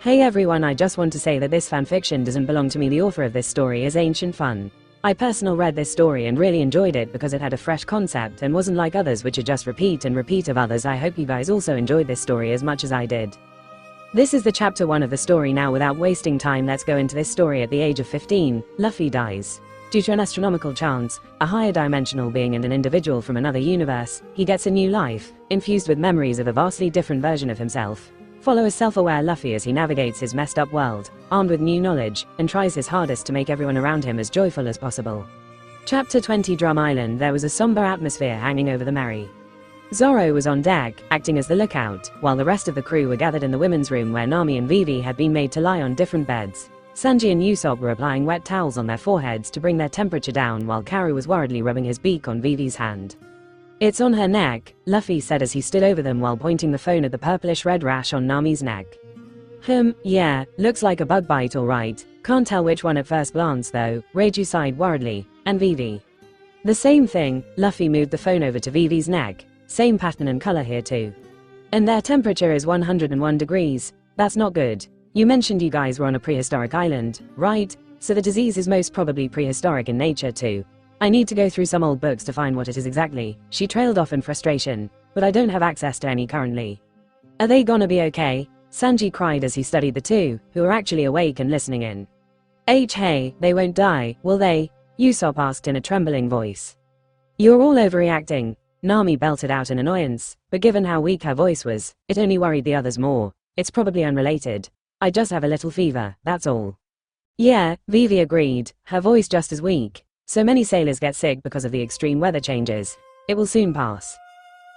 Hey everyone, I just want to say that this fanfiction doesn't belong to me. The author of this story is Ancient Fun. I personally read this story and really enjoyed it because it had a fresh concept and wasn't like others which are just repeat and repeat of others. I hope you guys also enjoyed this story as much as I did. This is the chapter 1 of the story. Now without wasting time, let's go into this story. At the age of 15, Luffy dies. Due to an astronomical chance, a higher dimensional being and an individual from another universe, he gets a new life, infused with memories of a vastly different version of himself. Follow a self-aware Luffy as he navigates his messed up world, armed with new knowledge, and tries his hardest to make everyone around him as joyful as possible. Chapter 20. Drum Island. There was a somber atmosphere hanging over the Merry. Zoro was on deck, acting as the lookout, while the rest of the crew were gathered in the women's room where Nami and Vivi had been made to lie on different beds. Sanji and Usopp were applying wet towels on their foreheads to bring their temperature down, while Karu was worriedly rubbing his beak on Vivi's hand. "It's on her neck," Luffy said as he stood over them while pointing the phone at the purplish-red rash on Nami's neck. Yeah, looks like a bug bite alright. Can't tell which one at first glance though," Reiju sighed worriedly. "And Vivi?" "The same thing." Luffy moved the phone over to Vivi's neck. "Same pattern and color here too. And their temperature is 101 degrees. That's not good. You mentioned you guys were on a prehistoric island, right? So the disease is most probably prehistoric in nature too. I need to go through some old books to find what it is exactly." She trailed off in frustration. "But I don't have access to any currently." "Are they gonna be okay?" Sanji cried as he studied the two, who were actually awake and listening in. Hey, they won't die, will they?" Usopp asked in a trembling voice. "You're all overreacting," Nami belted out in annoyance, but given how weak her voice was, it only worried the others more. "It's probably unrelated. I just have a little fever, that's all." "Yeah," Vivi agreed, her voice just as weak. "So many sailors get sick because of the extreme weather changes. It will soon pass."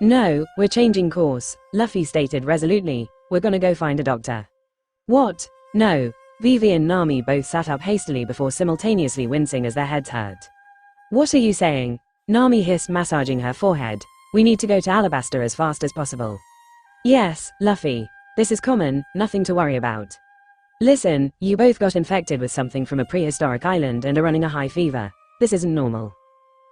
"No, we're changing course," Luffy stated resolutely. "We're gonna go find a doctor." "What? No." Vivi and Nami both sat up hastily before simultaneously wincing as their heads hurt. "What are you saying?" Nami hissed, massaging her forehead. "We need to go to Alabasta as fast as possible." "Yes, Luffy. This is common, nothing to worry about. Listen, you both got infected with something from a prehistoric island and are running a high fever. This isn't normal."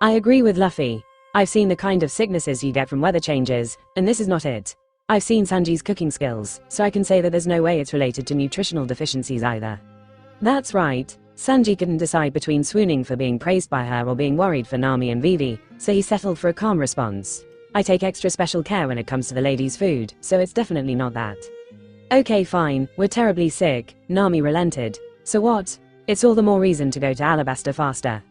"I agree with Luffy. I've seen the kind of sicknesses you get from weather changes, and this is not it. I've seen Sanji's cooking skills, so I can say that there's no way it's related to nutritional deficiencies either." "That's right." Sanji couldn't decide between swooning for being praised by her or being worried for Nami and Vivi, so he settled for a calm response. "I take extra special care when it comes to the ladies' food, so it's definitely not that." "Okay fine, we're terribly sick," Nami relented. "So what? It's all the more reason to go to Alabasta faster."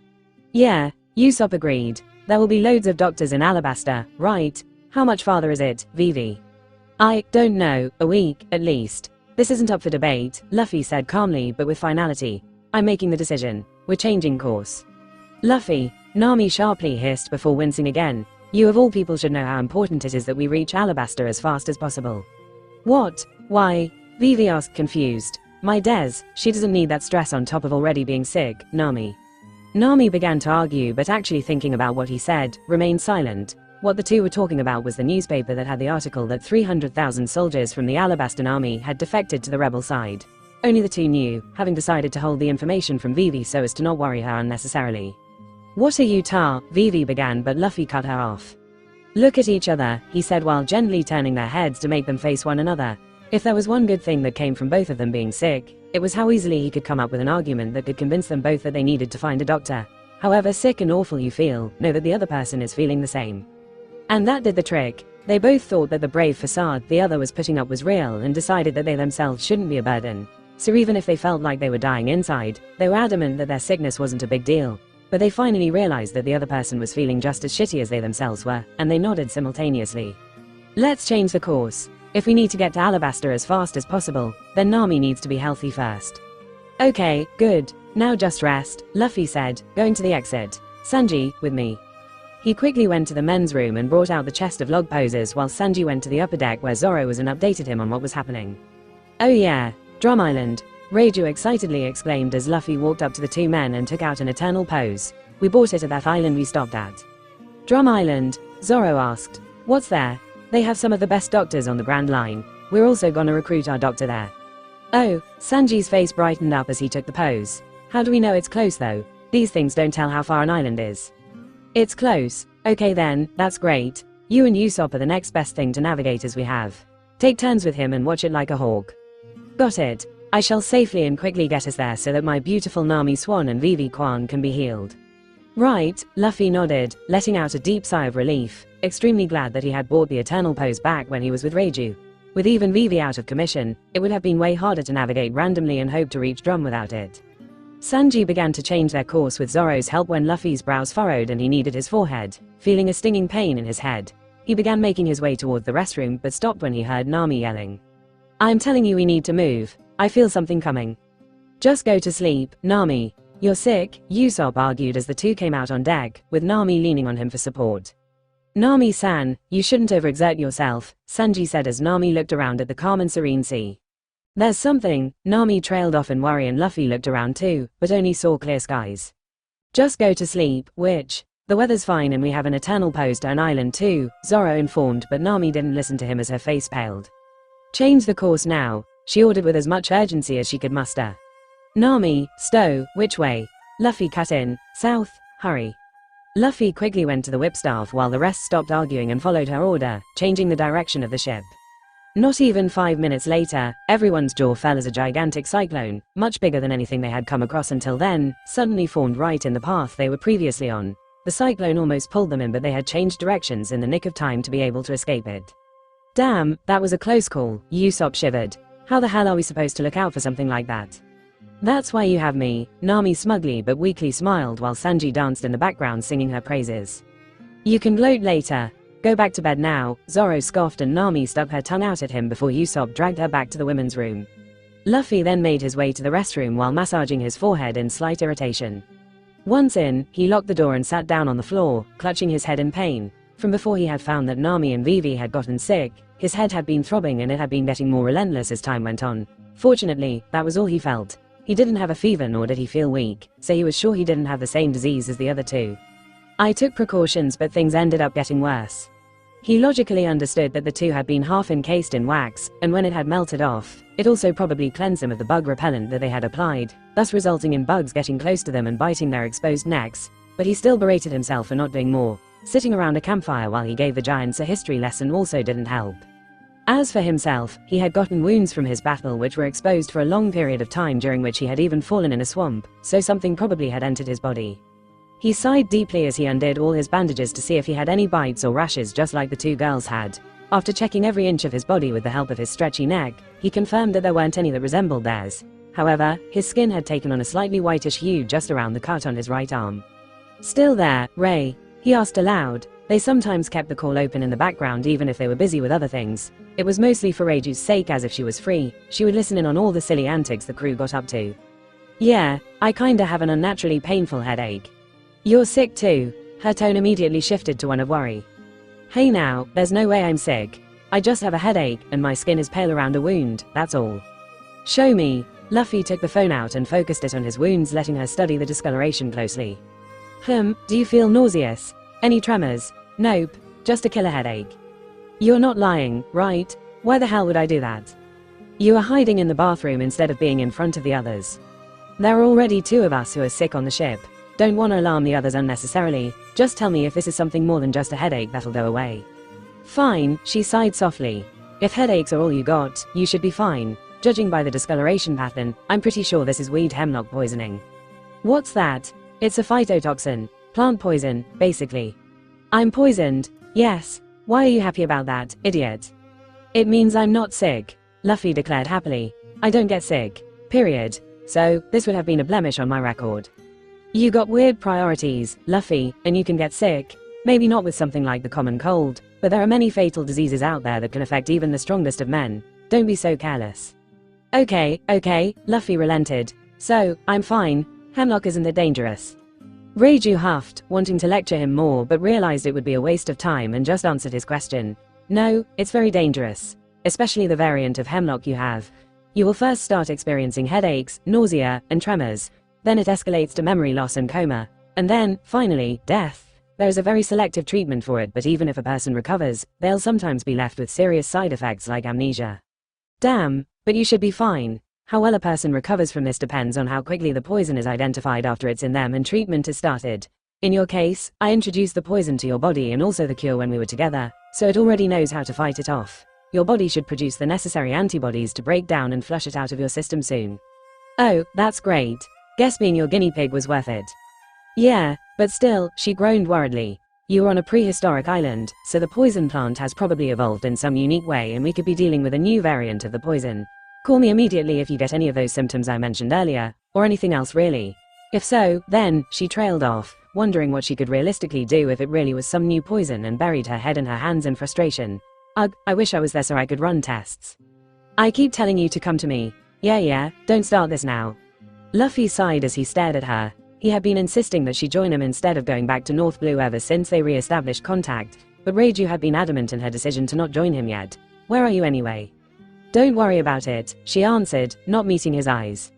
"Yeah," Usopp agreed. "There will be loads of doctors in Alabasta, right? How much farther is it, Vivi?" "I don't know, a week, at least. This isn't up for debate," Luffy said calmly but with finality. "I'm making the decision. We're changing course." "Luffy," Nami sharply hissed before wincing again. "You of all people should know how important it is that we reach Alabasta as fast as possible." "What? Why?" Vivi asked confused. "My Des, she doesn't need that stress on top of already being sick, Nami." Nami began to argue, but actually thinking about what he said, remained silent. What the two were talking about was the newspaper that had the article that 300,000 soldiers from the Alabastan army had defected to the rebel side. Only the two knew, having decided to hold the information from Vivi so as to not worry her unnecessarily. "What are you Vivi began, but Luffy cut her off. "Look at each other," he said while gently turning their heads to make them face one another. If there was one good thing that came from both of them being sick, it was how easily he could come up with an argument that could convince them both that they needed to find a doctor. However sick and awful you feel, know that the other person is feeling the same. And that did the trick. They both thought that the brave facade the other was putting up was real and decided that they themselves shouldn't be a burden. So even if they felt like they were dying inside, they were adamant that their sickness wasn't a big deal. But they finally realized that the other person was feeling just as shitty as they themselves were, and they nodded simultaneously. "Let's change the course. If we need to get to Alabasta as fast as possible, then Nami needs to be healthy first." "Okay, good. Now just rest," Luffy said, going to the exit. "Sanji, with me." He quickly went to the men's room and brought out the chest of log poses while Sanji went to the upper deck where Zoro was and updated him on what was happening. "Oh yeah, Drum Island," Reiju excitedly exclaimed as Luffy walked up to the two men and took out an eternal pose. "We bought it at that island we stopped at." "Drum Island?" Zoro asked. "What's there?" "They have some of the best doctors on the Grand Line. We're also gonna recruit our doctor there." "Oh," Sanji's face brightened up as he took the pose. "How do we know it's close though? These things don't tell how far an island is." "It's close. Okay then, that's great. You and Usopp are the next best thing to navigators we have. Take turns with him and watch it like a hawk." Got it. I shall safely and quickly get us there so that my beautiful Nami Swan and Vivi Kwan can be healed. Right, Luffy nodded, letting out a deep sigh of relief, extremely glad that he had brought the Eternal Pose back when he was with Reiju. With even Vivi out of commission, it would have been way harder to navigate randomly and hope to reach Drum without it. Sanji began to change their course with Zoro's help when Luffy's brows furrowed and he kneaded his forehead, feeling a stinging pain in his head. He began making his way toward the restroom but stopped when he heard Nami yelling. I'm telling you we need to move. I feel something coming. Just go to sleep, Nami. You're sick, Usopp argued as the two came out on deck, with Nami leaning on him for support. Nami-san, you shouldn't overexert yourself, Sanji said as Nami looked around at the calm and serene sea. There's something, Nami trailed off in worry and Luffy looked around too, but only saw clear skies. Just go to sleep, witch. The weather's fine and we have an eternal pose to an island too, Zoro informed, but Nami didn't listen to him as her face paled. Change the course now, she ordered with as much urgency as she could muster. Nami, stow, which way? Luffy cut in, south, hurry. Luffy quickly went to the whipstaff while the rest stopped arguing and followed her order, changing the direction of the ship. Not even 5 minutes later, everyone's jaw fell as a gigantic cyclone, much bigger than anything they had come across until then, suddenly formed right in the path they were previously on. The cyclone almost pulled them in, but they had changed directions in the nick of time to be able to escape it. Damn, that was a close call, Usopp shivered. How the hell are we supposed to look out for something like that? That's why you have me, Nami smugly but weakly smiled while Sanji danced in the background singing her praises. You can gloat later. Go back to bed now, Zoro scoffed and Nami stuck her tongue out at him before Usopp dragged her back to the women's room. Luffy then made his way to the restroom while massaging his forehead in slight irritation. Once in, he locked the door and sat down on the floor, clutching his head in pain. From before he had found that Nami and Vivi had gotten sick, his head had been throbbing and it had been getting more relentless as time went on. Fortunately, that was all he felt. He didn't have a fever nor did he feel weak, so he was sure he didn't have the same disease as the other two. I took precautions but things ended up getting worse. He logically understood that the two had been half encased in wax, and when it had melted off, it also probably cleansed them of the bug repellent that they had applied, thus resulting in bugs getting close to them and biting their exposed necks, but he still berated himself for not doing more. Sitting around a campfire while he gave the giants a history lesson also didn't help. As for himself, he had gotten wounds from his battle which were exposed for a long period of time during which he had even fallen in a swamp, so something probably had entered his body. He sighed deeply as he undid all his bandages to see if he had any bites or rashes just like the two girls had. After checking every inch of his body with the help of his stretchy neck, he confirmed that there weren't any that resembled theirs. However, his skin had taken on a slightly whitish hue just around the cut on his right arm. Still there, Ray? He asked aloud. They sometimes kept the call open in the background even if they were busy with other things. It was mostly for Reiju's sake, as if she was free, she would listen in on all the silly antics the crew got up to. Yeah, I kinda have an unnaturally painful headache. You're sick too. Her tone immediately shifted to one of worry. Hey now, there's no way I'm sick. I just have a headache, and my skin is pale around a wound, that's all. Show me. Luffy took the phone out and focused it on his wounds, letting her study the discoloration closely. Do you feel nauseous? Any tremors? Nope, just a killer headache. You're not lying, right? Why the hell would I do that? You are hiding in the bathroom instead of being in front of the others. There are already 2 of us who are sick on the ship. Don't want to alarm the others unnecessarily, just tell me if this is something more than just a headache that'll go away. Fine, she sighed softly. If headaches are all you got, you should be fine. Judging by the discoloration pattern, I'm pretty sure this is weed hemlock poisoning. What's that? It's a phytotoxin. Plant poison, basically. I'm poisoned. Yes. Why are you happy about that, idiot? It means I'm not sick, Luffy declared happily. I don't get sick. Period. So, this would have been a blemish on my record. You got weird priorities, Luffy, and you can get sick. Maybe not with something like the common cold, but there are many fatal diseases out there that can affect even the strongest of men. Don't be so careless. Okay, Luffy relented. So, I'm fine. Hemlock isn't that dangerous. Reiju huffed, wanting to lecture him more but realized it would be a waste of time and just answered his question. No, it's very dangerous. Especially the variant of hemlock you have. You will first start experiencing headaches, nausea, and tremors. Then it escalates to memory loss and coma. And then, finally, death. There is a very selective treatment for it, but even if a person recovers, they'll sometimes be left with serious side effects like amnesia. Damn, but you should be fine. How well a person recovers from this depends on how quickly the poison is identified after it's in them and treatment is started. In your case, I introduced the poison to your body and also the cure when we were together, so it already knows how to fight it off. Your body should produce the necessary antibodies to break down and flush it out of your system soon. Oh, that's great. Guess being your guinea pig was worth it. Yeah, but still, she groaned worriedly. You were on a prehistoric island, so the poison plant has probably evolved in some unique way and we could be dealing with a new variant of the poison. Call me immediately if you get any of those symptoms I mentioned earlier, or anything else really. If so, then, she trailed off, wondering what she could realistically do if it really was some new poison, and buried her head in her hands in frustration. Ugh, I wish I was there so I could run tests. I keep telling you to come to me. Yeah, don't start this now. Luffy sighed as he stared at her. He had been insisting that she join him instead of going back to North Blue ever since they re-established contact, but Reiju had been adamant in her decision to not join him yet. Where are you anyway? Don't worry about it, she answered, not meeting his eyes.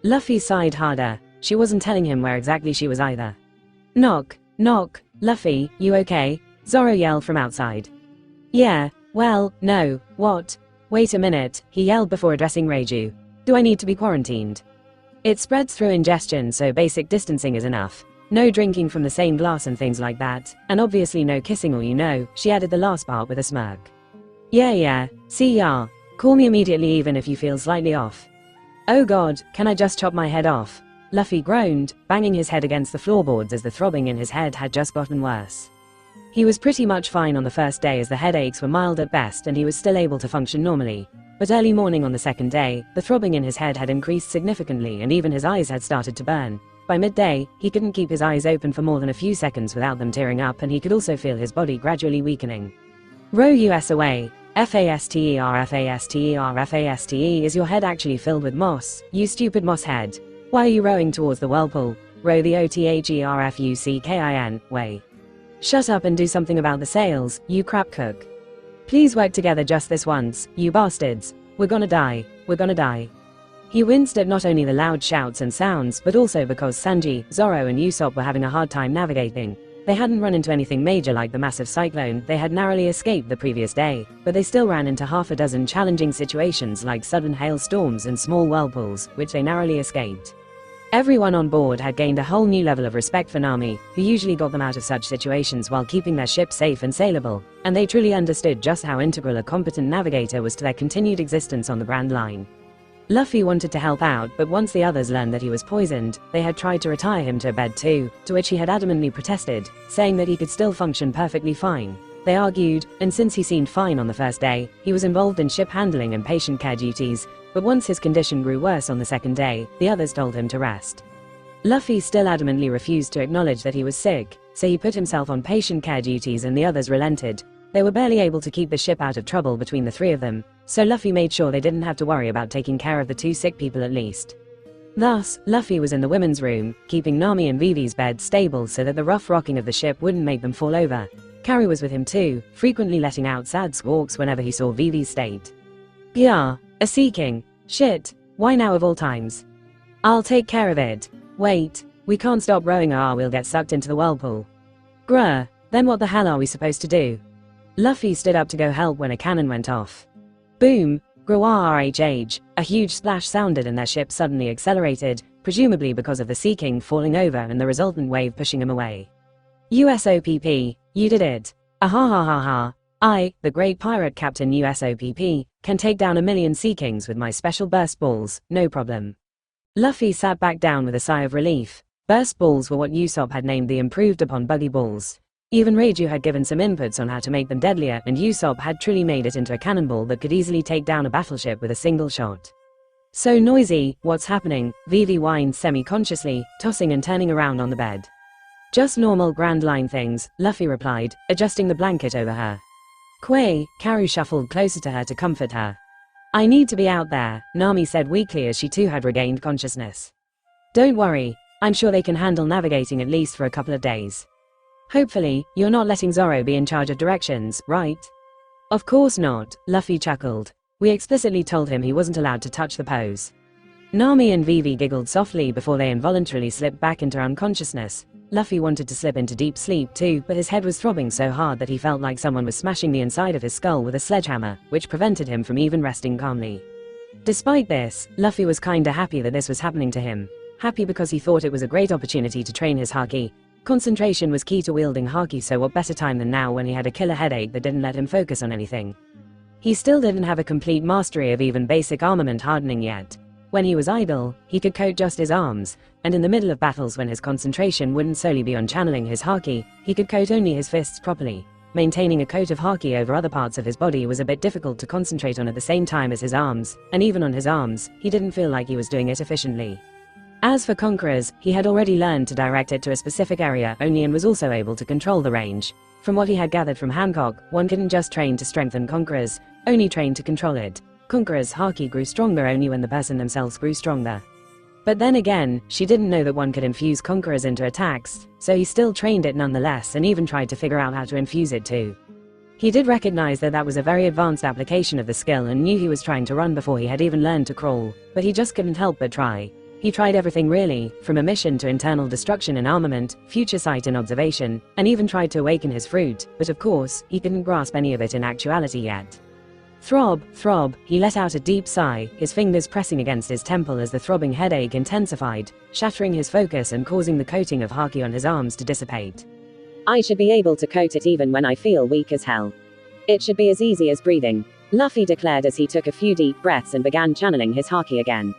Luffy sighed harder. She wasn't telling him where exactly she was either. Knock, knock, Luffy, you okay? Zoro yelled from outside. Yeah, well, no, what? Wait a minute, he yelled before addressing Reiju. Do I need to be quarantined? It spreads through ingestion, so basic distancing is enough. No drinking from the same glass and things like that, and obviously no kissing or she added the last part with a smirk. Yeah, see ya. Call me immediately even if you feel slightly off. Oh god, can I just chop my head off? Luffy groaned, banging his head against the floorboards as the throbbing in his head had just gotten worse. He was pretty much fine on the first day as the headaches were mild at best and he was still able to function normally. But early morning on the second day, the throbbing in his head had increased significantly and even his eyes had started to burn. By midday, he couldn't keep his eyes open for more than a few seconds without them tearing up and he could also feel his body gradually weakening. Row US away. Faster, is your head actually filled with moss, you stupid moss head? Why are you rowing towards the whirlpool? Row the OTHERFUCKIN way. Shut up and do something about the sails, you crap cook. Please work together just this once, you bastards. We're gonna die. He winced at not only the loud shouts and sounds but also because Sanji, Zoro and Usopp were having a hard time navigating. They hadn't run into anything major like the massive cyclone they had narrowly escaped the previous day, but they still ran into half a dozen challenging situations like sudden hailstorms and small whirlpools, which they narrowly escaped. Everyone on board had gained a whole new level of respect for Nami, who usually got them out of such situations while keeping their ship safe and sailable, and they truly understood just how integral a competent navigator was to their continued existence on the Grand Line. Luffy wanted to help out, but once the others learned that he was poisoned, they had tried to retire him to a bed too, to which he had adamantly protested, saying that he could still function perfectly fine. They argued, and since he seemed fine on the first day, he was involved in ship handling and patient care duties, but once his condition grew worse on the second day, the others told him to rest. Luffy still adamantly refused to acknowledge that he was sick, so he put himself on patient care duties and the others relented. They were barely able to keep the ship out of trouble between the three of them, so Luffy made sure they didn't have to worry about taking care of the two sick people at least. Thus, Luffy was in the women's room, keeping Nami and Vivi's bed stable so that the rough rocking of the ship wouldn't make them fall over. Carrie was with him too, frequently letting out sad squawks whenever he saw Vivi's state. Yeah, a sea king. Shit, why now of all times? I'll take care of it. Wait, we can't stop rowing or we'll get sucked into the whirlpool. Grr, then what the hell are we supposed to do? Luffy stood up to go help when a cannon went off. Boom, grrrhh, a huge splash sounded and their ship suddenly accelerated, presumably because of the Sea King falling over and the resultant wave pushing him away. USOPP, you did it. Ahahaha. I, the great pirate captain USOPP, can take down 1,000,000 Sea Kings with my special burst balls, no problem. Luffy sat back down with a sigh of relief. Burst balls were what Usopp had named the improved upon buggy balls. Even Reiju had given some inputs on how to make them deadlier, and Usopp had truly made it into a cannonball that could easily take down a battleship with a single shot. So noisy, what's happening? Vivi whined semi-consciously, tossing and turning around on the bed. Just normal Grand Line things, Luffy replied, adjusting the blanket over her. Quay, Karu shuffled closer to her to comfort her. I need to be out there, Nami said weakly as she too had regained consciousness. Don't worry, I'm sure they can handle navigating at least for a couple of days. Hopefully, you're not letting Zoro be in charge of directions, right? Of course not, Luffy chuckled. We explicitly told him he wasn't allowed to touch the pose. Nami and Vivi giggled softly before they involuntarily slipped back into unconsciousness. Luffy wanted to slip into deep sleep too, but his head was throbbing so hard that he felt like someone was smashing the inside of his skull with a sledgehammer, which prevented him from even resting calmly. Despite this, Luffy was kinda happy that this was happening to him. Happy because he thought it was a great opportunity to train his haki. Concentration was key to wielding haki, so what better time than now when he had a killer headache that didn't let him focus on anything. He still didn't have a complete mastery of even basic armament hardening yet. When he was idle, he could coat just his arms, and in the middle of battles when his concentration wouldn't solely be on channeling his haki, he could coat only his fists properly. Maintaining a coat of haki over other parts of his body was a bit difficult to concentrate on at the same time as his arms, and even on his arms, he didn't feel like he was doing it efficiently. As for Conquerors, he had already learned to direct it to a specific area only and was also able to control the range. From what he had gathered from Hancock, one couldn't just train to strengthen Conquerors, only train to control it. Conquerors' haki grew stronger only when the person themselves grew stronger. But then again, she didn't know that one could infuse Conquerors into attacks, so he still trained it nonetheless and even tried to figure out how to infuse it too. He did recognize that that was a very advanced application of the skill and knew he was trying to run before he had even learned to crawl, but he just couldn't help but try. He tried everything really, from emission to internal destruction in armament, future sight and observation, and even tried to awaken his fruit, but of course, he couldn't grasp any of it in actuality yet. Throb, throb, he let out a deep sigh, his fingers pressing against his temple as the throbbing headache intensified, shattering his focus and causing the coating of haki on his arms to dissipate. I should be able to coat it even when I feel weak as hell. It should be as easy as breathing, Luffy declared as he took a few deep breaths and began channeling his haki again.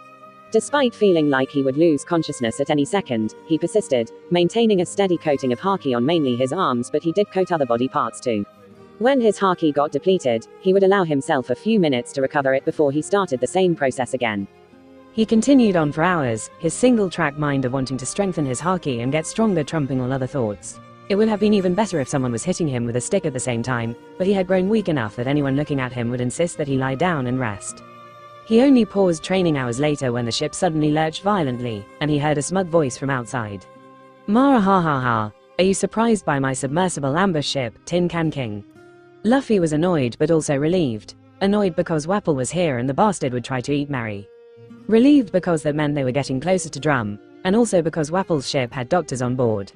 Despite feeling like he would lose consciousness at any second, he persisted, maintaining a steady coating of haki on mainly his arms, but he did coat other body parts too. When his haki got depleted, he would allow himself a few minutes to recover it before he started the same process again. He continued on for hours, his single-track mind of wanting to strengthen his haki and get stronger trumping all other thoughts. It would have been even better if someone was hitting him with a stick at the same time, but he had grown weak enough that anyone looking at him would insist that he lie down and rest. He only paused training hours later when the ship suddenly lurched violently, and he heard a smug voice from outside. Mara ha ha ha, are you surprised by my submersible ambush ship, Tin Can King? Luffy was annoyed but also relieved. Annoyed because Wapple was here and the bastard would try to eat Mary. Relieved because that meant they were getting closer to Drum, and also because Wapple's ship had doctors on board.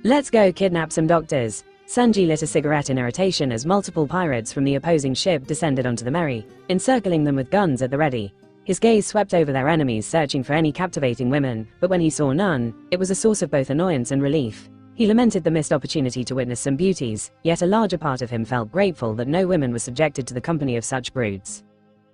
Let's go kidnap some doctors. Sanji lit a cigarette in irritation as multiple pirates from the opposing ship descended onto the Merry, encircling them with guns at the ready. His gaze swept over their enemies searching for any captivating women, but when he saw none, it was a source of both annoyance and relief. He lamented the missed opportunity to witness some beauties, yet a larger part of him felt grateful that no women were subjected to the company of such brutes.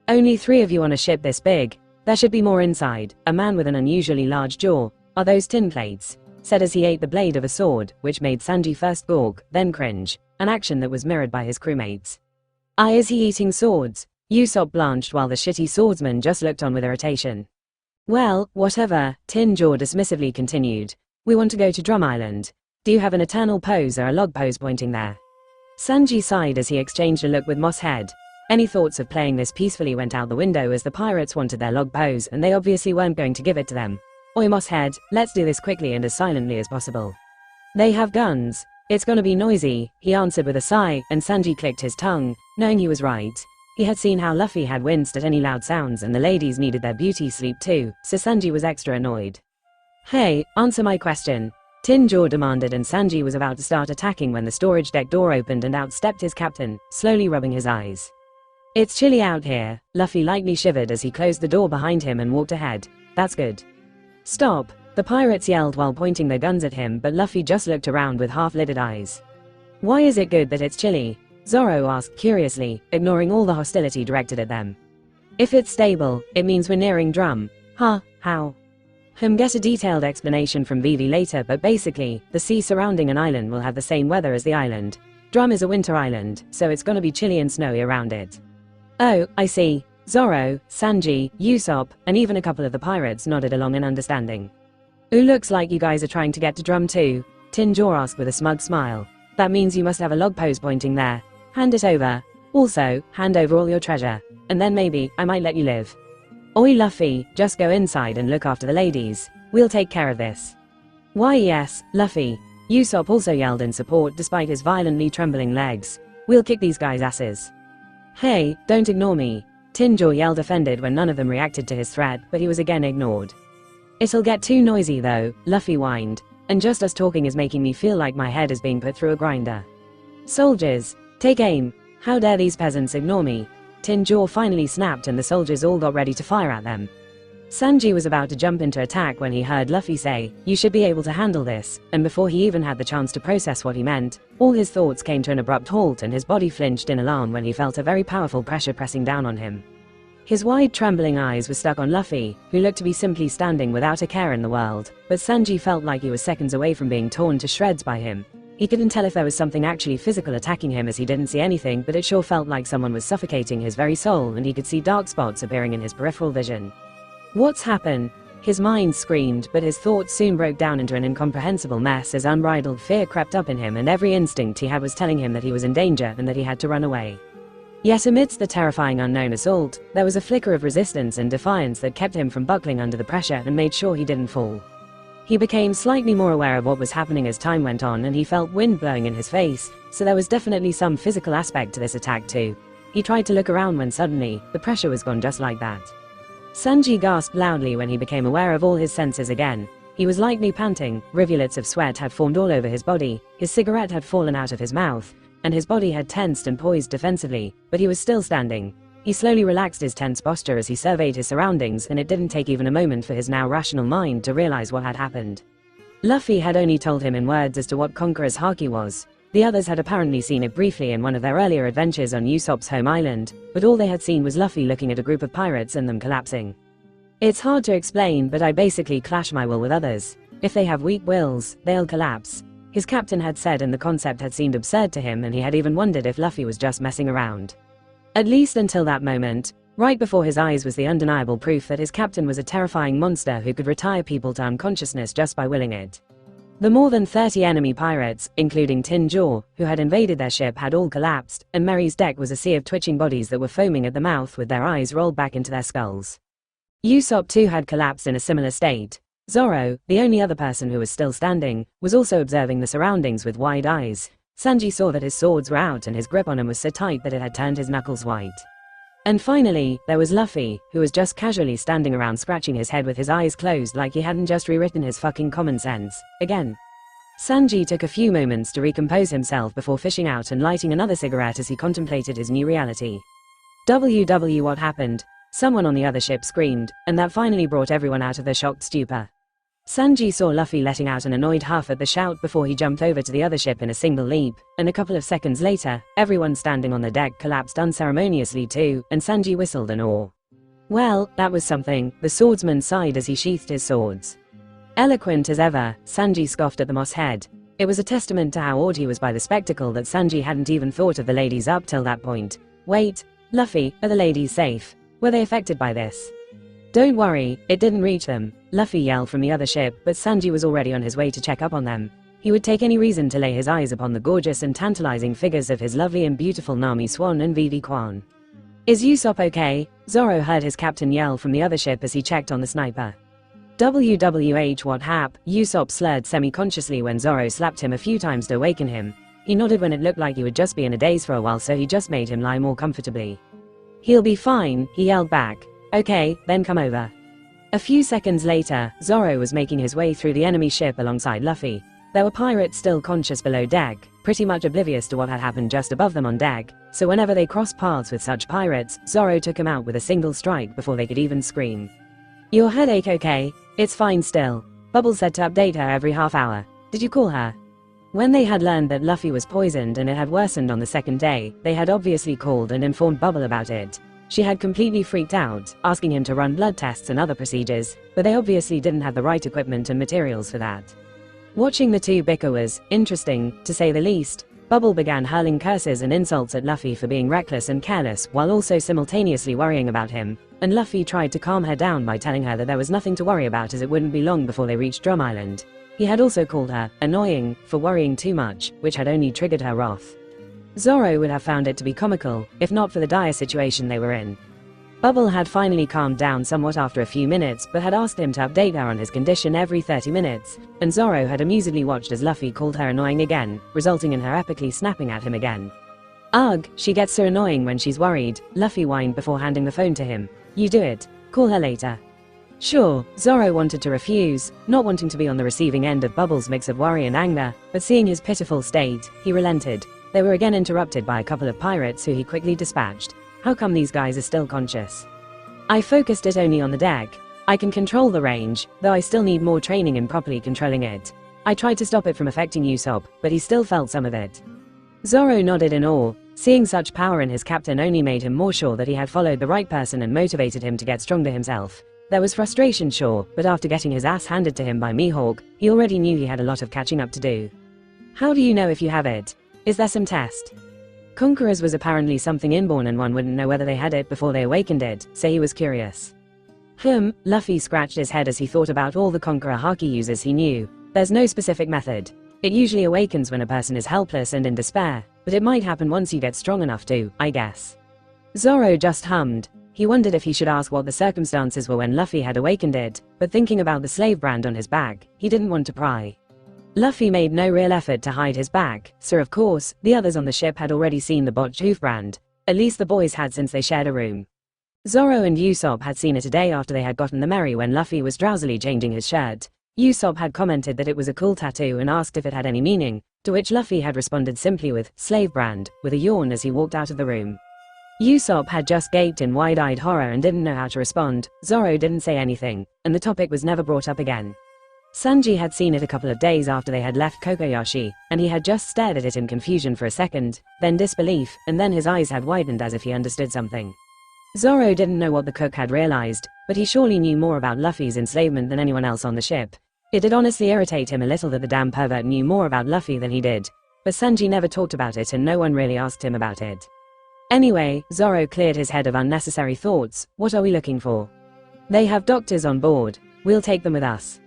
Only 3 of you on a ship this big? There should be more inside. A man with an unusually large jaw. Are those tin plates? Said as he ate the blade of a sword, which made Sanji first gawk, then cringe, an action that was mirrored by his crewmates. Is he eating swords? Usopp blanched while the shitty swordsman just looked on with irritation. Well, whatever, Tin Jaw dismissively continued. We want to go to Drum Island. Do you have an eternal pose or a log pose pointing there? Sanji sighed as he exchanged a look with Moss Head. Any thoughts of playing this peacefully went out the window as the pirates wanted their log pose and they obviously weren't going to give it to them. Oi Moss Head, let's do this quickly and as silently as possible. They have guns. It's gonna be noisy, he answered with a sigh, and Sanji clicked his tongue, knowing he was right. He had seen how Luffy had winced at any loud sounds and the ladies needed their beauty sleep too, so Sanji was extra annoyed. Hey, answer my question. Tin Jaw demanded, and Sanji was about to start attacking when the storage deck door opened and out stepped his captain, slowly rubbing his eyes. It's chilly out here. Luffy lightly shivered as he closed the door behind him and walked ahead. That's good. Stop, the pirates yelled while pointing their guns at him, but Luffy just looked around with half-lidded eyes. Why is it good that it's chilly? Zoro asked curiously, ignoring all the hostility directed at them. If it's stable, it means we're nearing Drum. Huh, how? Get a detailed explanation from Vivi later, but basically, the sea surrounding an island will have the same weather as the island. Drum is a winter island, so it's gonna be chilly and snowy around it. Oh, I see. Zoro, Sanji, Usopp, and even a couple of the pirates nodded along in understanding. Ooh, looks like you guys are trying to get to Drum too, Tin Jaw asked with a smug smile. That means you must have a log pose pointing there. Hand it over. Also, hand over all your treasure, and then maybe, I might let you live. Oi Luffy, just go inside and look after the ladies. We'll take care of this. Why yes, Luffy. Usopp also yelled in support despite his violently trembling legs. We'll kick these guys' asses. Hey, don't ignore me. Tin Jaw yelled offended when none of them reacted to his threat, but he was again ignored. It'll get too noisy though, Luffy whined, and just us talking is making me feel like my head is being put through a grinder. Soldiers, take aim. How dare these peasants ignore me? Tin Jaw finally snapped and the soldiers all got ready to fire at them. Sanji was about to jump into attack when he heard Luffy say, "You should be able to handle this," and before he even had the chance to process what he meant, all his thoughts came to an abrupt halt and his body flinched in alarm when he felt a very powerful pressure pressing down on him. His wide trembling eyes were stuck on Luffy, who looked to be simply standing without a care in the world, but Sanji felt like he was seconds away from being torn to shreds by him. He couldn't tell if there was something actually physical attacking him as he didn't see anything, but it sure felt like someone was suffocating his very soul and he could see dark spots appearing in his peripheral vision. What's happened? His mind screamed, but his thoughts soon broke down into an incomprehensible mess as unbridled fear crept up in him and every instinct he had was telling him that he was in danger and that he had to run away. Yet amidst the terrifying unknown assault, there was a flicker of resistance and defiance that kept him from buckling under the pressure and made sure he didn't fall. He became slightly more aware of what was happening as time went on and he felt wind blowing in his face, so there was definitely some physical aspect to this attack too. He tried to look around when suddenly, the pressure was gone just like that. Sanji gasped loudly when he became aware of all his senses again. He was lightly panting, rivulets of sweat had formed all over his body, his cigarette had fallen out of his mouth, and his body had tensed and poised defensively, but he was still standing. He slowly relaxed his tense posture as he surveyed his surroundings and it didn't take even a moment for his now rational mind to realize what had happened. Luffy had only told him in words as to what Conqueror's Haki was. The others had apparently seen it briefly in one of their earlier adventures on Usopp's home island, but all they had seen was Luffy looking at a group of pirates and them collapsing. It's hard to explain, but I basically clash my will with others. If they have weak wills, they'll collapse. His captain had said, and the concept had seemed absurd to him and he had even wondered if Luffy was just messing around. At least until that moment. Right before his eyes was the undeniable proof that his captain was a terrifying monster who could retire people to unconsciousness just by willing it. The more than 30 enemy pirates, including Tin Jaw, who had invaded their ship had all collapsed, and Merry's deck was a sea of twitching bodies that were foaming at the mouth with their eyes rolled back into their skulls. Usopp too had collapsed in a similar state. Zoro, the only other person who was still standing, was also observing the surroundings with wide eyes. Sanji saw that his swords were out and his grip on him was so tight that it had turned his knuckles white. And finally, there was Luffy, who was just casually standing around scratching his head with his eyes closed like he hadn't just rewritten his fucking common sense again. Sanji took a few moments to recompose himself before fishing out and lighting another cigarette as he contemplated his new reality. What happened? Someone on the other ship screamed, and that finally brought everyone out of their shocked stupor. Sanji saw Luffy letting out an annoyed huff at the shout before he jumped over to the other ship in a single leap, and a couple of seconds later, everyone standing on the deck collapsed unceremoniously too, and Sanji whistled in awe. Well, that was something, the swordsman sighed as he sheathed his swords. Eloquent as ever, Sanji scoffed at the moss head. It was a testament to how awed he was by the spectacle that Sanji hadn't even thought of the ladies up till that point. Wait, Luffy, are the ladies safe? Were they affected by this? Don't worry, it didn't reach them, Luffy yelled from the other ship, but Sanji was already on his way to check up on them. He would take any reason to lay his eyes upon the gorgeous and tantalizing figures of his lovely and beautiful Nami Swan and Vivi Kwan. Is Usopp okay? Zoro heard his captain yell from the other ship as he checked on the sniper. What hap? Usopp slurred semi-consciously when Zoro slapped him a few times to awaken him. He nodded when it looked like he would just be in a daze for a while, so he just made him lie more comfortably. He'll be fine, he yelled back. Okay, then come over. A few seconds later, Zoro was making his way through the enemy ship alongside Luffy. There were pirates still conscious below deck, pretty much oblivious to what had happened just above them on deck, so whenever they crossed paths with such pirates, Zoro took him out with a single strike before they could even scream. Your headache okay? It's fine still. Bubble said to update her every half hour. Did you call her? When they had learned that Luffy was poisoned and it had worsened on the second day, they had obviously called and informed Bubble about it. She had completely freaked out, asking him to run blood tests and other procedures, but they obviously didn't have the right equipment and materials for that. Watching the two bicker was interesting, to say the least. Bubble began hurling curses and insults at Luffy for being reckless and careless while also simultaneously worrying about him, and Luffy tried to calm her down by telling her that there was nothing to worry about as it wouldn't be long before they reached Drum Island. He had also called her annoying for worrying too much, which had only triggered her wrath. Zoro would have found it to be comical, if not for the dire situation they were in. Bubble had finally calmed down somewhat after a few minutes, but had asked him to update her on his condition every 30 minutes, and Zoro had amusedly watched as Luffy called her annoying again, resulting in her epically snapping at him again. Ugh, she gets so annoying when she's worried, Luffy whined before handing the phone to him. You do it. Call her later. Sure, Zoro wanted to refuse, not wanting to be on the receiving end of Bubble's mix of worry and anger, but seeing his pitiful state, he relented. They were again interrupted by a couple of pirates who he quickly dispatched. How come these guys are still conscious? I focused it only on the deck. I can control the range, though I still need more training in properly controlling it. I tried to stop it from affecting Usopp, but he still felt some of it. Zoro nodded in awe. Seeing such power in his captain only made him more sure that he had followed the right person and motivated him to get stronger himself. There was frustration, sure, but after getting his ass handed to him by Mihawk, he already knew he had a lot of catching up to do. How do you know if you have it? Is there some test? Conquerors was apparently something inborn and one wouldn't know whether they had it before they awakened it, so he was curious. Luffy scratched his head as he thought about all the Conqueror Haki users he knew. There's no specific method. It usually awakens when a person is helpless and in despair, but it might happen once you get strong enough to, I guess. Zoro just hummed. He wondered if he should ask what the circumstances were when Luffy had awakened it, but thinking about the slave brand on his back, he didn't want to pry. Luffy made no real effort to hide his back, so of course, the others on the ship had already seen the botched hoof brand. At least the boys had since they shared a room. Zoro and Usopp had seen it a day after they had gotten the merry when Luffy was drowsily changing his shirt. Usopp had commented that it was a cool tattoo and asked if it had any meaning, to which Luffy had responded simply with, slave brand, with a yawn as he walked out of the room. Usopp had just gaped in wide-eyed horror and didn't know how to respond. Zoro didn't say anything, and the topic was never brought up again. Sanji had seen it a couple of days after they had left Kokoyashi, and he had just stared at it in confusion for a second, then disbelief, and then his eyes had widened as if he understood something. Zoro didn't know what the cook had realized, but he surely knew more about Luffy's enslavement than anyone else on the ship. It did honestly irritate him a little that the damn pervert knew more about Luffy than he did, but Sanji never talked about it and no one really asked him about it. Anyway, Zoro cleared his head of unnecessary thoughts. What are we looking for? They have doctors on board. We'll take them with us.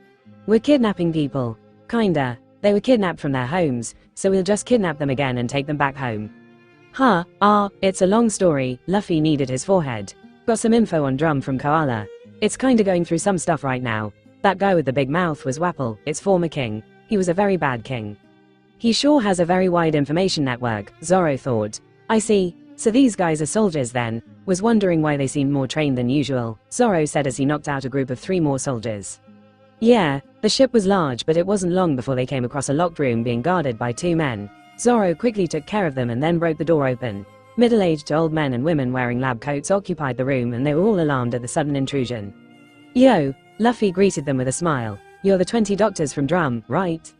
We're kidnapping people. Kinda. They were kidnapped from their homes, so we'll just kidnap them again and take them back home. It's a long story. Luffy kneaded his forehead. Got some info on Drum from Koala. It's kinda going through some stuff right now. That guy with the big mouth was Wapple, its former king. He was a very bad king. He sure has a very wide information network, Zoro thought. I see. So these guys are soldiers then. Was wondering why they seemed more trained than usual, Zoro said as he knocked out a group of 3 more soldiers. Yeah, the ship was large but it wasn't long before they came across a locked room being guarded by 2 men. Zoro quickly took care of them and then broke the door open. Middle-aged old men and women wearing lab coats occupied the room and they were all alarmed at the sudden intrusion. Yo, Luffy greeted them with a smile. You're the 20 doctors from Drum, right?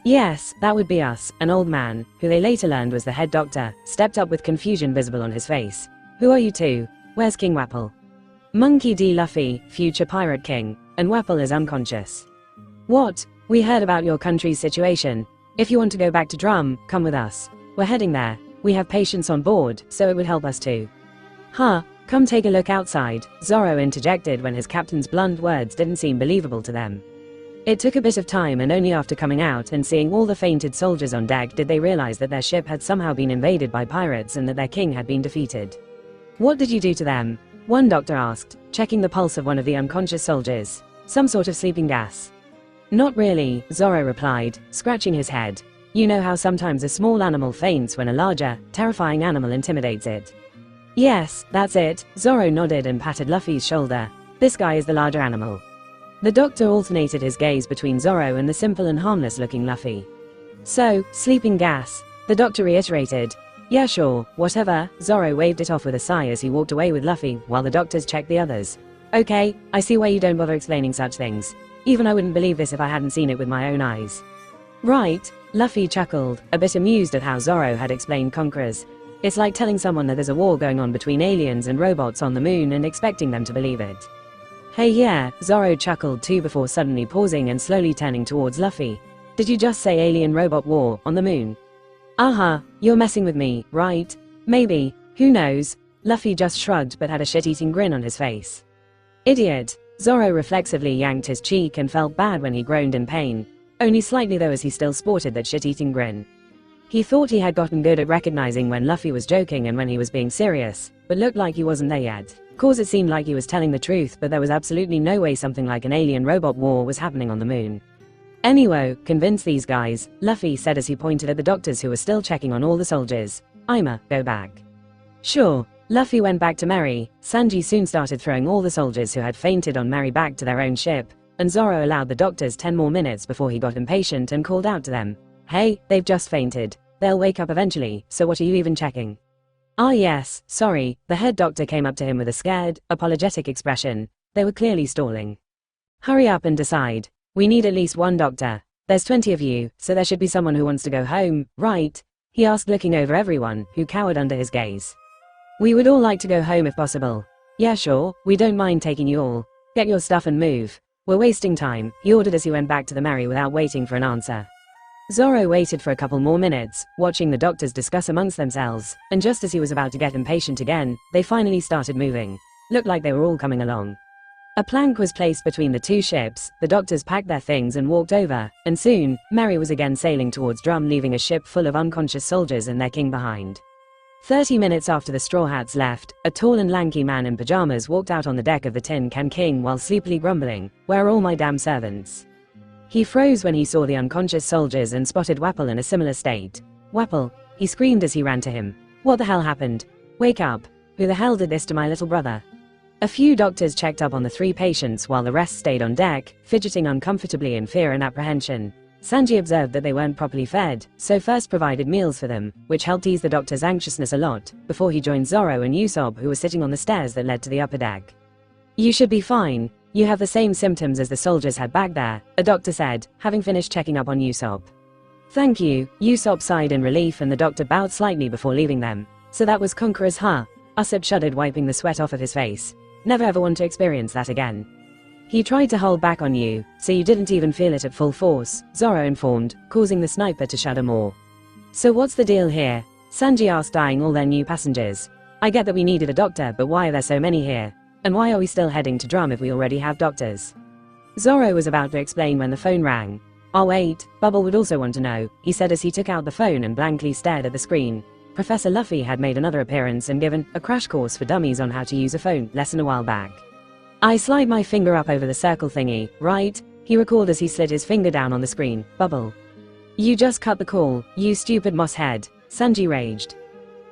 Yes, that would be us. An old man, who they later learned was the head doctor, stepped up with confusion visible on his face. Who are you two? Where's King Wapple? Monkey D. Luffy, future pirate king, and Wapple is unconscious. What? We heard about your country's situation. If you want to go back to Drum, come with us. We're heading there. We have patients on board, so it would help us too. Come take a look outside, Zoro interjected when his captain's blunt words didn't seem believable to them. It took a bit of time and only after coming out and seeing all the fainted soldiers on deck did they realize that their ship had somehow been invaded by pirates and that their king had been defeated. What did you do to them? One doctor asked, checking the pulse of one of the unconscious soldiers. Some sort of sleeping gas. Not really, Zoro replied, scratching his head. You know how sometimes a small animal faints when a larger, terrifying animal intimidates it. Yes, that's it, Zoro nodded and patted Luffy's shoulder. This guy is the larger animal. The doctor alternated his gaze between Zoro and the simple and harmless looking Luffy. So, sleeping gas, the doctor reiterated. Yeah sure, whatever, Zoro waved it off with a sigh as he walked away with Luffy while the doctors checked the others. Okay, I see why you don't bother explaining such things. Even I wouldn't believe this if I hadn't seen it with my own eyes. Right, Luffy chuckled, a bit amused at how Zoro had explained conquerors. It's like telling someone that there's a war going on between aliens and robots on the moon and expecting them to believe it. Hey yeah, Zoro chuckled too before suddenly pausing and slowly turning towards Luffy. Did you just say alien robot war on the moon? You're messing with me, right? Maybe, who knows? Luffy just shrugged but had a shit-eating grin on his face. Idiot. Zoro reflexively yanked his cheek and felt bad when he groaned in pain. Only slightly though as he still sported that shit-eating grin. He thought he had gotten good at recognizing when Luffy was joking and when he was being serious, but looked like he wasn't there yet. Cause it seemed like he was telling the truth but there was absolutely no way something like an alien robot war was happening on the moon. Anyway, convince these guys, Luffy said as he pointed at the doctors who were still checking on all the soldiers. I'ma go back. Sure. Luffy went back to Merry. Sanji soon started throwing all the soldiers who had fainted on Merry back to their own ship, and Zoro allowed the doctors 10 more minutes before he got impatient and called out to them. Hey, they've just fainted. They'll wake up eventually, so what are you even checking? Ah yes, sorry, the head doctor came up to him with a scared, apologetic expression. They were clearly stalling. Hurry up and decide. We need at least one doctor. There's 20 of you, so there should be someone who wants to go home, right? He asked, looking over everyone, who cowered under his gaze. We would all like to go home if possible. Yeah, sure, we don't mind taking you all. Get your stuff and move. We're wasting time, he ordered as he went back to the Mary without waiting for an answer. Zoro waited for a couple more minutes, watching the doctors discuss amongst themselves, and just as he was about to get impatient again, they finally started moving. Looked like they were all coming along. A plank was placed between the two ships, the doctors packed their things and walked over, and soon, Mary was again sailing towards Drum, leaving a ship full of unconscious soldiers and their king behind. 30 minutes after the Straw Hats left, a tall and lanky man in pajamas walked out on the deck of the Tin Can King while sleepily grumbling, "Where are all my damn servants?" He froze when he saw the unconscious soldiers and spotted Wapple in a similar state. "Wapple," he screamed as he ran to him. "What the hell happened? Wake up. Who the hell did this to my little brother?" A few doctors checked up on the 3 patients while the rest stayed on deck, fidgeting uncomfortably in fear and apprehension. Sanji observed that they weren't properly fed, so first provided meals for them, which helped ease the doctor's anxiousness a lot, before he joined Zoro and Usopp, who were sitting on the stairs that led to the upper deck. "You should be fine. You have the same symptoms as the soldiers had back there," a doctor said, having finished checking up on Usopp. "Thank you," Usopp sighed in relief, and the doctor bowed slightly before leaving them. "So that was conquerors, huh?" Usopp shuddered, wiping the sweat off of his face. "Never ever want to experience that again." "He tried to hold back on you, so you didn't even feel it at full force," Zoro informed, causing the sniper to shudder more. "So what's the deal here?" Sanji asked, eyeing all their new passengers. "I get that we needed a doctor, but why are there so many here? And why are we still heading to Drum if we already have doctors?" Zoro was about to explain when the phone rang. "Oh wait, Bubble would also want to know," he said as he took out the phone and blankly stared at the screen. Professor Luffy had made another appearance and given a crash course for dummies on how to use a phone lesson a while back. "I slide my finger up over the circle thingy, right?" he recalled as he slid his finger down on the screen. "Bubble. You just cut the call, you stupid moss head," Sanji raged.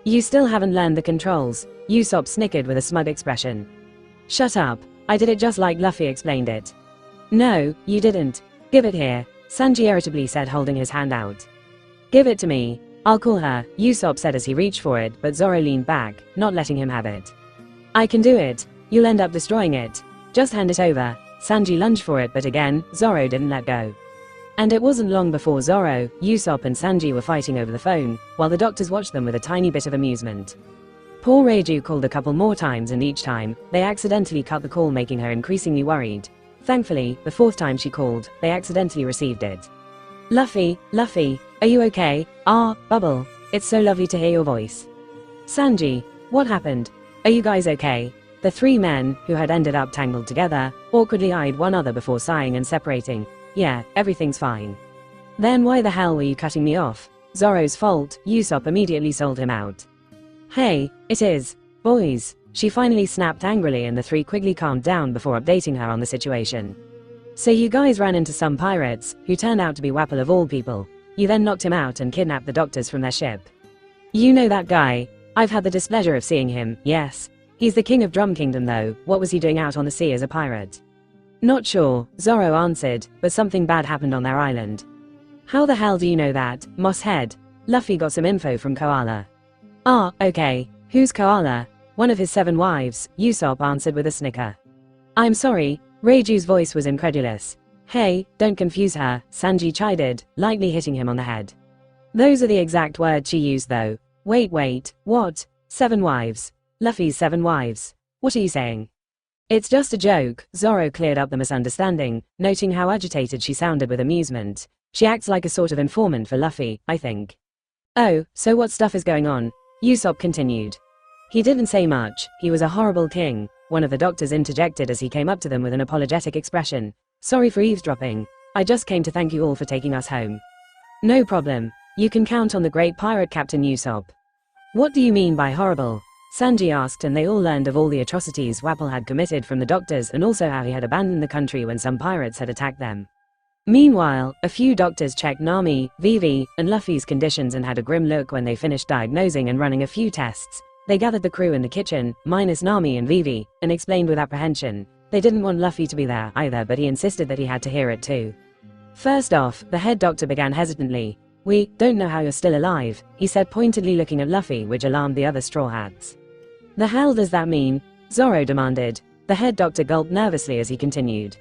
"You still haven't learned the controls," Usopp snickered with a smug expression. "Shut up, I did it just like Luffy explained it." "No, you didn't. Give it here," Sanji irritably said, holding his hand out. "Give it to me. I'll call her," Usopp said as he reached for it, but Zoro leaned back, not letting him have it. "I can do it. You'll end up destroying it. Just hand it over." Sanji lunged for it, but again, Zoro didn't let go. And it wasn't long before Zoro, Usopp and Sanji were fighting over the phone, while the doctors watched them with a tiny bit of amusement. Poor Reiju called a couple more times, and each time, they accidentally cut the call, making her increasingly worried. Thankfully, the 4th time she called, they accidentally received it. Luffy, are you okay? Ah, Bubble, it's so lovely to hear your voice." "Sanji, what happened? Are you guys okay?" The 3 men, who had ended up tangled together, awkwardly eyed one another before sighing and separating. "Yeah, everything's fine." "Then why the hell were you cutting me off?" "Zoro's fault," Usopp immediately sold him out. "Hey, it is. Boys," she finally snapped angrily, and the 3 quickly calmed down before updating her on the situation. "So you guys ran into some pirates, who turned out to be Wapple of all people. You then knocked him out and kidnapped the doctors from their ship. You know that guy? I've had the displeasure of seeing him, yes. He's the king of Drum Kingdom though. What was he doing out on the sea as a pirate?" "Not sure," Zoro answered, "but something bad happened on their island." "How the hell do you know that, Moss Head?" "Luffy got some info from Koala." "Ah, okay. Who's Koala?" "One of his 7 wives," Usopp answered with a snicker. "I'm sorry," Reiju's voice was incredulous. "Hey, don't confuse her," Sanji chided, lightly hitting him on the head. "Those are the exact words she used though." Wait, what? 7 wives? Luffy's 7 wives? What are you saying?" "It's just a joke," Zoro cleared up the misunderstanding, noting how agitated she sounded with amusement. "She acts like a sort of informant for Luffy, I think." "Oh, so what stuff is going on?" Usopp continued. "He didn't say much. He was a horrible king," one of the doctors interjected as he came up to them with an apologetic expression. "Sorry for eavesdropping. I just came to thank you all for taking us home." "No problem. You can count on the great pirate Captain Usopp." "What do you mean by horrible?" Sanji asked, and they all learned of all the atrocities Wapple had committed from the doctors, and also how he had abandoned the country when some pirates had attacked them. Meanwhile, a few doctors checked Nami, Vivi, and Luffy's conditions and had a grim look when they finished diagnosing and running a few tests. They gathered the crew in the kitchen, minus Nami and Vivi, and explained with apprehension. They didn't want Luffy to be there either, but he insisted that he had to hear it too. First off, the head doctor began hesitantly. "We don't know how you're still alive," he said, pointedly looking at Luffy, which alarmed the other Straw Hats. "The hell does that mean?" Zoro demanded. The head doctor gulped nervously as he continued.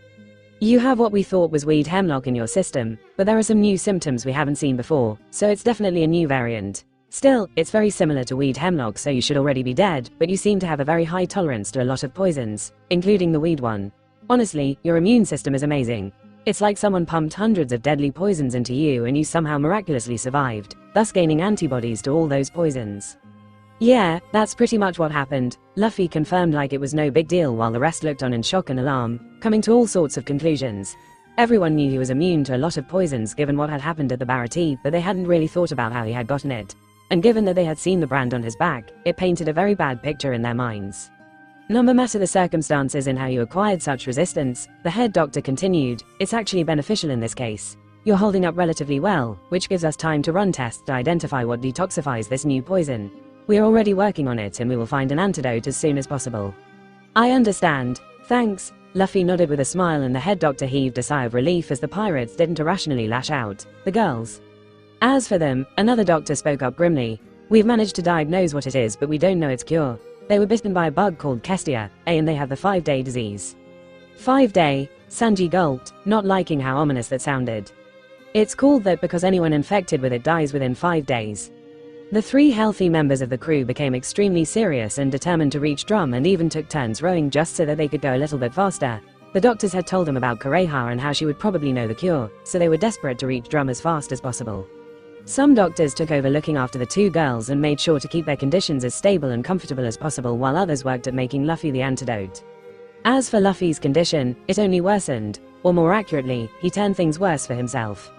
You have what we thought was weed hemlock in your system, but there are some new symptoms we haven't seen before, so it's definitely a new variant. Still, it's very similar to weed hemlock, so you should already be dead, but you seem to have a very high tolerance to a lot of poisons, including the weed one. Honestly, your immune system is amazing. It's like someone pumped hundreds of deadly poisons into you and you somehow miraculously survived, thus gaining antibodies to all those poisons. Yeah, that's pretty much what happened, Luffy confirmed like it was no big deal while the rest looked on in shock and alarm, coming to all sorts of conclusions. Everyone knew he was immune to a lot of poisons given what had happened at the Barati, but they hadn't really thought about how he had gotten it. And given that they had seen the brand on his back, it painted a very bad picture in their minds. No matter the circumstances in how you acquired such resistance, the head doctor continued, it's actually beneficial in this case. You're holding up relatively well, which gives us time to run tests to identify what detoxifies this new poison. We are already working on it and we will find an antidote as soon as possible. I understand. Thanks. Luffy nodded with a smile and the head doctor heaved a sigh of relief as the pirates didn't irrationally lash out. The girls. As for them, another doctor spoke up grimly. We've managed to diagnose what it is, but we don't know its cure. They were bitten by a bug called Kestia, and they have the 5-day disease. 5-day? Sanji gulped, not liking how ominous that sounded. It's called that because anyone infected with it dies within 5 days. The 3 healthy members of the crew became extremely serious and determined to reach Drum and even took turns rowing just so that they could go a little bit faster. The doctors had told them about Kureha and how she would probably know the cure, so they were desperate to reach Drum as fast as possible. Some doctors took over looking after the 2 girls and made sure to keep their conditions as stable and comfortable as possible while others worked at making Luffy the antidote. As for Luffy's condition, it only worsened, or more accurately, he turned things worse for himself.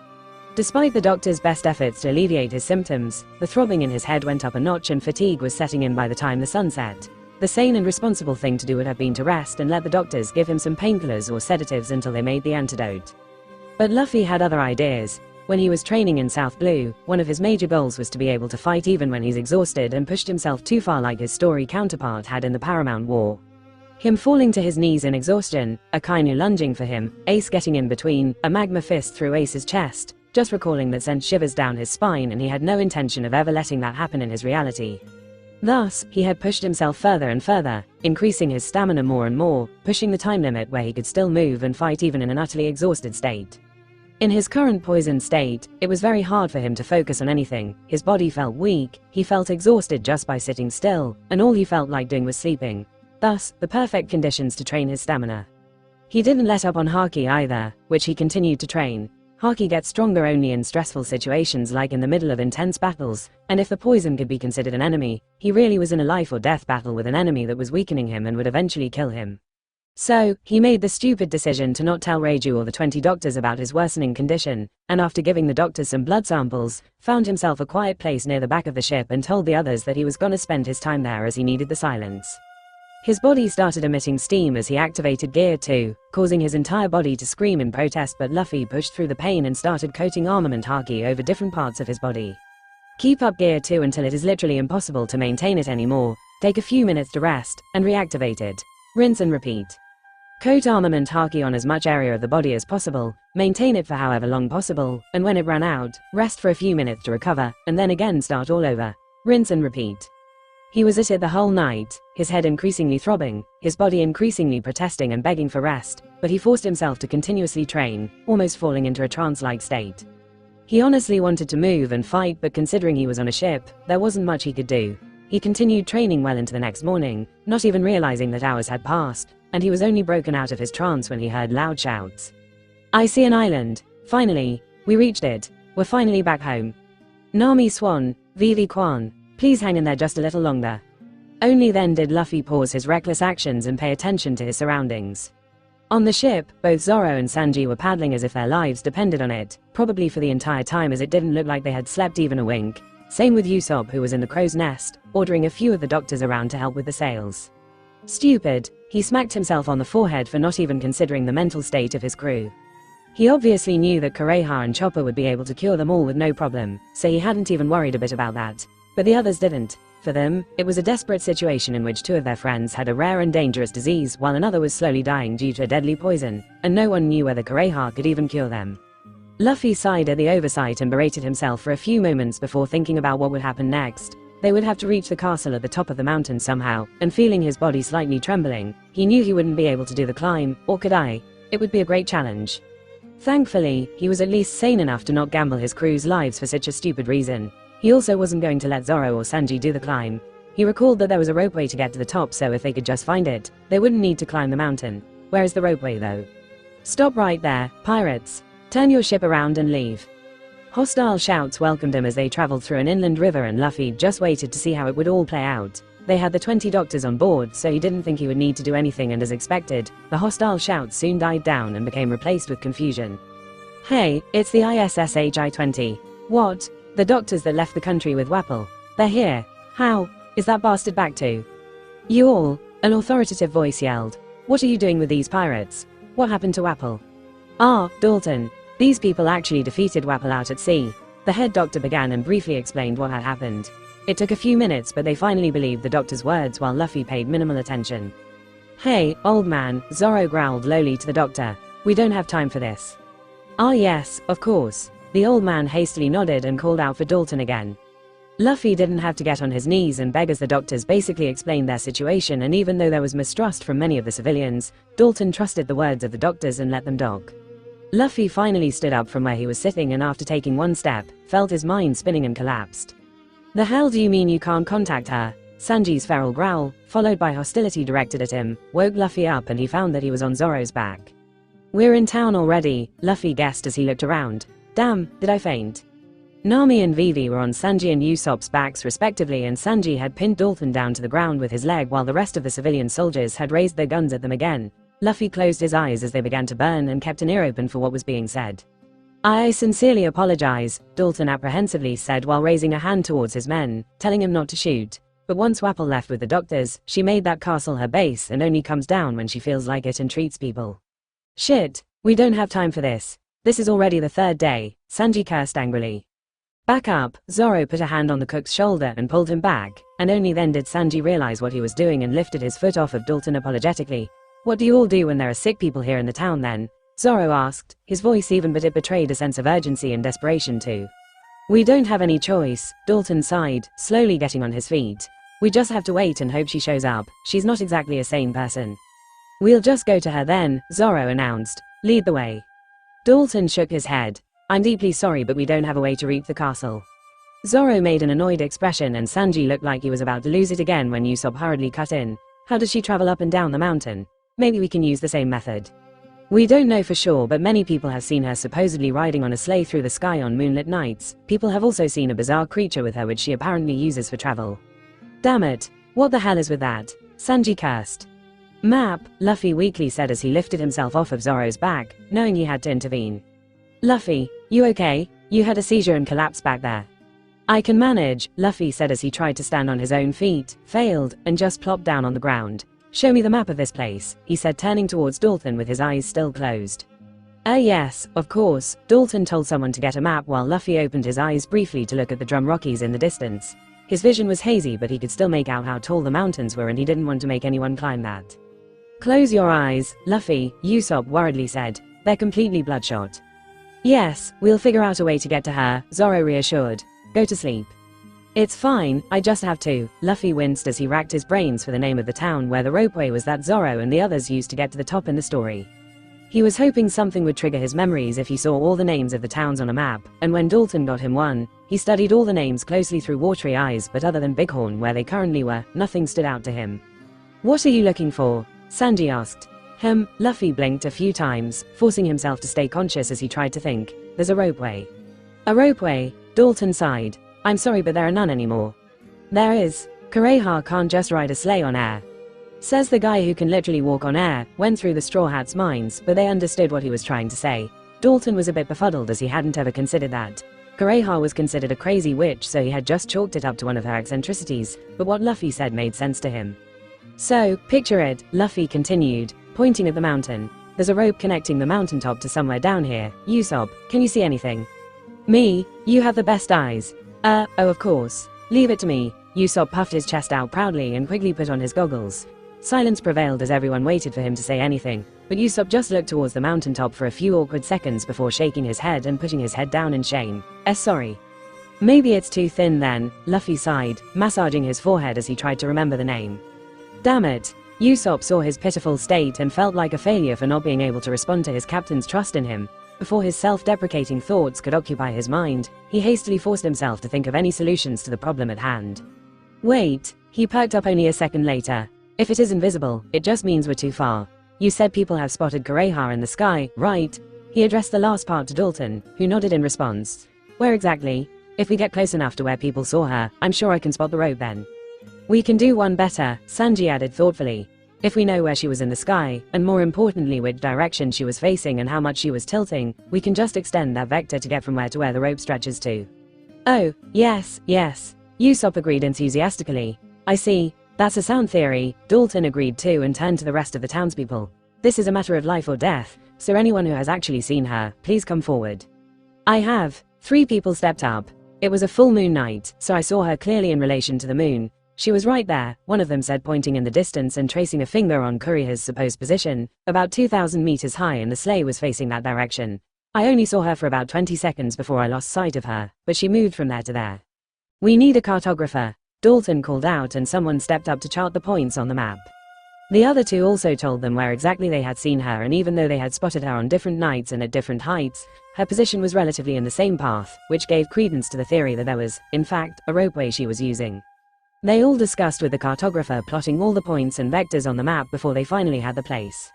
Despite the doctor's best efforts to alleviate his symptoms, the throbbing in his head went up a notch and fatigue was setting in by the time the sun set. The sane and responsible thing to do would have been to rest and let the doctors give him some painkillers or sedatives until they made the antidote. But Luffy had other ideas. When he was training in South Blue, one of his major goals was to be able to fight even when he's exhausted and pushed himself too far like his story counterpart had in the Paramount War. Him falling to his knees in exhaustion, Akainu lunging for him, Ace getting in between, a magma fist through Ace's chest, just recalling that sent shivers down his spine and he had no intention of ever letting that happen in his reality. Thus, he had pushed himself further and further, increasing his stamina more and more, pushing the time limit where he could still move and fight even in an utterly exhausted state. In his current poisoned state, it was very hard for him to focus on anything, his body felt weak, he felt exhausted just by sitting still, and all he felt like doing was sleeping. Thus, the perfect conditions to train his stamina. He didn't let up on Haki either, which he continued to train. Haki gets stronger only in stressful situations like in the middle of intense battles, and if the poison could be considered an enemy, he really was in a life or death battle with an enemy that was weakening him and would eventually kill him. So, he made the stupid decision to not tell Reiju or the 20 doctors about his worsening condition, and after giving the doctors some blood samples, found himself a quiet place near the back of the ship and told the others that he was gonna spend his time there as he needed the silence. His body started emitting steam as he activated Gear 2, causing his entire body to scream in protest, but Luffy pushed through the pain and started coating armament Haki over different parts of his body. Keep up Gear 2 until it is literally impossible to maintain it anymore, take a few minutes to rest, and reactivate it. Rinse and repeat. Coat armament Haki on as much area of the body as possible, maintain it for however long possible, and when it ran out, rest for a few minutes to recover, and then again start all over. Rinse and repeat. He was at it the whole night, his head increasingly throbbing, his body increasingly protesting and begging for rest, but he forced himself to continuously train, almost falling into a trance-like state. He honestly wanted to move and fight, but considering he was on a ship, there wasn't much he could do. He continued training well into the next morning, not even realizing that hours had passed, and he was only broken out of his trance when he heard loud shouts. I see an island. Finally. We reached it. We're finally back home. Nami Swan, Vivi Kwan. Please hang in there just a little longer. Only then did Luffy pause his reckless actions and pay attention to his surroundings. On the ship, both Zoro and Sanji were paddling as if their lives depended on it, probably for the entire time as it didn't look like they had slept even a wink. Same with Usopp, who was in the crow's nest, ordering a few of the doctors around to help with the sails. Stupid, he smacked himself on the forehead for not even considering the mental state of his crew. He obviously knew that Kureha and Chopper would be able to cure them all with no problem, so he hadn't even worried a bit about that. But the others didn't. For them, it was a desperate situation in which 2 of their friends had a rare and dangerous disease while another was slowly dying due to a deadly poison, and no one knew whether Kureha could even cure them. Luffy sighed at the oversight and berated himself for a few moments before thinking about what would happen next. They would have to reach the castle at the top of the mountain somehow, and feeling his body slightly trembling, he knew he wouldn't be able to do the climb, or could I? It would be a great challenge. Thankfully, he was at least sane enough to not gamble his crew's lives for such a stupid reason. He also wasn't going to let Zoro or Sanji do the climb. He recalled that there was a ropeway to get to the top, so if they could just find it, they wouldn't need to climb the mountain. Where is the ropeway though? Stop right there, pirates. Turn your ship around and leave. Hostile shouts welcomed him as they traveled through an inland river, and Luffy just waited to see how it would all play out. They had the 20 doctors on board, so he didn't think he would need to do anything, and as expected, the hostile shouts soon died down and became replaced with confusion. Hey, it's the ISS HI-20. What? The doctors that left the country with Wapple. They're here. How is that bastard back to? You all, an authoritative voice yelled. What are you doing with these pirates? What happened to Wapple? Ah, Dalton. These people actually defeated Wapple out at sea. The head doctor began and briefly explained what had happened. It took a few minutes, but they finally believed the doctor's words while Luffy paid minimal attention. Hey, old man, Zoro growled lowly to the doctor. We don't have time for this. Ah yes, of course. The old man hastily nodded and called out for Dalton again. Luffy didn't have to get on his knees and beg as the doctors basically explained their situation, and even though there was mistrust from many of the civilians, Dalton trusted the words of the doctors and let them dock. Luffy finally stood up from where he was sitting, and after taking one step, felt his mind spinning and collapsed. The hell do you mean you can't contact her? Sanji's feral growl, followed by hostility directed at him, woke Luffy up, and he found that he was on Zoro's back. We're in town already, Luffy guessed as he looked around. Damn, did I faint? Nami and Vivi were on Sanji and Usopp's backs respectively, and Sanji had pinned Dalton down to the ground with his leg while the rest of the civilian soldiers had raised their guns at them again. Luffy closed his eyes as they began to burn and kept an ear open for what was being said. I sincerely apologize, Dalton apprehensively said while raising a hand towards his men, telling him not to shoot. But once Wapple left with the doctors, she made that castle her base and only comes down when she feels like it and treats people. Shit, we don't have time for this. This is already the third day, Sanji cursed angrily. Back up, Zoro put a hand on the cook's shoulder and pulled him back, and only then did Sanji realize what he was doing and lifted his foot off of Dalton apologetically. What do you all do when there are sick people here in the town then? Zoro asked, his voice even, but it betrayed a sense of urgency and desperation too. We don't have any choice, Dalton sighed, slowly getting on his feet. We just have to wait and hope she shows up. She's not exactly a sane person. We'll just go to her then, Zoro announced. Lead the way. Dalton shook his head. I'm deeply sorry, but we don't have a way to reach the castle. Zoro made an annoyed expression, and Sanji looked like he was about to lose it again when Usopp hurriedly cut in. How does she travel up and down the mountain? Maybe we can use the same method. We don't know for sure, but many people have seen her supposedly riding on a sleigh through the sky on moonlit nights. People have also seen a bizarre creature with her which she apparently uses for travel. Damn it, what the hell is with that? Sanji cursed. Map, Luffy weakly said as he lifted himself off of Zoro's back, knowing he had to intervene. Luffy, you okay? You had a seizure and collapsed back there. I can manage, Luffy said as he tried to stand on his own feet, failed, and just plopped down on the ground. Show me the map of this place, he said, turning towards Dalton with his eyes still closed. Yes, of course, Dalton told someone to get a map while Luffy opened his eyes briefly to look at the Drum Rockies in the distance. His vision was hazy, but he could still make out how tall the mountains were, and he didn't want to make anyone climb that. Close your eyes, Luffy, Usopp worriedly said. They're completely bloodshot. Yes, we'll figure out a way to get to her, Zoro reassured. Go to sleep. It's fine, I just have to. Luffy winced as he racked his brains for the name of the town where the ropeway was that Zoro and the others used to get to the top in the story. He was hoping something would trigger his memories if he saw all the names of the towns on a map, and when Dalton got him one, he studied all the names closely through watery eyes, but other than Bighorn where they currently were, nothing stood out to him. What are you looking for? Sanji asked. Luffy blinked a few times, forcing himself to stay conscious as he tried to think. There's a ropeway. A ropeway? Dalton sighed. I'm sorry, but there are none anymore. There is. Kureha can't just ride a sleigh on air. Says the guy who can literally walk on air, went through the Straw Hats' minds, but they understood what he was trying to say. Dalton was a bit befuddled as he hadn't ever considered that. Kureha was considered a crazy witch, so he had just chalked it up to one of her eccentricities, but what Luffy said made sense to him. So, picture it, Luffy continued, pointing at the mountain. There's a rope connecting the mountaintop to somewhere down here. Usopp, can you see anything? Me? You have the best eyes. Oh, of course. Leave it to me. Usopp puffed his chest out proudly and quickly put on his goggles. Silence prevailed as everyone waited for him to say anything, but Usopp just looked towards the mountaintop for a few awkward seconds before shaking his head and putting his head down in shame. Sorry. Maybe it's too thin then, Luffy sighed, massaging his forehead as he tried to remember the name. Damn it. Usopp saw his pitiful state and felt like a failure for not being able to respond to his captain's trust in him. Before his self-deprecating thoughts could occupy his mind, he hastily forced himself to think of any solutions to the problem at hand. Wait, he perked up only a second later. If it is invisible, it just means we're too far. You said people have spotted Kureha in the sky, right? He addressed the last part to Dalton, who nodded in response. Where exactly? If we get close enough to where people saw her, I'm sure I can spot the rope then. We can do one better, Sanji added thoughtfully. If we know where she was in the sky, and more importantly which direction she was facing and how much she was tilting, we can just extend that vector to get from where to where the rope stretches to. Oh, yes, yes. Usopp agreed enthusiastically. I see. That's a sound theory. Dalton agreed too and turned to the rest of the townspeople. This is a matter of life or death, so anyone who has actually seen her, please come forward. I have. 3 people stepped up. It was a full moon night, so I saw her clearly in relation to the moon. She was right there, one of them said, pointing in the distance and tracing a finger on Kureha's supposed position, about 2,000 meters high, and the sleigh was facing that direction. I only saw her for about 20 seconds before I lost sight of her, but she moved from there to there. We need a cartographer, Dalton called out, and someone stepped up to chart the points on the map. The other 2 also told them where exactly they had seen her, and even though they had spotted her on different nights and at different heights, her position was relatively in the same path, which gave credence to the theory that there was, in fact, a ropeway she was using. They all discussed with the cartographer, plotting all the points and vectors on the map before they finally had the place.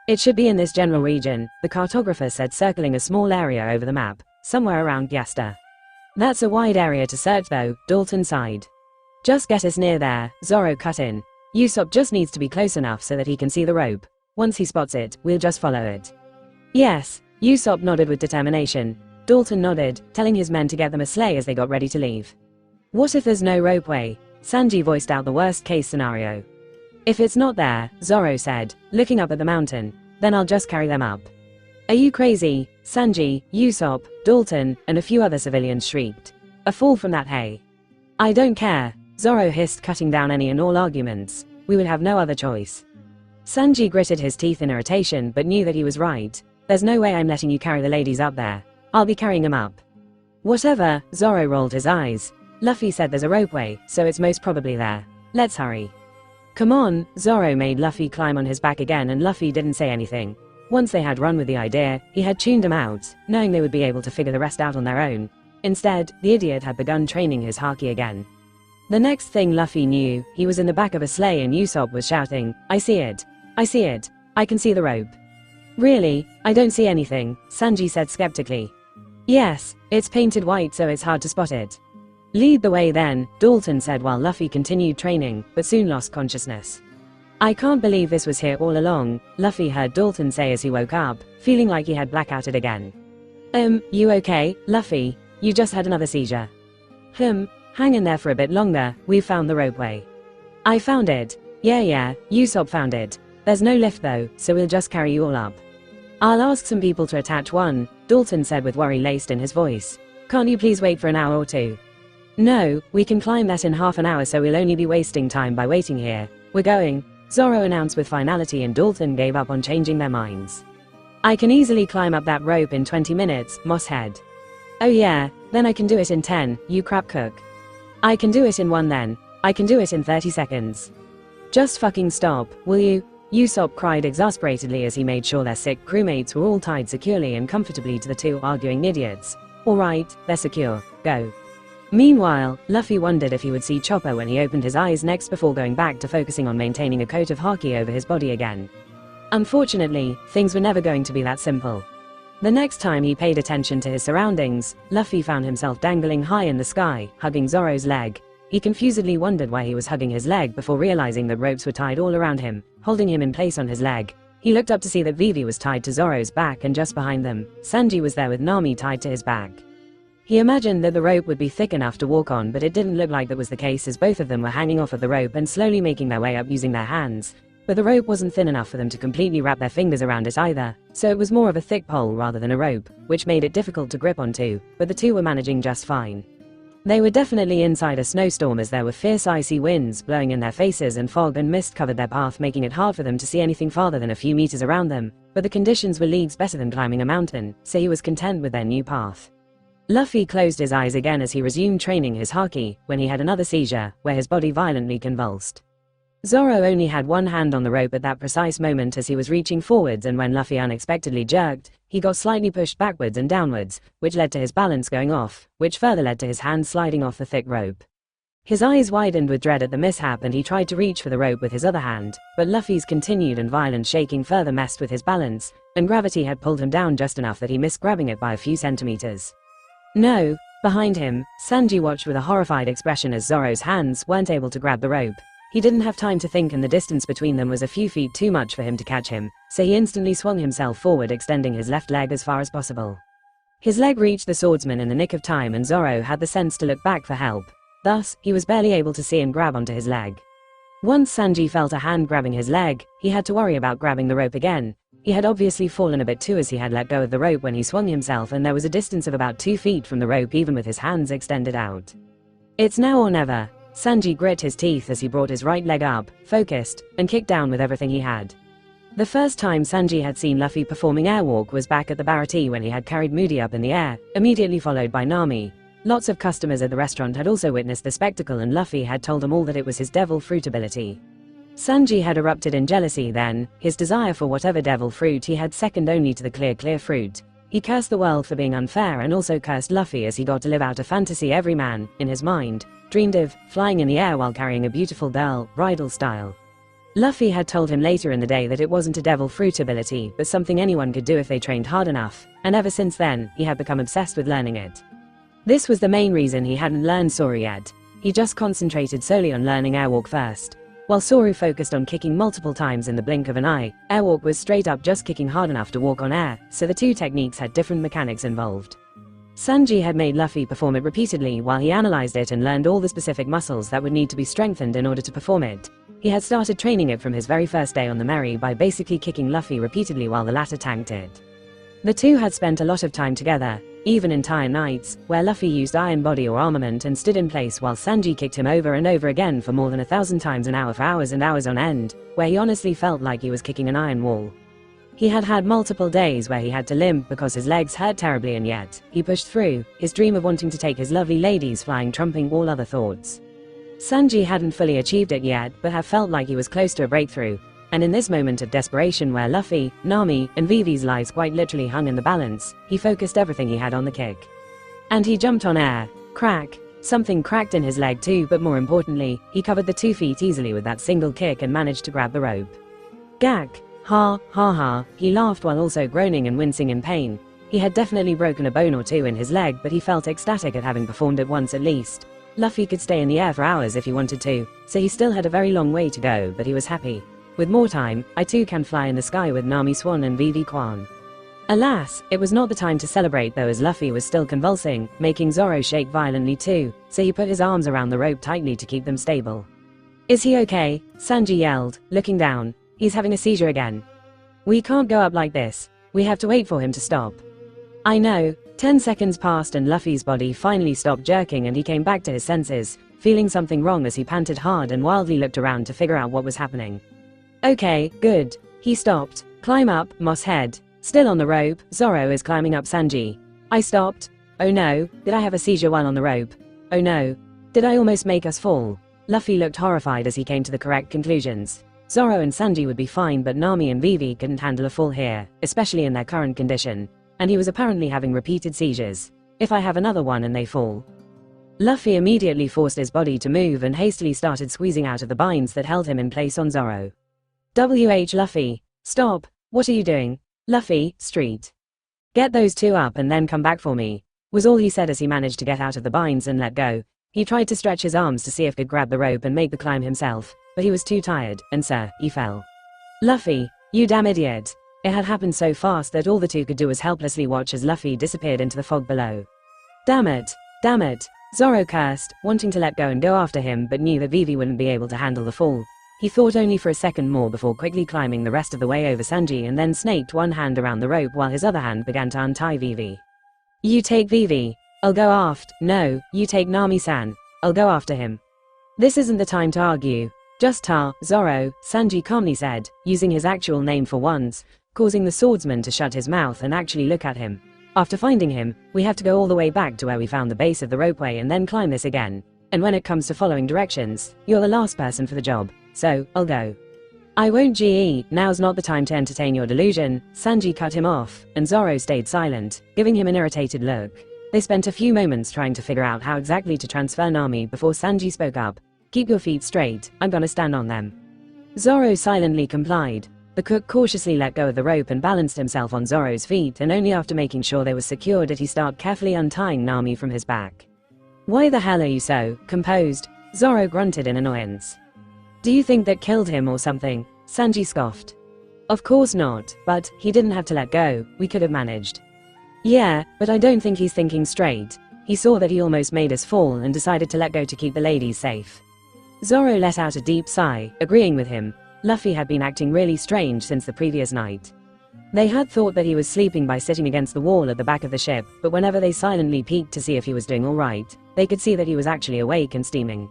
It should be in this general region, the cartographer said, circling a small area over the map, somewhere around Gyasta. That's a wide area to search though, Dalton sighed. Just get us near there, Zoro cut in. Usopp just needs to be close enough so that he can see the rope. Once he spots it, we'll just follow it. Yes, Usopp nodded with determination. Dalton nodded, telling his men to get them a sleigh as they got ready to leave. What if there's no ropeway? Sanji voiced out the worst case scenario. If it's not there, Zoro said, looking up at the mountain, then I'll just carry them up. Are you crazy? Sanji, Usopp, Dalton, and a few other civilians shrieked. A fall from that hay. I don't care, Zoro hissed, cutting down any and all arguments. We would have no other choice. Sanji gritted his teeth in irritation but knew that he was right. There's no way I'm letting you carry the ladies up there. I'll be carrying them up. Whatever, Zoro rolled his eyes. Luffy said there's a ropeway, so it's most probably there. Let's hurry. Come on, Zoro made Luffy climb on his back again, and Luffy didn't say anything. Once they had run with the idea, he had tuned them out, knowing they would be able to figure the rest out on their own. Instead, the idiot had begun training his haki again. The next thing Luffy knew, he was in the back of a sleigh and Usopp was shouting, I see it. I see it. I can see the rope. Really? I don't see anything, Sanji said skeptically. Yes, it's painted white so it's hard to spot it. Lead the way then, Dalton said while Luffy continued training, but soon lost consciousness. I can't believe this was here all along, Luffy heard Dalton say as he woke up, feeling like he had blackouted again. You okay, Luffy? You just had another seizure. Hang in there for a bit longer, we've found the ropeway. I found it. Yeah, Usopp found it. There's no lift though, so we'll just carry you all up. I'll ask some people to attach one, Dalton said with worry laced in his voice. Can't you please wait for an hour or 2? No, we can climb that in half an hour, so we'll only be wasting time by waiting here. We're going, Zoro announced with finality, and Dalton gave up on changing their minds. I can easily climb up that rope in 20 minutes, Mosshead. Oh yeah, then I can do it in 10, you crap cook. I can do it in 1 then. I can do it in 30 seconds. Just fucking stop, will you? Usopp cried exasperatedly as he made sure their sick crewmates were all tied securely and comfortably to the 2 arguing idiots. Alright, they're secure, go. Meanwhile, Luffy wondered if he would see Chopper when he opened his eyes next before going back to focusing on maintaining a coat of haki over his body again. Unfortunately, things were never going to be that simple. The next time he paid attention to his surroundings, Luffy found himself dangling high in the sky, hugging Zoro's leg. He confusedly wondered why he was hugging his leg before realizing that ropes were tied all around him, holding him in place on his leg. He looked up to see that Vivi was tied to Zoro's back, and just behind them, Sanji was there with Nami tied to his back. He imagined that the rope would be thick enough to walk on, but it didn't look like that was the case, as both of them were hanging off of the rope and slowly making their way up using their hands. But the rope wasn't thin enough for them to completely wrap their fingers around it either, so it was more of a thick pole rather than a rope, which made it difficult to grip onto, but the 2 were managing just fine. They were definitely inside a snowstorm, as there were fierce icy winds blowing in their faces and fog and mist covered their path, making it hard for them to see anything farther than a few meters around them, but the conditions were leagues better than climbing a mountain, so he was content with their new path. Luffy closed his eyes again as he resumed training his haki, when he had another seizure, where his body violently convulsed. Zoro only had one hand on the rope at that precise moment as he was reaching forwards, and when Luffy unexpectedly jerked, he got slightly pushed backwards and downwards, which led to his balance going off, which further led to his hand sliding off the thick rope. His eyes widened with dread at the mishap, and he tried to reach for the rope with his other hand, but Luffy's continued and violent shaking further messed with his balance, and gravity had pulled him down just enough that he missed grabbing it by a few centimeters. No! Behind him, Sanji watched with a horrified expression as Zoro's hands weren't able to grab the rope. He didn't have time to think, and the distance between them was a few feet too much for him to catch him, so he instantly swung himself forward, extending his left leg as far as possible. His leg reached the swordsman in the nick of time, and Zoro had the sense to look back for help. Thus, he was barely able to see and grab onto his leg. Once Sanji felt a hand grabbing his leg, he had to worry about grabbing the rope again. He had obviously fallen a bit too, as he had let go of the rope when he swung himself, and there was a distance of about 2 feet from the rope even with his hands extended out. It's now or never. Sanji grit his teeth as he brought his right leg up, focused, and kicked down with everything he had. The first time Sanji had seen Luffy performing airwalk was back at the Barati when he had carried Moody up in the air, immediately followed by Nami. Lots of customers at the restaurant had also witnessed the spectacle, and Luffy had told them all that it was his devil fruit ability. Sanji had erupted in jealousy then, his desire for whatever devil fruit he had second only to the clear fruit. He cursed the world for being unfair, and also cursed Luffy as he got to live out a fantasy every man, in his mind, dreamed of, flying in the air while carrying a beautiful girl, bridal style. Luffy had told him later in the day that it wasn't a devil fruit ability, but something anyone could do if they trained hard enough, and ever since then, he had become obsessed with learning it. This was the main reason he hadn't learned Soru yet. He just concentrated solely on learning airwalk first. While Soru focused on kicking multiple times in the blink of an eye, airwalk was straight up just kicking hard enough to walk on air, so the two techniques had different mechanics involved. Sanji had made Luffy perform it repeatedly while he analyzed it and learned all the specific muscles that would need to be strengthened in order to perform it. He had started training it from his very first day on the Merry by basically kicking Luffy repeatedly while the latter tanked it. The two had spent a lot of time together, even entire nights, where Luffy used iron body or armament and stood in place while Sanji kicked him over and over again for more than 1,000 times an hour for hours and hours on end, where he honestly felt like he was kicking an iron wall. He had had multiple days where he had to limp because his legs hurt terribly, and yet, he pushed through, his dream of wanting to take his lovely ladies flying trumping all other thoughts. Sanji hadn't fully achieved it yet, but had felt like he was close to a breakthrough. And in this moment of desperation where Luffy, Nami, and Vivi's lives quite literally hung in the balance, he focused everything he had on the kick. And he jumped on air. Crack. Something cracked in his leg too, but more importantly, he covered the 2 feet easily with that single kick and managed to grab the rope. Gak. Ha, ha ha, he laughed while also groaning and wincing in pain. He had definitely broken a bone or two in his leg, but he felt ecstatic at having performed it once at least. Luffy could stay in the air for hours if he wanted to, so he still had a very long way to go, but he was happy. With more time, I too can fly in the sky with Nami Swan and Vivi Kwan. Alas, it was not the time to celebrate though, as Luffy was still convulsing, making Zoro shake violently too, so he put his arms around the rope tightly to keep them stable. Is he okay? Sanji yelled, looking down. He's having a seizure again. We can't go up like this. We have to wait for him to stop. I know. 10 seconds passed and Luffy's body finally stopped jerking and he came back to his senses, feeling something wrong as he panted hard and wildly looked around to figure out what was happening. Okay, good. He stopped. Climb up, Moss Head. Still on the rope, Zoro is climbing up Sanji. I stopped. Oh no, did I have a seizure while on the rope? Oh no. Did I almost make us fall? Luffy looked horrified as he came to the correct conclusions. Zoro and Sanji would be fine, but Nami and Vivi couldn't handle a fall here, especially in their current condition. And he was apparently having repeated seizures. If I have another one and they fall. Luffy immediately forced his body to move and hastily started squeezing out of the binds that held him in place on Zoro. Luffy. Stop. What are you doing? Luffy, street. Get those two up and then come back for me, was all he said as he managed to get out of the binds and let go. He tried to stretch his arms to see if he could grab the rope and make the climb himself, but he was too tired, and he fell. Luffy, you damn idiot. It had happened so fast that all the two could do was helplessly watch as Luffy disappeared into the fog below. Damn it. Zoro cursed, wanting to let go and go after him, but knew that Vivi wouldn't be able to handle the fall. He thought only for a second more before quickly climbing the rest of the way over Sanji and then snaked one hand around the rope while his other hand began to untie Vivi. You take Vivi. I'll go aft. No, you take Nami-san. I'll go after him. This isn't the time to argue. Just Zoro, Sanji calmly said, using his actual name for once, causing the swordsman to shut his mouth and actually look at him. After finding him, we have to go all the way back to where we found the base of the ropeway and then climb this again. And when it comes to following directions, you're the last person for the job. so I'll go. I won't GE, now's not the time to entertain your delusion. Sanji cut him off, and Zoro stayed silent, giving him an irritated look. They spent a few moments trying to figure out how exactly to transfer Nami before Sanji spoke up. Keep your feet straight, I'm gonna stand on them. Zoro silently complied. The cook cautiously let go of the rope and balanced himself on Zoro's feet, and only after making sure they were secure did he start carefully untying Nami from his back. Why the hell are you so composed? Zoro grunted in annoyance. Do you think that killed him or something? Sanji scoffed. Of course not, but he didn't have to let go, we could have managed. Yeah, but I don't think he's thinking straight. He saw that he almost made us fall and decided to let go to keep the ladies safe. Zoro let out a deep sigh, agreeing with him. Luffy had been acting really strange since the previous night. They had thought that he was sleeping by sitting against the wall at the back of the ship, but whenever they silently peeked to see if he was doing alright, they could see that he was actually awake and steaming.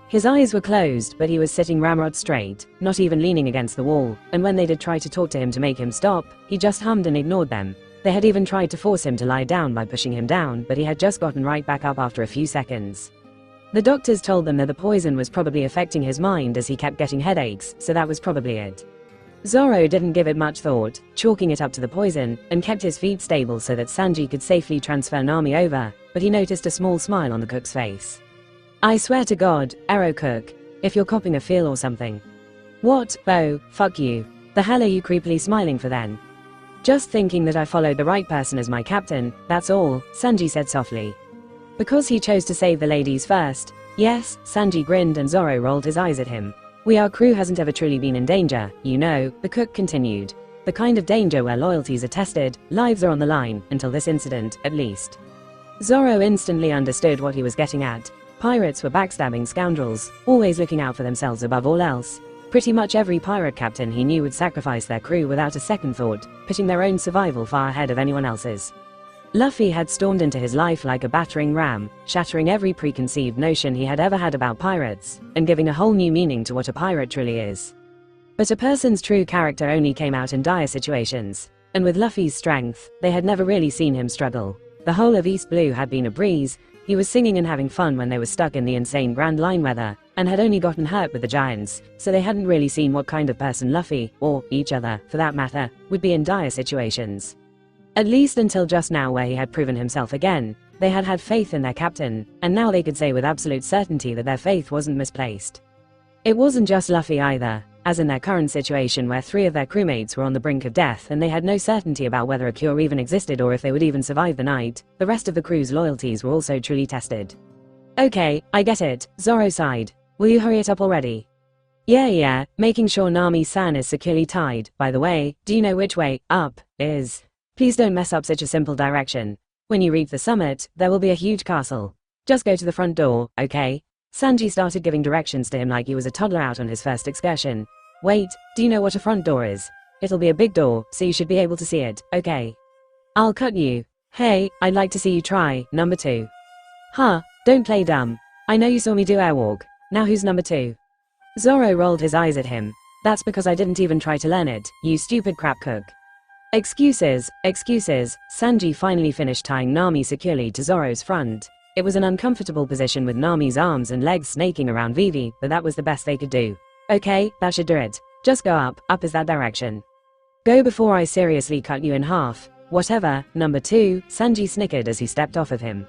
His eyes were closed, but he was sitting ramrod straight, not even leaning against the wall, and when they did try to talk to him to make him stop, he just hummed and ignored them. They had even tried to force him to lie down by pushing him down, but he had just gotten right back up after a few seconds. The doctors told them that the poison was probably affecting his mind as he kept getting headaches, so that was probably it. Zoro didn't give it much thought, chalking it up to the poison, and kept his feet stable so that Sanji could safely transfer Nami over, but he noticed a small smile on the cook's face. I swear to God, Arrow Cook, if you're copping a feel or something. What? Oh, fuck you. The hell are you creepily smiling for then? Just thinking that I followed the right person as my captain, that's all, Sanji said softly. Because he chose to save the ladies first. Yes, Sanji grinned and Zoro rolled his eyes at him. Our crew hasn't ever truly been in danger, you know, the cook continued. The kind of danger where loyalties are tested, lives are on the line, until this incident, at least. Zoro instantly understood what he was getting at. Pirates were backstabbing scoundrels, always looking out for themselves above all else. Pretty much every pirate captain he knew would sacrifice their crew without a second thought, putting their own survival far ahead of anyone else's. Luffy had stormed into his life like a battering ram, shattering every preconceived notion he had ever had about pirates, and giving a whole new meaning to what a pirate truly is. But a person's true character only came out in dire situations, and with Luffy's strength, they had never really seen him struggle. The whole of East Blue had been a breeze. He was singing and having fun when they were stuck in the insane Grand Line weather, and had only gotten hurt with the giants, so they hadn't really seen what kind of person Luffy, or each other, for that matter, would be in dire situations. At least until just now, where he had proven himself again. They had had faith in their captain, and now they could say with absolute certainty that their faith wasn't misplaced. It wasn't just Luffy either, as in their current situation where 3 of their crewmates were on the brink of death and they had no certainty about whether a cure even existed or if they would even survive the night. The rest of the crew's loyalties were also truly tested. Okay, I get it, Zoro sighed. Will you hurry it up already? Yeah, making sure Nami-san is securely tied. By the way, do you know which way up is? Please don't mess up such a simple direction. When you reach the summit, there will be a huge castle. Just go to the front door, okay? Sanji started giving directions to him like he was a toddler out on his first excursion. Wait, do you know what a front door is? It'll be a big door, so you should be able to see it, okay? I'll cut you. Hey, I'd like to see you try, number 2. Huh, don't play dumb. I know you saw me do airwalk. Now who's number 2? Zoro rolled his eyes at him. That's because I didn't even try to learn it, you stupid crap cook. Excuses. Sanji finally finished tying Nami securely to Zoro's front. It was an uncomfortable position with Nami's arms and legs snaking around Vivi, but that was the best they could do. Okay, that should do it. Just go up is that direction. Go before I seriously cut you in half. Whatever, number 2, Sanji snickered as he stepped off of him.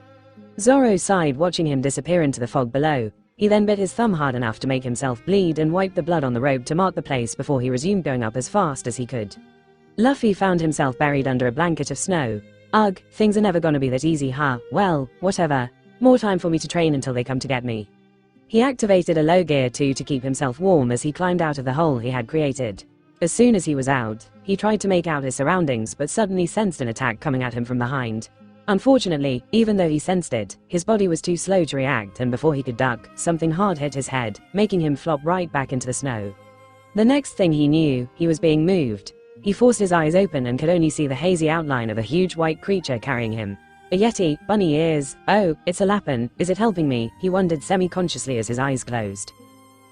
Zoro sighed watching him disappear into the fog below. He then bit his thumb hard enough to make himself bleed and wiped the blood on the robe to mark the place before he resumed going up as fast as he could. Luffy found himself buried under a blanket of snow. Ugh, things are never gonna be that easy, huh? Well, whatever. More time for me to train until they come to get me. He activated a low gear too to keep himself warm as he climbed out of the hole he had created. As soon as he was out, he tried to make out his surroundings but suddenly sensed an attack coming at him from behind. Unfortunately, even though he sensed it, his body was too slow to react, and before he could duck, something hard hit his head, making him flop right back into the snow. The next thing he knew, he was being moved. He forced his eyes open and could only see the hazy outline of a huge white creature carrying him. A yeti, bunny ears. Oh, it's a lapin. Is it helping me? He wondered semi-consciously as his eyes closed.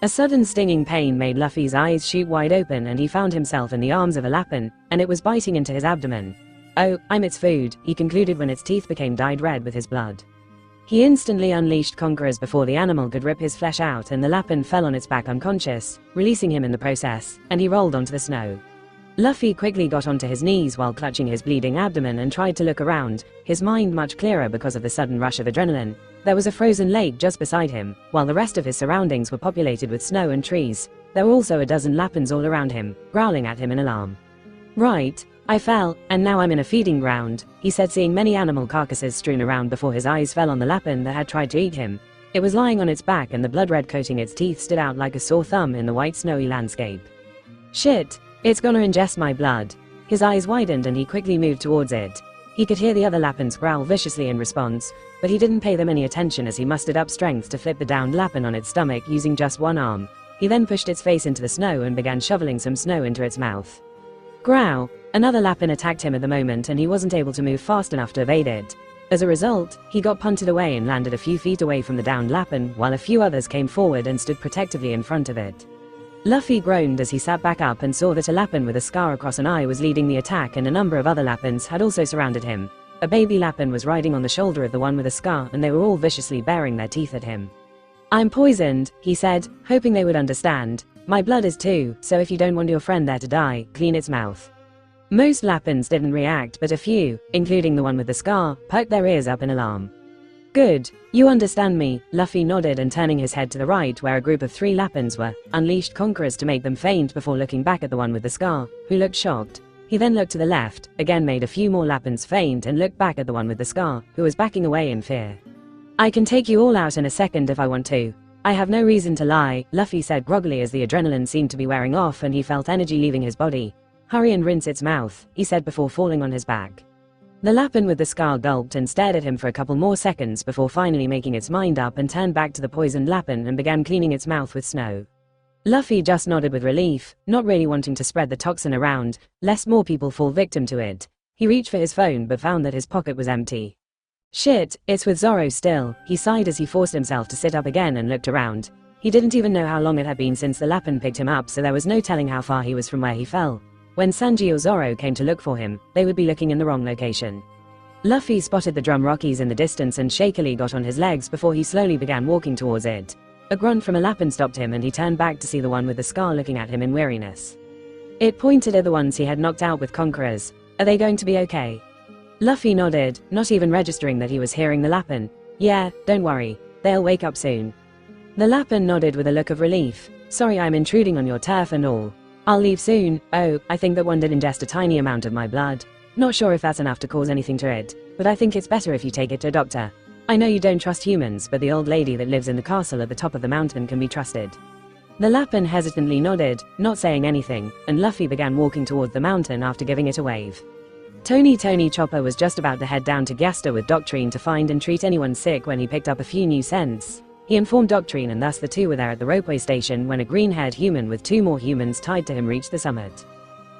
A sudden stinging pain made Luffy's eyes shoot wide open and he found himself in the arms of a lapin, and it was biting into his abdomen. Oh, I'm its food, he concluded when its teeth became dyed red with his blood. He instantly unleashed conquerors before the animal could rip his flesh out, and the Lapin fell on its back unconscious, releasing him in the process, and he rolled onto the snow. Luffy quickly got onto his knees while clutching his bleeding abdomen and tried to look around, his mind much clearer because of the sudden rush of adrenaline. There was a frozen lake just beside him, while the rest of his surroundings were populated with snow and trees. There were also a dozen Lapins all around him, growling at him in alarm. "Right, I fell, and now I'm in a feeding ground," he said, seeing many animal carcasses strewn around before his eyes fell on the Lapin that had tried to eat him. It was lying on its back, and the blood red coating its teeth stood out like a sore thumb in the white snowy landscape. "Shit, it's gonna ingest my blood." His eyes widened and he quickly moved towards it. He could hear the other Lapins growl viciously in response, but he didn't pay them any attention as he mustered up strength to flip the downed Lapin on its stomach using just one arm. He then pushed its face into the snow and began shoveling some snow into its mouth. Growl! Another Lapin attacked him at the moment, and he wasn't able to move fast enough to evade it. As a result, he got punted away and landed a few feet away from the downed Lapin, while a few others came forward and stood protectively in front of it. Luffy groaned as he sat back up and saw that a Lapin with a scar across an eye was leading the attack, and a number of other Lapins had also surrounded him. A baby Lapin was riding on the shoulder of the one with a scar, and they were all viciously baring their teeth at him. "I'm poisoned," he said, hoping they would understand. "My blood is too, so if you don't want your friend there to die, clean its mouth." Most Lapins didn't react, but a few, including the one with the scar, perked their ears up in alarm. "Good, you understand me," Luffy nodded, and turning his head to the right where a group of 3 Lapins were, unleashed conquerors to make them faint before looking back at the one with the scar, who looked shocked. He then looked to the left, again made a few more Lapins faint, and looked back at the one with the scar, who was backing away in fear. "I can take you all out in a second if I want to. I have no reason to lie," Luffy said groggily as the adrenaline seemed to be wearing off and he felt energy leaving his body. "Hurry and rinse its mouth," he said before falling on his back. The Lapin with the scar gulped and stared at him for a couple more seconds before finally making its mind up and turned back to the poisoned Lapin and began cleaning its mouth with snow. Luffy just nodded with relief, not really wanting to spread the toxin around, lest more people fall victim to it. He reached for his phone but found that his pocket was empty. "Shit, it's with Zoro still," he sighed as he forced himself to sit up again and looked around. He didn't even know how long it had been since the Lapin picked him up, so there was no telling how far he was from where he fell. When Sanji or Zoro came to look for him, they would be looking in the wrong location. Luffy spotted the drum Rockies in the distance and shakily got on his legs before he slowly began walking towards it. A grunt from a Lapin stopped him and he turned back to see the one with the scar looking at him in weariness. It pointed at the ones he had knocked out with conquerors. "Are they going to be okay?" Luffy nodded, not even registering that he was hearing the Lapin. "Yeah, don't worry. They'll wake up soon." The Lapin nodded with a look of relief. "Sorry I'm intruding on your turf and all. I'll leave soon. Oh, I think that one did ingest a tiny amount of my blood. Not sure if that's enough to cause anything to it, but I think it's better if you take it to a doctor. I know you don't trust humans, but the old lady that lives in the castle at the top of the mountain can be trusted." The Lapin hesitantly nodded, not saying anything, and Luffy began walking towards the mountain after giving it a wave. Tony Chopper was just about to head down to Gyasta with Doctrine to find and treat anyone sick when he picked up a few new scents. He informed Doctrine, and thus the two were there at the ropeway station when a green-haired human with 2 more humans tied to him reached the summit.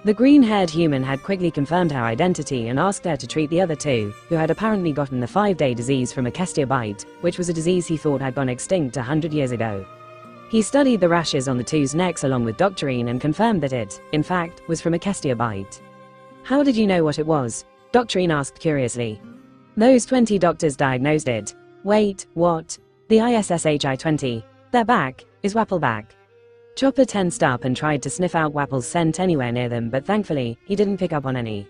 The green-haired human had quickly confirmed her identity and asked her to treat the other 2, who had apparently gotten the 5-day disease from a Kestia bite, which was a disease he thought had gone extinct 100 years ago. He studied the rashes on the 2's necks along with Doctrine and confirmed that it, in fact, was from a Kestia bite. "How did you know what it was?" Doctrine asked curiously. "Those 20 doctors diagnosed it." "Wait, what? The ISSHI-20. They're back. Is Wapple back?" Chopper tensed up and tried to sniff out Wapple's scent anywhere near them, but thankfully, he didn't pick up on any.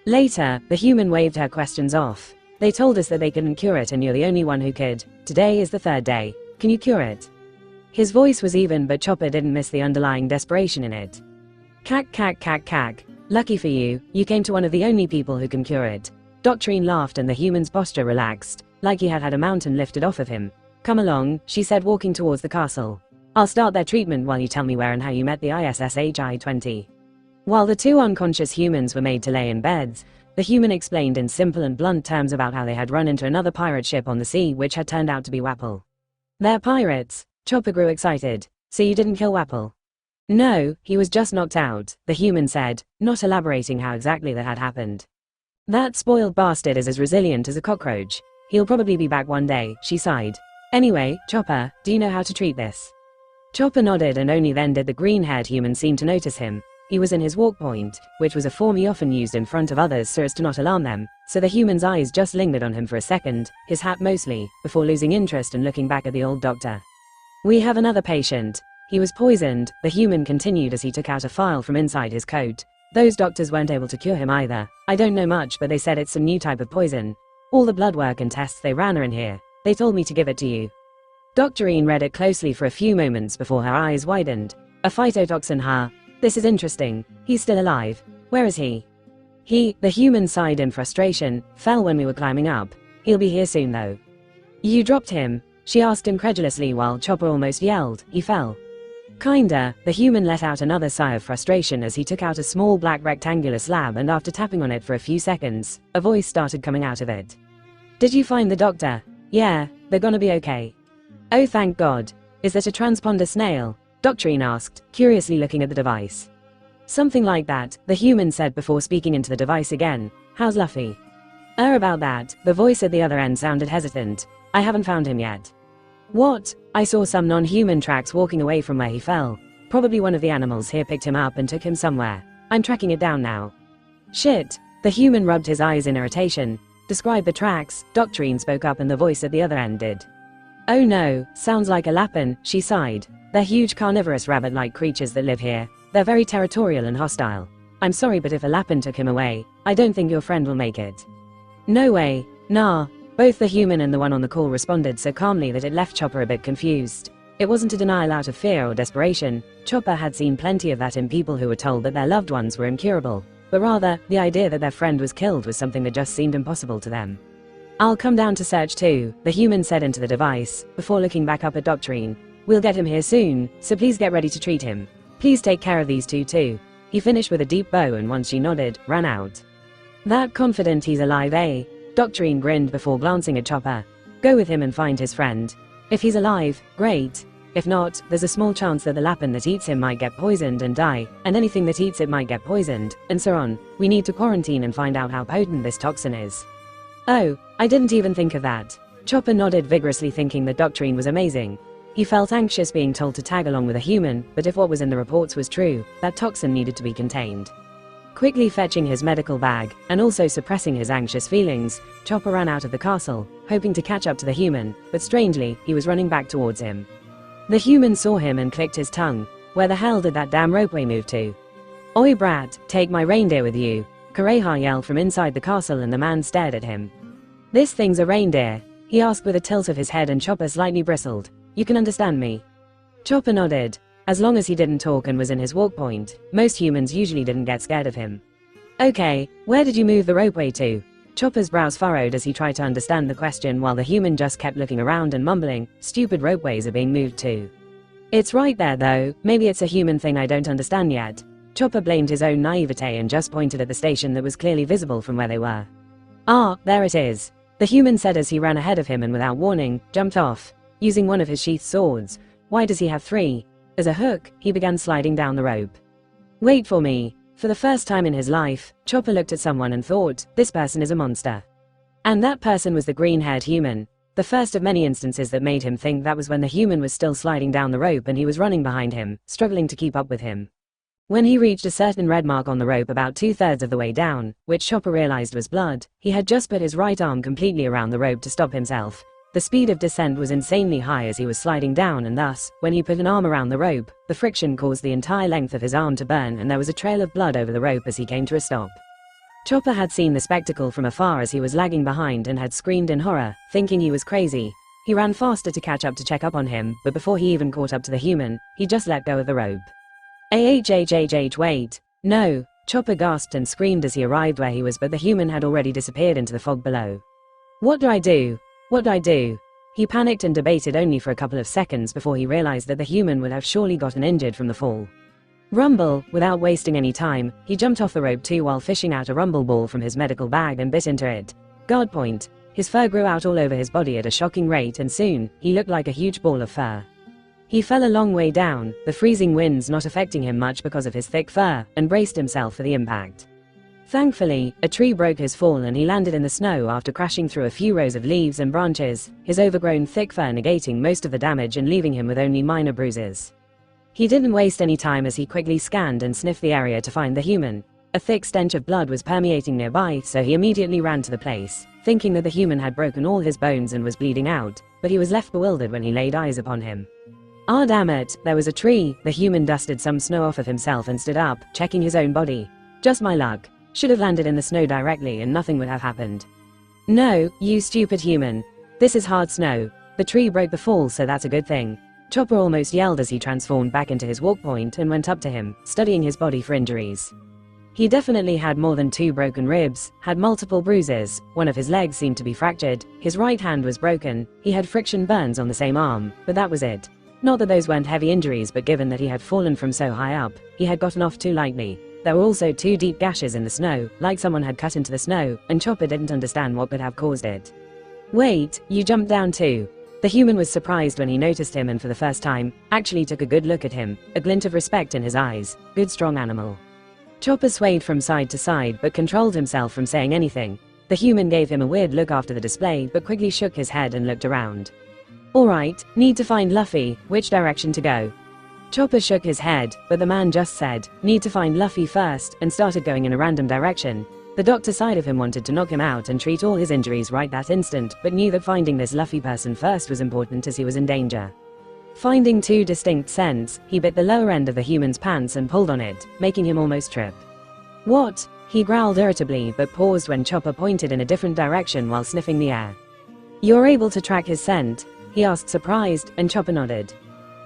Later, the human waved her questions off. "They told us that they couldn't cure it and you're the only one who could. Today is the 3rd day. Can you cure it?" His voice was even, but Chopper didn't miss the underlying desperation in it. "Cack cack cack cack. Lucky for you, you came to one of the only people who can cure it." Doctrine laughed and the human's posture relaxed, like he had had a mountain lifted off of him. "Come along," she said, walking towards the castle. "I'll start their treatment while you tell me where and how you met the ISSHI-20. While the 2 unconscious humans were made to lay in beds, the human explained in simple and blunt terms about how they had run into another pirate ship on the sea which had turned out to be Wapple. "They're pirates?" Chopper grew excited. "So you didn't kill Wapple?" "No, he was just knocked out," the human said, not elaborating how exactly that had happened. "That spoiled bastard is as resilient as a cockroach. He'll probably be back one day," she sighed. "Anyway, Chopper, do you know how to treat this?" Chopper nodded, and only then did the green-haired human seem to notice him. He was in his walk point, which was a form he often used in front of others so as to not alarm them, so the human's eyes just lingered on him for a second, his hat mostly, before losing interest and looking back at the old doctor. "We have another patient. He was poisoned," the human continued as he took out a file from inside his coat. "Those doctors weren't able to cure him either. I don't know much, but they said it's some new type of poison. All the blood work and tests they ran are in here. They told me to give it to you." Doctorine read it closely for a few moments before her eyes widened. "A phytotoxin, huh? This is interesting. He's still alive. Where is he?" The human sighed in frustration, "fell when we were climbing up. He'll be here soon though." "You dropped him?" she asked incredulously while Chopper almost yelled, "He fell." "Kinda," the human let out another sigh of frustration as he took out a small black rectangular slab, and after tapping on it for a few seconds, a voice started coming out of it. "Did you find the doctor?" "Yeah, they're gonna be okay." "Oh, thank God. Is that a transponder snail?" Doctorine asked, curiously looking at the device. "Something like that," the human said before speaking into the device again. "How's Luffy?" About that," the voice at the other end sounded hesitant. "I haven't found him yet." "What? I saw some non-human tracks walking away from where he fell. Probably one of the animals here picked him up and took him somewhere. I'm tracking it down now." "Shit." The human rubbed his eyes in irritation. "Describe the tracks," Doctorine spoke up and the voice at the other end did. "Oh no, sounds like a lapin," she sighed. "They're huge carnivorous rabbit-like creatures that live here. They're very territorial and hostile. I'm sorry, but if a lapin took him away, I don't think your friend will make it." "No way. Nah." Both the human and the one on the call responded so calmly that it left Chopper a bit confused. It wasn't a denial out of fear or desperation. Chopper had seen plenty of that in people who were told that their loved ones were incurable, but rather, the idea that their friend was killed was something that just seemed impossible to them. "I'll come down to search too," the human said into the device, before looking back up at Doctorine. "We'll get him here soon, so please get ready to treat him. Please take care of these two too." He finished with a deep bow and once she nodded, ran out. "That confident he's alive, eh?" Doctorine grinned before glancing at Chopper. "Go with him and find his friend. If he's alive, great. If not, there's a small chance that the lapin that eats him might get poisoned and die, and anything that eats it might get poisoned, and so on. We need to quarantine and find out how potent this toxin is." "Oh, I didn't even think of that." Chopper nodded vigorously, thinking that Doctorine was amazing. He felt anxious being told to tag along with a human, but if what was in the reports was true, that toxin needed to be contained. Quickly fetching his medical bag, and also suppressing his anxious feelings, Chopper ran out of the castle, hoping to catch up to the human, but strangely, he was running back towards him. The human saw him and clicked his tongue. "Where the hell did that damn ropeway move to?" "Oi brat, take my reindeer with you," Kureha yelled from inside the castle and the man stared at him. "This thing's a reindeer?" he asked with a tilt of his head and Chopper slightly bristled. "You can understand me?" Chopper nodded. As long as he didn't talk and was in his walk point, most humans usually didn't get scared of him. "Okay, where did you move the ropeway to?" Chopper's brows furrowed as he tried to understand the question while the human just kept looking around and mumbling, "Stupid ropeways are being moved to." "It's right there though, maybe it's a human thing I don't understand yet." Chopper blamed his own naivete and just pointed at the station that was clearly visible from where they were. "Ah, there it is," the human said as he ran ahead of him and without warning, jumped off, using one of his sheathed swords. Why does he have three? As a hook, he began sliding down the rope. "Wait for me." For the first time in his life, Chopper looked at someone and thought, this person is a monster. And that person was the green-haired human. The first of many instances that made him think that was when the human was still sliding down the rope and he was running behind him, struggling to keep up with him. When he reached a certain red mark on the rope about 2/3 of the way down, which Chopper realized was blood, he had just put his right arm completely around the rope to stop himself. The speed of descent was insanely high as he was sliding down, and thus, when he put an arm around the rope, the friction caused the entire length of his arm to burn and there was a trail of blood over the rope as he came to a stop. Chopper had seen the spectacle from afar as he was lagging behind and had screamed in horror, thinking he was crazy. He ran faster to catch up to check up on him, but before he even caught up to the human, he just let go of the rope. Wait. No, Chopper gasped and screamed as he arrived where he was, but the human had already disappeared into the fog below. What do I do? What do I do? He panicked and debated only for a couple of seconds before he realized that the human would have surely gotten injured from the fall. Rumble, without wasting any time, he jumped off the rope too while fishing out a rumble ball from his medical bag and bit into it. Guard point. His fur grew out all over his body at a shocking rate and soon, he looked like a huge ball of fur. He fell a long way down, the freezing winds not affecting him much because of his thick fur, and braced himself for the impact. Thankfully, a tree broke his fall and he landed in the snow after crashing through a few rows of leaves and branches, his overgrown thick fur negating most of the damage and leaving him with only minor bruises. He didn't waste any time as he quickly scanned and sniffed the area to find the human. A thick stench of blood was permeating nearby, so he immediately ran to the place, thinking that the human had broken all his bones and was bleeding out, but he was left bewildered when he laid eyes upon him. Ah damn it, there was a tree. The human dusted some snow off of himself and stood up, checking his own body. Just my luck. Should have landed in the snow directly and nothing would have happened. No, you stupid human. This is hard snow. The tree broke the fall, so that's a good thing. Chopper almost yelled as he transformed back into his walk point and went up to him, studying his body for injuries. He definitely had more than 2 broken ribs, had multiple bruises, one of his legs seemed to be fractured, his right hand was broken, he had friction burns on the same arm, but that was it. Not that those weren't heavy injuries, but given that he had fallen from so high up, he had gotten off too lightly. There were also 2 deep gashes in the snow, like someone had cut into the snow, and Chopper didn't understand what could have caused it. Wait, you jumped down too? The human was surprised when he noticed him and for the first time, actually took a good look at him, a glint of respect in his eyes. Good strong animal. Chopper swayed from side to side but controlled himself from saying anything. The human gave him a weird look after the display but quickly shook his head and looked around. Alright, need to find Luffy, which direction to go? Chopper shook his head, but the man just said, need to find Luffy first, and started going in a random direction. The doctor side of him wanted to knock him out and treat all his injuries right that instant, but knew that finding this Luffy person first was important as he was in danger. Finding 2 distinct scents, he bit the lower end of the human's pants and pulled on it, making him almost trip. What? He growled irritably but paused when Chopper pointed in a different direction while sniffing the air. You're able to track his scent? He asked surprised, and Chopper nodded.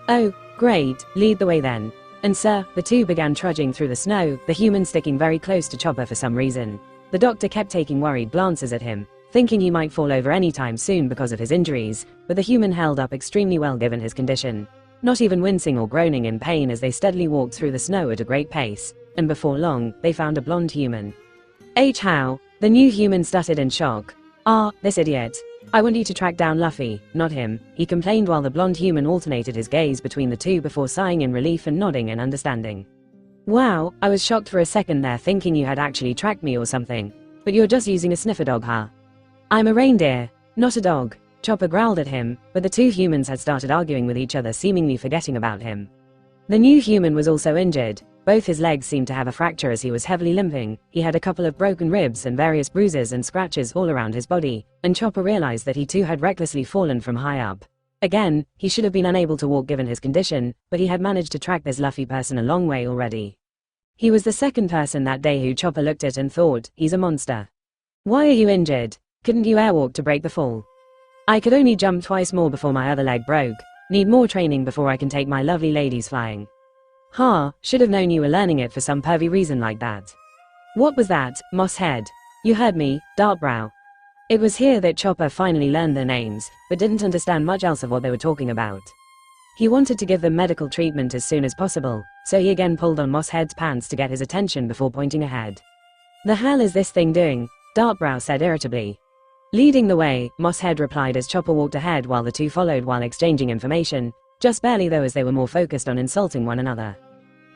Oh, great, lead the way then. And sir, the 2 began trudging through the snow, the human sticking very close to Chopper for some reason. The doctor kept taking worried glances at him, thinking he might fall over anytime soon because of his injuries, but the human held up extremely well given his condition. Not even wincing or groaning in pain as they steadily walked through the snow at a great pace, and before long, they found a blonde human. How? The new human stuttered in shock. Ah, this idiot. I want you to track down Luffy, not him, he complained while the blonde human alternated his gaze between the 2 before sighing in relief and nodding in understanding. Wow, I was shocked for a second there thinking you had actually tracked me or something. But you're just using a sniffer dog, huh? I'm a reindeer, not a dog. Chopper growled at him, but the 2 humans had started arguing with each other, seemingly forgetting about him. The new human was also injured. Both his legs seemed to have a fracture as he was heavily limping, he had a couple of broken ribs and various bruises and scratches all around his body, and Chopper realized that he too had recklessly fallen from high up. Again, he should have been unable to walk given his condition, but he had managed to track this Luffy person a long way already. He was the second person that day who Chopper looked at and thought, he's a monster. Why are you injured? Couldn't you airwalk to break the fall? I could only jump twice more before my other leg broke. Need more training before I can take my lovely ladies flying. Should have known you were learning it for some pervy reason like that. What was that, Mosshead? You heard me, Dartbrow. It was here that Chopper finally learned their names, but didn't understand much else of what they were talking about. He wanted to give them medical treatment as soon as possible, so he again pulled on Mosshead's pants to get his attention before pointing ahead. The hell is this thing doing? Dartbrow said irritably. Leading the way, Mosshead replied as Chopper walked ahead while the 2 followed while exchanging information, just barely though as they were more focused on insulting one another.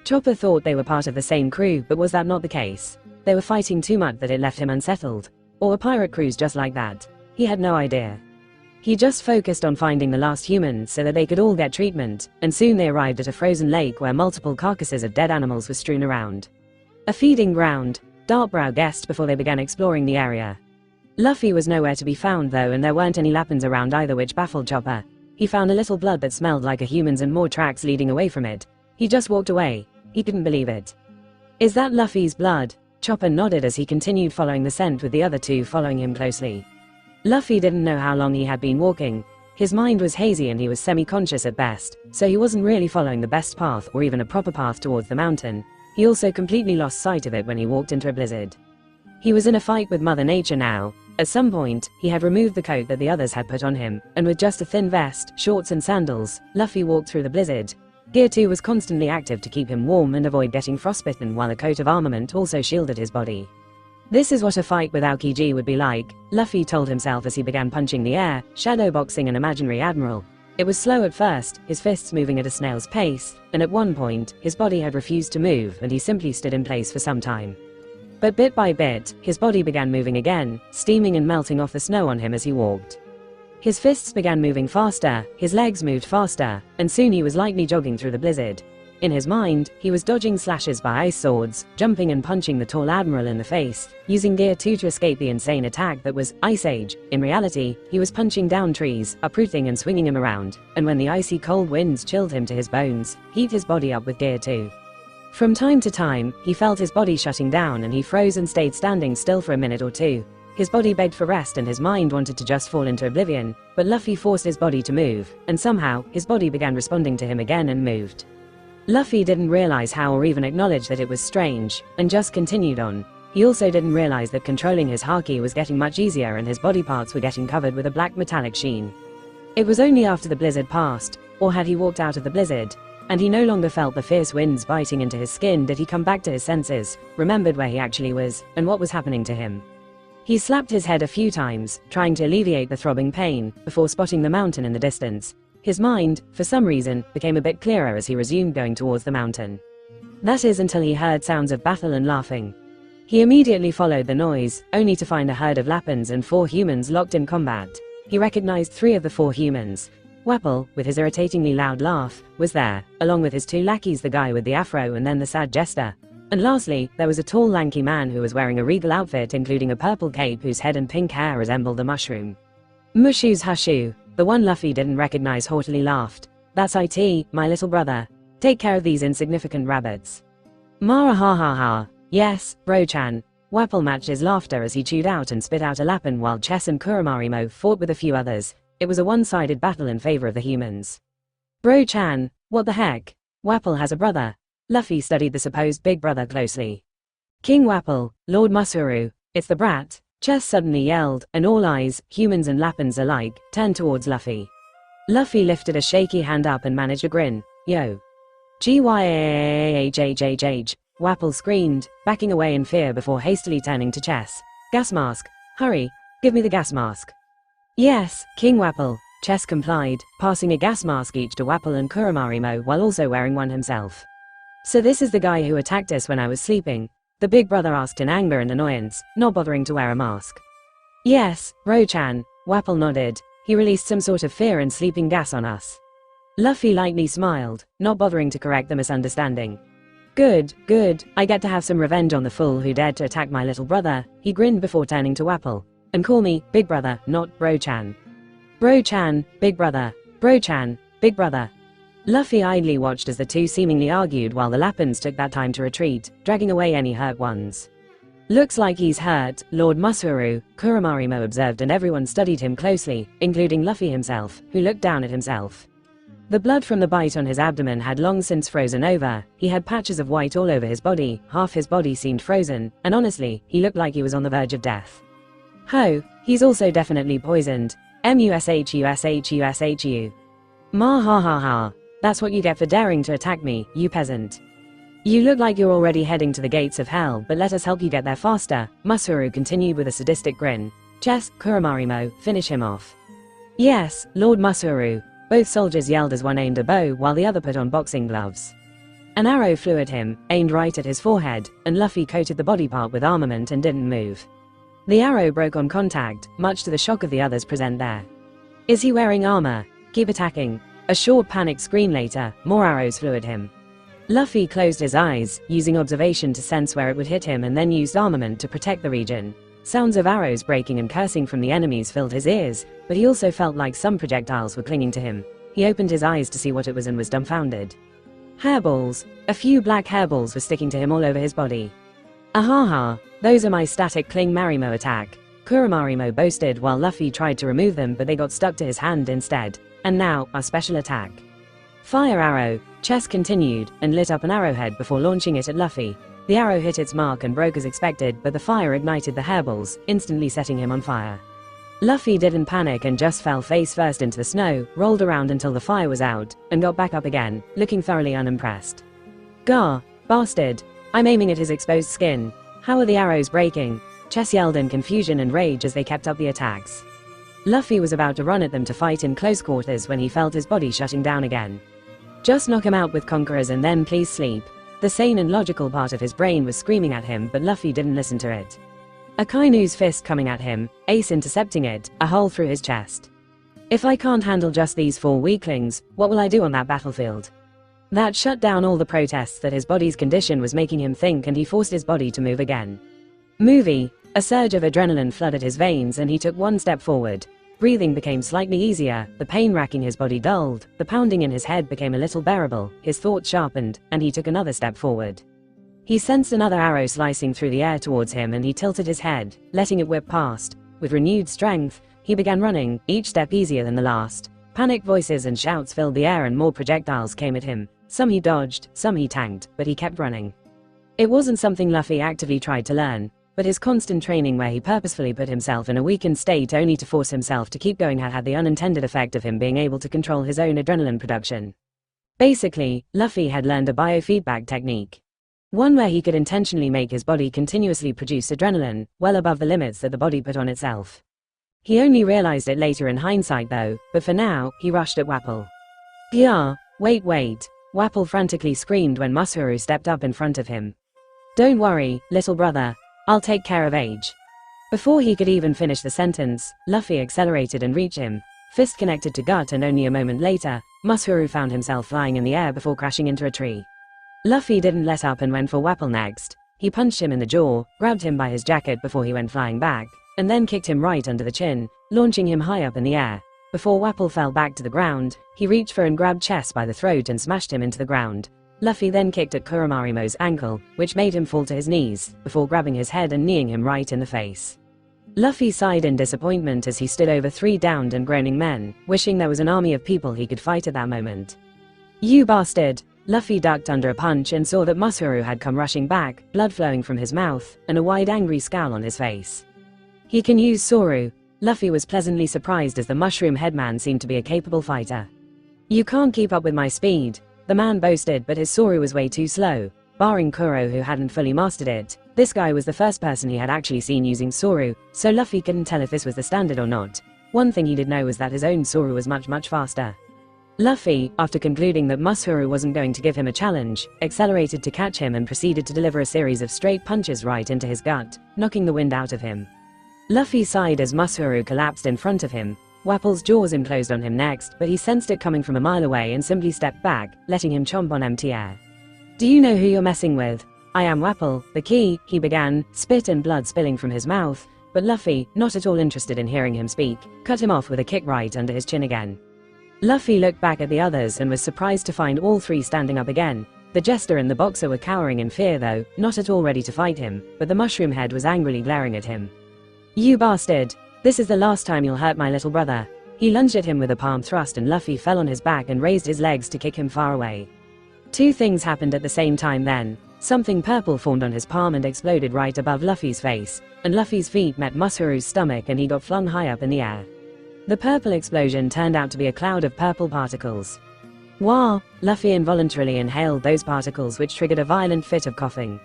Chopper thought they were part of the same crew, but was that not the case? They were fighting too much that it left him unsettled. Or were pirate crews just like that? He had no idea. He just focused on finding the last human so that they could all get treatment, and soon they arrived at a frozen lake where multiple carcasses of dead animals were strewn around. A feeding ground, Dartbrow guessed before they began exploring the area. Luffy was nowhere to be found though, and there weren't any Lappins around either, which baffled Chopper. He found a little blood that smelled like a human's and more tracks leading away from it. He just walked away. He couldn't believe it. Is that Luffy's blood? Chopper nodded as he continued following the scent with the other 2 following him closely. Luffy didn't know how long he had been walking. His mind was hazy and he was semi-conscious at best, so he wasn't really following the best path or even a proper path towards the mountain. He also completely lost sight of it when he walked into a blizzard. He was in a fight with Mother Nature now. At some point, he had removed the coat that the others had put on him, and with just a thin vest, shorts and sandals, Luffy walked through the blizzard. Gear 2 was constantly active to keep him warm and avoid getting frostbitten, while a coat of armament also shielded his body. This is what a fight with Aokiji would be like, Luffy told himself as he began punching the air, shadowboxing an imaginary admiral. It was slow at first, his fists moving at a snail's pace, and at one point, his body had refused to move and he simply stood in place for some time. But bit by bit, his body began moving again, steaming and melting off the snow on him as he walked. His fists began moving faster, his legs moved faster, and soon he was lightly jogging through the blizzard. In his mind, he was dodging slashes by ice swords, jumping and punching the tall admiral in the face, using Gear 2 to escape the insane attack that was Ice Age. In reality, he was punching down trees, uprooting and swinging him around, and when the icy cold winds chilled him to his bones, heat his body up with Gear 2. From time to time, he felt his body shutting down and he froze and stayed standing still for a minute or two. His body begged for rest and his mind wanted to just fall into oblivion, but Luffy forced his body to move, and somehow, his body began responding to him again and moved. Luffy didn't realize how or even acknowledge that it was strange, and just continued on. He also didn't realize that controlling his haki was getting much easier and his body parts were getting covered with a black metallic sheen. It was only after the blizzard passed, or had he walked out of the blizzard, and he no longer felt the fierce winds biting into his skin did he come back to his senses, remembered where he actually was, and what was happening to him. He slapped his head a few times, trying to alleviate the throbbing pain, before spotting the mountain in the distance. His mind, for some reason, became a bit clearer as he resumed going towards the mountain. That is until he heard sounds of battle and laughing. He immediately followed the noise, only to find a herd of Lapins and 4 humans locked in combat. He recognized 3 of the 4 humans. Wapol, with his irritatingly loud laugh, was there, along with his 2 lackeys, the guy with the afro and then the sad jester. And lastly, there was a tall lanky man who was wearing a regal outfit including a purple cape whose head and pink hair resembled the mushroom. Mushu's Hushu, the one Luffy didn't recognize, haughtily laughed. That's it, my little brother. Take care of these insignificant rabbits. Mara ha ha ha. Yes, bro-chan. Wapol matched his laughter as he chewed out and spit out a Lapin while Chess and Kuromarimo fought with a few others. It was a one-sided battle in favor of the humans. Bro-chan, what the heck? Wapol has a brother. Luffy studied the supposed big brother closely. King Wapol, Lord Musuru, it's the brat. Chess suddenly yelled, and all eyes, humans and Lapins alike, turned towards Luffy. Luffy lifted a shaky hand up and managed a grin. Yo. Gyahhhh, Wapol screamed, backing away in fear before hastily turning to Chess. Gas mask. Hurry, give me the gas mask. Yes, King Wapol, Chess complied, passing a gas mask each to Wapol and Kuromarimo while also wearing one himself. So this is the guy who attacked us when I was sleeping? The big brother asked in anger and annoyance, not bothering to wear a mask. Yes, Ro-chan, Wapol nodded. He released some sort of fear and sleeping gas on us. Luffy lightly smiled, not bothering to correct the misunderstanding. Good, good, I get to have some revenge on the fool who dared to attack my little brother, he grinned before turning to Wapol. And call me, big brother, not Bro-chan. Bro-chan, big brother. Bro-chan, big brother. Luffy idly watched as the two seemingly argued while the Lapins took that time to retreat, dragging away any hurt ones. Looks like he's hurt, Lord Musuru, Kuromarimo observed, and everyone studied him closely, including Luffy himself, who looked down at himself. The blood from the bite on his abdomen had long since frozen over, he had patches of white all over his body, half his body seemed frozen, and honestly, he looked like he was on the verge of death. Ho, he's also definitely poisoned. Mushushu. Ma ha ha ha. That's what you get for daring to attack me, you peasant. You look like you're already heading to the gates of hell, but let us help you get there faster, Musuru continued with a sadistic grin. Chess, Kuromarimo, finish him off. Yes, Lord Musuru. Both soldiers yelled as one aimed a bow while the other put on boxing gloves. An arrow flew at him, aimed right at his forehead, and Luffy coated the body part with armament and didn't move. The arrow broke on contact, much to the shock of the others present there. Is he wearing armor? Keep attacking. A short panicked scream later, more arrows flew at him. Luffy closed his eyes, using observation to sense where it would hit him, and then used armament to protect the region. Sounds of arrows breaking and cursing from the enemies filled his ears, but he also felt like some projectiles were clinging to him. He opened his eyes to see what it was and was dumbfounded. Hairballs. A few black hairballs were sticking to him all over his body. Ahaha, those are my static cling Marimo attack, Kuromarimo boasted while Luffy tried to remove them, but they got stuck to his hand instead. And now, our special attack. Fire arrow, Chess continued, and lit up an arrowhead before launching it at Luffy. The arrow hit its mark and broke as expected, but the fire ignited the hairballs, instantly setting him on fire. Luffy didn't panic and just fell face first into the snow, rolled around until the fire was out, and got back up again, looking thoroughly unimpressed. Gah, bastard. I'm aiming at his exposed skin. How are the arrows breaking? Chess yelled in confusion and rage as they kept up the attacks. Luffy was about to run at them to fight in close quarters when he felt his body shutting down again. Just knock him out with conquerors and then please sleep. The sane and logical part of his brain was screaming at him, but Luffy didn't listen to it. Akainu's fist coming at him, Ace intercepting it, a hole through his chest. If I can't handle just these 4 weaklings, what will I do on that battlefield? That shut down all the protests that his body's condition was making him think, and he forced his body to move again. A surge of adrenaline flooded his veins and he took one step forward. Breathing became slightly easier, the pain racking his body dulled, the pounding in his head became a little bearable, his thoughts sharpened, and he took another step forward. He sensed another arrow slicing through the air towards him and he tilted his head, letting it whip past. With renewed strength, he began running, each step easier than the last. Panicked voices and shouts filled the air and more projectiles came at him. Some he dodged, some he tanked, but he kept running. It wasn't something Luffy actively tried to learn, but his constant training where he purposefully put himself in a weakened state only to force himself to keep going had the unintended effect of him being able to control his own adrenaline production. Basically, Luffy had learned a biofeedback technique. One where he could intentionally make his body continuously produce adrenaline, well above the limits that the body put on itself. He only realized it later in hindsight though, but for now, he rushed at Wapol. "Yeah, wait. Wapol frantically screamed when Masaru stepped up in front of him. "Don't worry, little brother. I'll take care of Age." Before he could even finish the sentence, Luffy accelerated and reached him. Fist connected to gut, and only a moment later, Masaru found himself flying in the air before crashing into a tree. Luffy didn't let up and went for Wapol next. He punched him in the jaw, grabbed him by his jacket before he went flying back, and then kicked him right under the chin, launching him high up in the air. Before Wapol fell back to the ground, he reached for and grabbed Chess by the throat and smashed him into the ground. Luffy then kicked at Kuromarimo's ankle, which made him fall to his knees, before grabbing his head and kneeing him right in the face. Luffy sighed in disappointment as he stood over 3 downed and groaning men, wishing there was an army of people he could fight at that moment. "You bastard!" Luffy ducked under a punch and saw that Masaru had come rushing back, blood flowing from his mouth, and a wide angry scowl on his face. "He can use Soru." Luffy was pleasantly surprised as the mushroom headman seemed to be a capable fighter. "You can't keep up with my speed," the man boasted, but his Soru was way too slow. Barring Kuro, who hadn't fully mastered it, this guy was the first person he had actually seen using Soru, so Luffy couldn't tell if this was the standard or not. One thing he did know was that his own Soru was much faster. Luffy, after concluding that Masaru wasn't going to give him a challenge, accelerated to catch him and proceeded to deliver a series of straight punches right into his gut, knocking the wind out of him. Luffy sighed as Masaru collapsed in front of him. Wapol's jaws imploded on him next, but he sensed it coming from a mile away and simply stepped back, letting him chomp on empty air. "Do you know who you're messing with? I am Wapol, the key," he began, spit and blood spilling from his mouth, but Luffy, not at all interested in hearing him speak, cut him off with a kick right under his chin again. Luffy looked back at the others and was surprised to find all 3 standing up again. The jester and the boxer were cowering in fear though, not at all ready to fight him, but the mushroom head was angrily glaring at him. "You bastard! This is the last time you'll hurt my little brother." He lunged at him with a palm thrust and Luffy fell on his back and raised his legs to kick him far away. 2 things happened at the same time then. Something purple formed on his palm and exploded right above Luffy's face, and Luffy's feet met Masaru's stomach and he got flung high up in the air. The purple explosion turned out to be a cloud of purple particles. Wah! Luffy involuntarily inhaled those particles, which triggered a violent fit of coughing.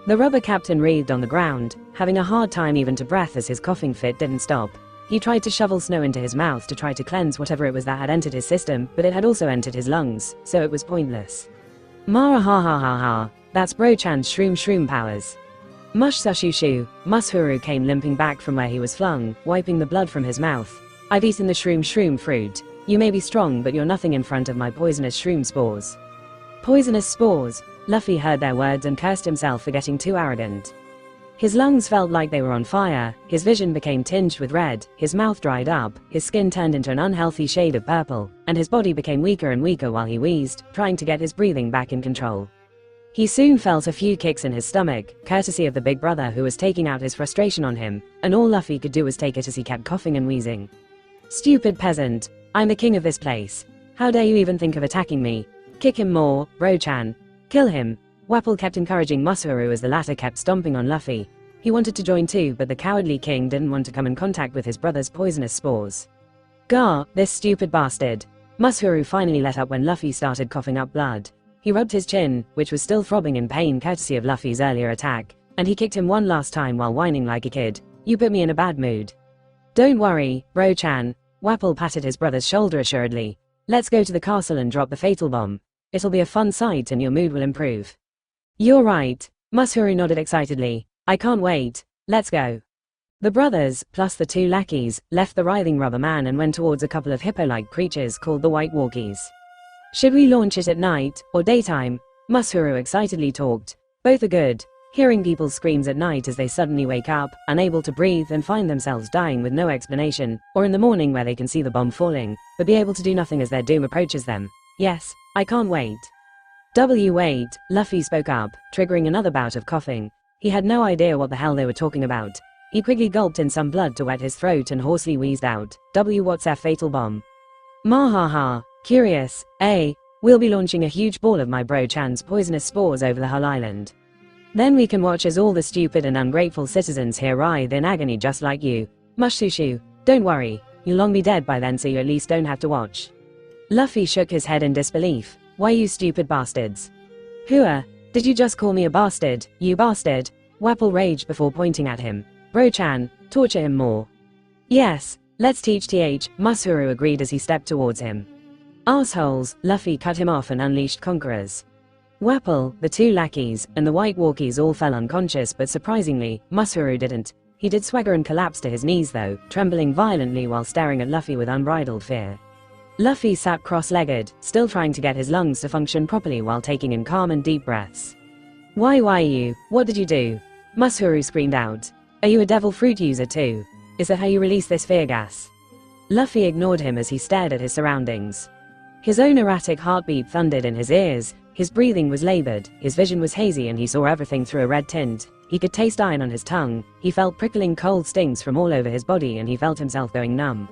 The rubber captain writhed on the ground, having a hard time even to breath as his coughing fit didn't stop. He tried to shovel snow into his mouth to try to cleanse whatever it was that had entered his system, but it had also entered his lungs, so it was pointless. Mara ha ha ha ha, that's Bro-chan's shroom powers. Mush sushushu, Masaru came limping back from where he was flung, wiping the blood from his mouth. "I've eaten the shroom fruit. You may be strong, but you're nothing in front of my poisonous shroom spores." Poisonous spores? Luffy heard their words and cursed himself for getting too arrogant. His lungs felt like they were on fire, his vision became tinged with red, his mouth dried up, his skin turned into an unhealthy shade of purple, and his body became weaker and weaker while he wheezed, trying to get his breathing back in control. He soon felt a few kicks in his stomach, courtesy of the big brother who was taking out his frustration on him, and all Luffy could do was take it as he kept coughing and wheezing. "Stupid peasant. I'm the king of this place. How dare you even think of attacking me? Kick him more, Bro-chan. Kill him." Wapol kept encouraging Masaru as the latter kept stomping on Luffy. He wanted to join too, but the cowardly king didn't want to come in contact with his brother's poisonous spores. "Gah, this stupid bastard." Masaru finally let up when Luffy started coughing up blood. He rubbed his chin, which was still throbbing in pain courtesy of Luffy's earlier attack, and he kicked him one last time while whining like a kid. "You put me in a bad mood." "Don't worry, Bro-chan." Wapol patted his brother's shoulder assuredly. "Let's go to the castle and drop the fatal bomb. It'll be a fun sight and your mood will improve." "You're right." Masaru nodded excitedly. "I can't wait. Let's go." The brothers, plus the 2 lackeys, left the writhing rubber man and went towards a couple of hippo-like creatures called the White Walkies. Should we launch it at night, or daytime? Masahiro excitedly talked. Both are good. Hearing people's screams at night as they suddenly wake up, unable to breathe and find themselves dying with no explanation, or in the morning where they can see the bomb falling, but be able to do nothing as their doom approaches them. Yes, I can't wait. Wait, Luffy spoke up, triggering another bout of coughing. He had no idea what the hell they were talking about. He quickly gulped in some blood to wet his throat and hoarsely wheezed out, what's F fatal bomb? Mahaha, curious, eh? We'll be launching a huge ball of my bro-chan's poisonous spores over the whole island. Then we can watch as all the stupid and ungrateful citizens here writhe in agony just like you. Mushushu, don't worry, you'll long be dead by then so you at least don't have to watch. Luffy shook his head in disbelief. Why you stupid bastards? Hua, did you just call me a bastard, you bastard? Wapple raged before pointing at him. Bro-chan, torture him more. Yes, let's teach TH, Masahiro agreed as he stepped towards him. Assholes, Luffy cut him off and unleashed conquerors. Wapple, the two lackeys, and the white walkies all fell unconscious, but surprisingly, Masahiro didn't. He did swagger and collapse to his knees though, trembling violently while staring at Luffy with unbridled fear. Luffy sat cross-legged, still trying to get his lungs to function properly while taking in calm and deep breaths. Why you? What did you do? Masahiro screamed out. Are you a devil fruit user too? Is that how you release this fear gas? Luffy ignored him as he stared at his surroundings. His own erratic heartbeat thundered in his ears. His breathing was labored, his vision was hazy and he saw everything through a red tint. He could taste iron on his tongue, he felt prickling cold stings from all over his body and he felt himself going numb.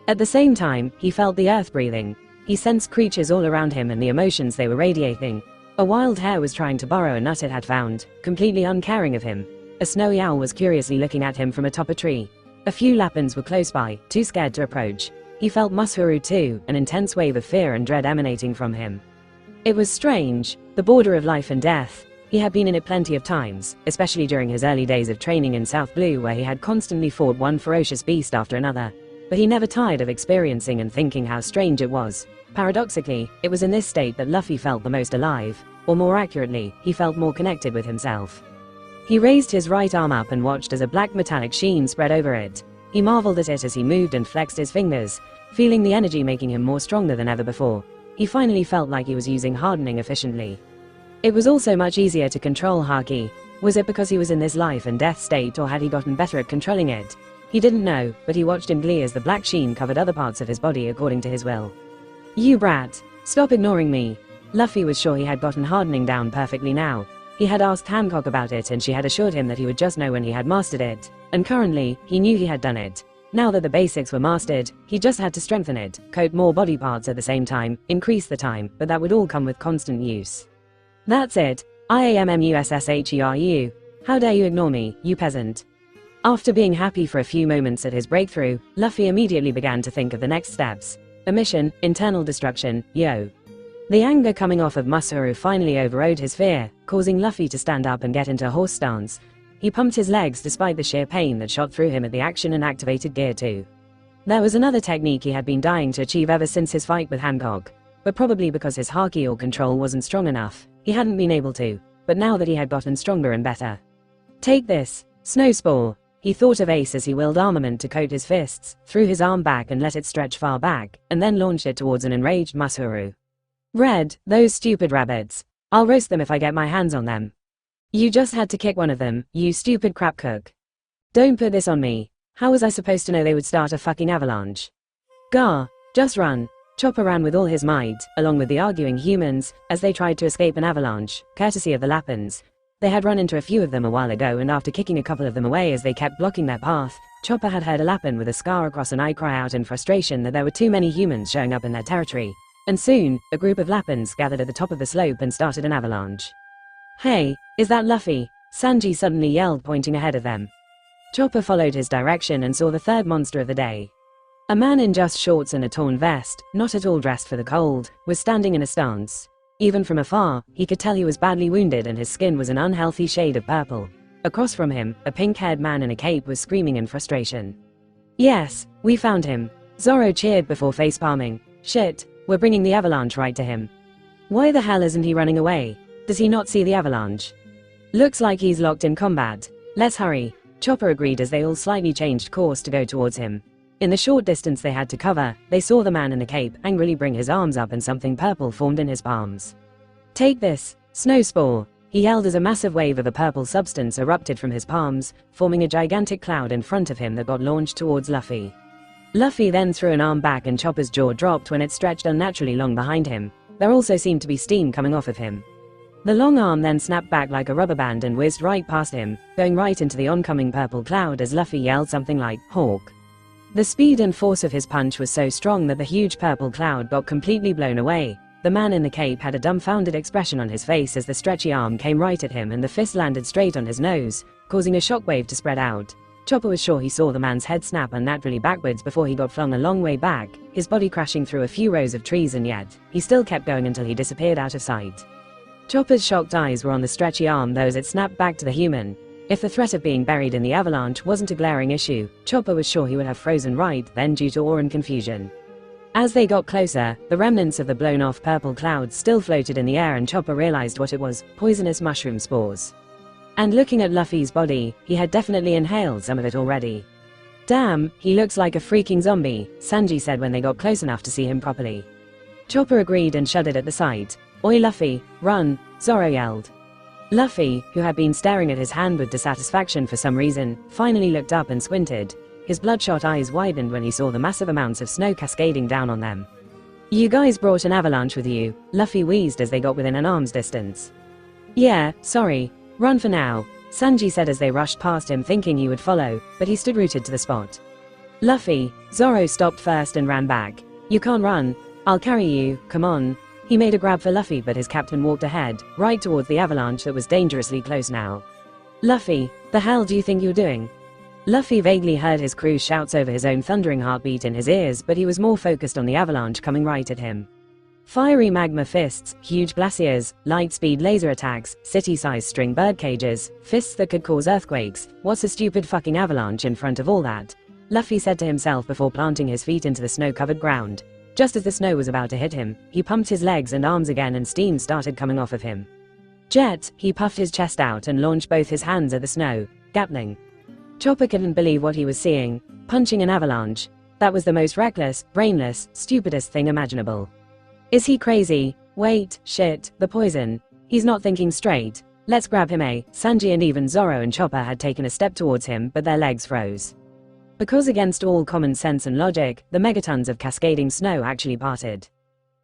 At the same time, he felt the earth breathing. He sensed creatures all around him and the emotions they were radiating. A wild hare was trying to borrow a nut it had found, completely uncaring of him. A snowy owl was curiously looking at him from atop a tree. A few Lapins were close by, too scared to approach. He felt Masahiro too, an intense wave of fear and dread emanating from him. It was strange, the border of life and death. He had been in it plenty of times, especially during his early days of training in South Blue where he had constantly fought one ferocious beast after another. But he never tired of experiencing and thinking how strange it was. Paradoxically, it was in this state that Luffy felt the most alive, or more accurately, he felt more connected with himself. He raised his right arm up and watched as a black metallic sheen spread over it. He marveled at it as he moved and flexed his fingers, feeling the energy making him more stronger than ever before. He finally felt like he was using hardening efficiently. It was also much easier to control Haki. Was it because he was in this life and death state or had he gotten better at controlling it? He didn't know, but he watched in glee as the black sheen covered other parts of his body according to his will. You brat, stop ignoring me. Luffy was sure he had gotten hardening down perfectly now. He had asked Hancock about it and she had assured him that he would just know when he had mastered it, and currently, he knew he had done it. Now that the basics were mastered, he just had to strengthen it, coat more body parts at the same time, increase the time, but that would all come with constant use. That's it. IAMMUSSHERU. How dare you ignore me, you peasant. After being happy for a few moments at his breakthrough, Luffy immediately began to think of the next steps. A mission, internal destruction, yo. The anger coming off of Masahiro finally overrode his fear, causing Luffy to stand up and get into a horse stance. He pumped his legs despite the sheer pain that shot through him at the action and activated gear 2. There was another technique he had been dying to achieve ever since his fight with Hancock, but probably because his Haki or control wasn't strong enough, he hadn't been able to, but now that he had gotten stronger and better. Take this, Snow Spore. He thought of Ace as he willed armament to coat his fists, threw his arm back and let it stretch far back, and then launched it towards an enraged Masahiro. Red, those stupid rabbits. I'll roast them if I get my hands on them. You just had to kick one of them, you stupid crap cook. Don't put this on me. How was I supposed to know they would start a fucking avalanche? Gah, just run. Chopper ran with all his might, along with the arguing humans, as they tried to escape an avalanche, courtesy of the Lapins. They had run into a few of them a while ago and after kicking a couple of them away as they kept blocking their path, Chopper had heard a Lapin with a scar across an eye cry out in frustration that there were too many humans showing up in their territory. And soon, a group of Lapins gathered at the top of the slope and started an avalanche. Hey, is that Luffy? Sanji suddenly yelled, pointing ahead of them. Chopper followed his direction and saw the third monster of the day. A man in just shorts and a torn vest, not at all dressed for the cold, was standing in a stance. Even from afar, he could tell he was badly wounded and his skin was an unhealthy shade of purple. Across from him, a pink-haired man in a cape was screaming in frustration. Yes, we found him. Zoro cheered before face-palming. Shit, we're bringing the avalanche right to him. Why the hell isn't he running away? Does he not see the avalanche? Looks like he's locked in combat. Let's hurry. Chopper agreed as they all slightly changed course to go towards him. In the short distance they had to cover, they saw the man in the cape angrily bring his arms up and something purple formed in his palms. "Take this, snow spore," he yelled as a massive wave of a purple substance erupted from his palms, forming a gigantic cloud in front of him that got launched towards Luffy. Luffy then threw an arm back and Chopper's jaw dropped when it stretched unnaturally long behind him. There also seemed to be steam coming off of him. The long arm then snapped back like a rubber band and whizzed right past him, going right into the oncoming purple cloud as Luffy yelled something like, "Hawk." The speed and force of his punch was so strong that the huge purple cloud got completely blown away. The man in the cape had a dumbfounded expression on his face as the stretchy arm came right at him and the fist landed straight on his nose, causing a shockwave to spread out. Chopper was sure he saw the man's head snap unnaturally backwards before he got flung a long way back, his body crashing through a few rows of trees, and yet, he still kept going until he disappeared out of sight. Chopper's shocked eyes were on the stretchy arm though as it snapped back to the human. If the threat of being buried in the avalanche wasn't a glaring issue, Chopper was sure he would have frozen right then due to awe and confusion. As they got closer, the remnants of the blown-off purple clouds still floated in the air and Chopper realized what it was: poisonous mushroom spores. And looking at Luffy's body, he had definitely inhaled some of it already. "Damn, he looks like a freaking zombie," Sanji said when they got close enough to see him properly. Chopper agreed and shuddered at the sight. "Oi Luffy, run," Zoro yelled. Luffy, who had been staring at his hand with dissatisfaction for some reason, finally looked up and squinted. His bloodshot eyes widened when he saw the massive amounts of snow cascading down on them. "You guys brought an avalanche with you," Luffy wheezed as they got within an arm's distance. "Yeah, sorry. Run for now," Sanji said as they rushed past him thinking he would follow, but he stood rooted to the spot. "Luffy," Zoro stopped first and ran back. "You can't run. I'll carry you, come on." He made a grab for Luffy but his captain walked ahead, right towards the avalanche that was dangerously close now. "Luffy, the hell do you think you're doing?" Luffy vaguely heard his crew's shouts over his own thundering heartbeat in his ears, but he was more focused on the avalanche coming right at him. Fiery magma fists, huge glaciers, light-speed laser attacks, city-sized string bird cages, fists that could cause earthquakes. What's a stupid fucking avalanche in front of all that? Luffy said to himself before planting his feet into the snow-covered ground. Just as the snow was about to hit him, he pumped his legs and arms again and steam started coming off of him. "Jet," he puffed his chest out and launched both his hands at the snow, gappling. Chopper couldn't believe what he was seeing. Punching an avalanche. That was the most reckless, brainless, stupidest thing imaginable. Is he crazy? Wait, shit, the poison. He's not thinking straight. Let's grab him, eh? Sanji and even Zoro and Chopper had taken a step towards him, but their legs froze. Because against all common sense and logic, the megatons of cascading snow actually parted.